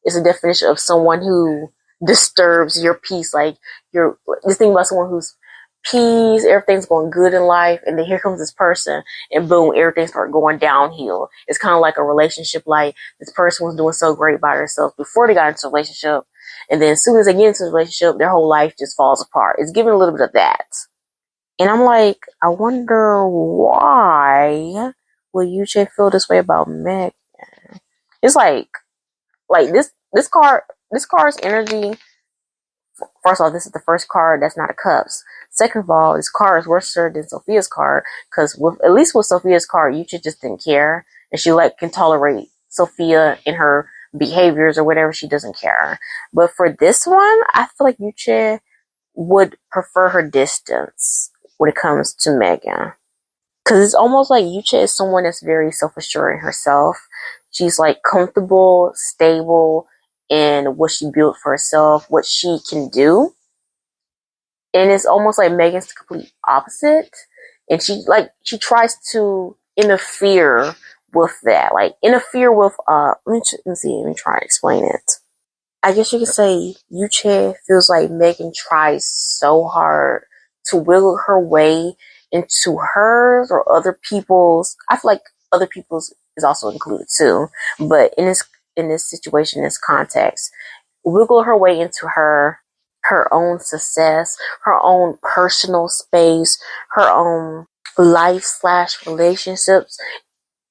is a definition of someone who disturbs your peace. Like, just think about someone who's peace, everything's going good in life, and then here comes this person, and boom, everything starts going downhill. It's kind of like a relationship. Like, this person was doing so great by themselves before they got into a relationship, and then as soon as they get into a relationship, their whole life just falls apart. It's giving a little bit of that. And I'm like, I wonder why will Yuchae feel this way about Meg? It's like this card's energy. First of all, this is the first card that's not a cups. Second of all, this card is worse than Sophia's card, because at least with Sophia's card, Yucha just didn't care, and she can tolerate Sophia in her behaviors or whatever. She doesn't care. But for this one, I feel like Yucha would prefer her distance when it comes to Megan. Because it's almost like Yucha is someone that's very self-assured in herself. She's like comfortable, stable in what she built for herself, what she can do. And it's almost like Megan's the complete opposite. And she tries to interfere with that. Like interfere with let me try to explain it. I guess you could say Yoonchae feels like Megan tries so hard to wiggle her way into hers or other people's. I feel like other people's is also included too. But in this situation, this context, wiggle her way into her own success, her own personal space, her own life/relationships.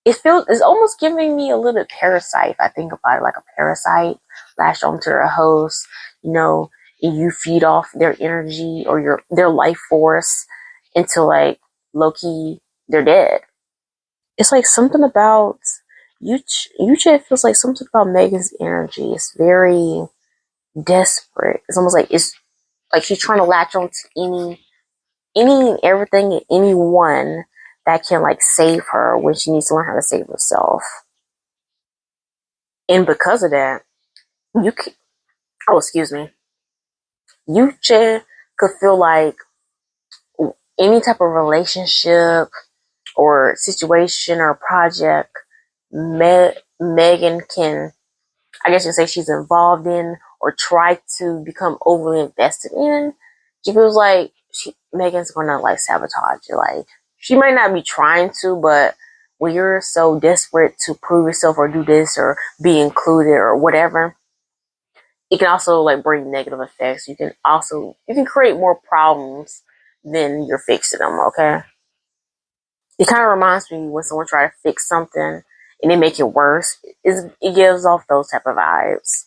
It's almost giving me a little bit Parasite if I think about it, like a parasite latched onto a host, and you feed off their energy or their life force until like low-key they're dead. It's like something about Yucha feels like something about Megan's energy. It's very desperate. It's almost like it's like she's trying to latch on to any and everything and anyone that can like save her when she needs to learn how to save herself. And because of that, you can, oh excuse me, Yucha could feel like any type of relationship or situation or project Megan can, I guess you could say, she's involved in or try to become overly invested in. She feels like Megan's gonna like sabotage it. Like she might not be trying to, but when you're so desperate to prove yourself or do this or be included or whatever, it can also like bring negative effects. You can create more problems than you're fixing them. Okay, it kind of reminds me when someone try to fix something and they make it worse. It gives off those type of vibes.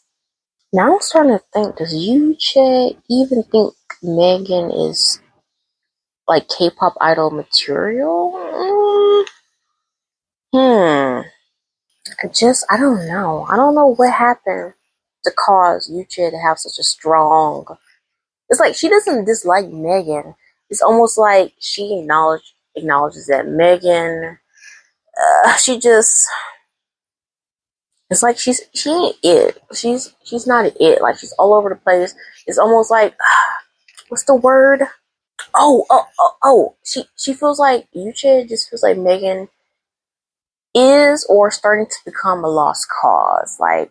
Now I'm starting to think, does Yoonchae even think Megan is like K-pop idol material? I don't know. I don't know what happened to cause Yoonchae to have such a strong. It's like she doesn't dislike Megan. It's almost like she acknowledges that Megan. She just. It's like she ain't it. She's not it. Like she's all over the place. It's almost like what's the word? She feels like Yucha just feels like Megan is or starting to become a lost cause. Like,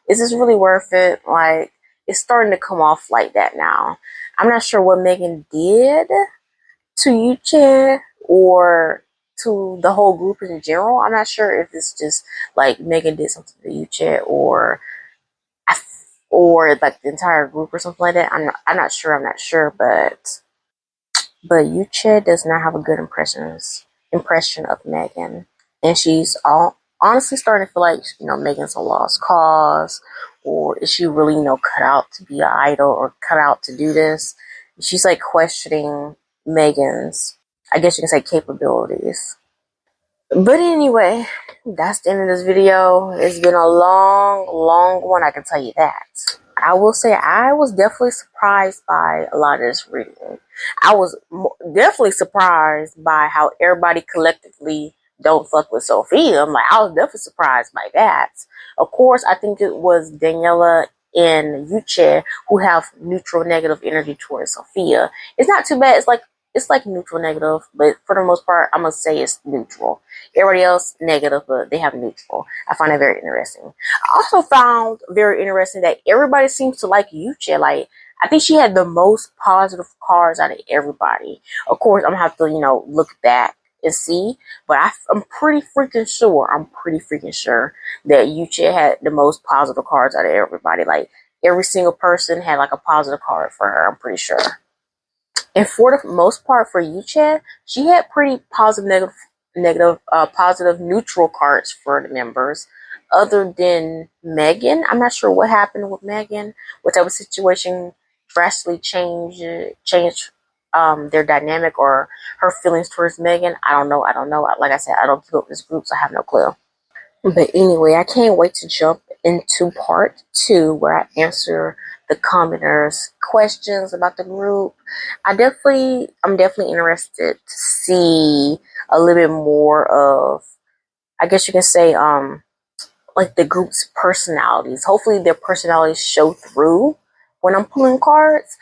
is this really worth it? Like, it's starting to come off like that now. I'm not sure what Megan did to Yucha or to the whole group in general. I'm not sure if it's just like Megan did something to Yucha or like the entire group or something like that. I'm not sure. I'm not sure, but Yucha does not have a good impression of Megan, and she's honestly starting to feel like Megan's a lost cause, or is she really cut out to be an idol or cut out to do this? She's like questioning Megan's, I guess you can say, capabilities. But anyway, that's the end of this video. It's been a long, long one, I can tell you that. I will say I was definitely surprised by a lot of this reading. I was definitely surprised by how everybody collectively don't fuck with Sophia. I was definitely surprised by that. Of course, I think it was Daniela and Yoonchae who have neutral negative energy towards Sophia. It's not too bad. It's like neutral negative, but for the most part, I'm gonna say it's neutral. Everybody else negative, but they have neutral. I find that very interesting. I also found very interesting that everybody seems to like Yoonchae. Like, I think she had the most positive cards out of everybody. Of course, I'm gonna have to, look back and see, but I'm pretty freaking sure that Yoonchae had the most positive cards out of everybody. Like, every single person had like a positive card for her, I'm pretty sure. And for the most part, for Yoonchae, she had pretty positive, positive, neutral cards for the members. other than Megan. I'm not sure what happened with Megan, what type of situation drastically changed their dynamic or her feelings towards Megan. I don't know. Like I said, I don't keep up with this group, so I have no clue. But anyway, I can't wait to jump into part 2 where I answer the commenters' questions about the group. I'm definitely interested to see a little bit more of, I guess you can say, like the group's personalities. Hopefully their personalities show through when I'm pulling cards.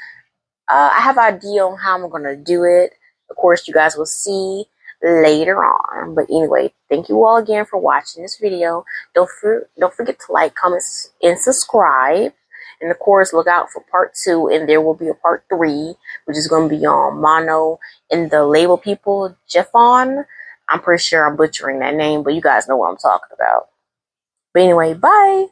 I have an idea on how I'm going to do it. Of course, you guys will see later on. But anyway, thank you all again for watching this video. Don't forget to like, comment, and subscribe. And of course, look out for part 2, and there will be a part 3, which is going to be on Manon and the label people, Jeffon. I'm pretty sure I'm butchering that name, but you guys know what I'm talking about. But anyway, bye!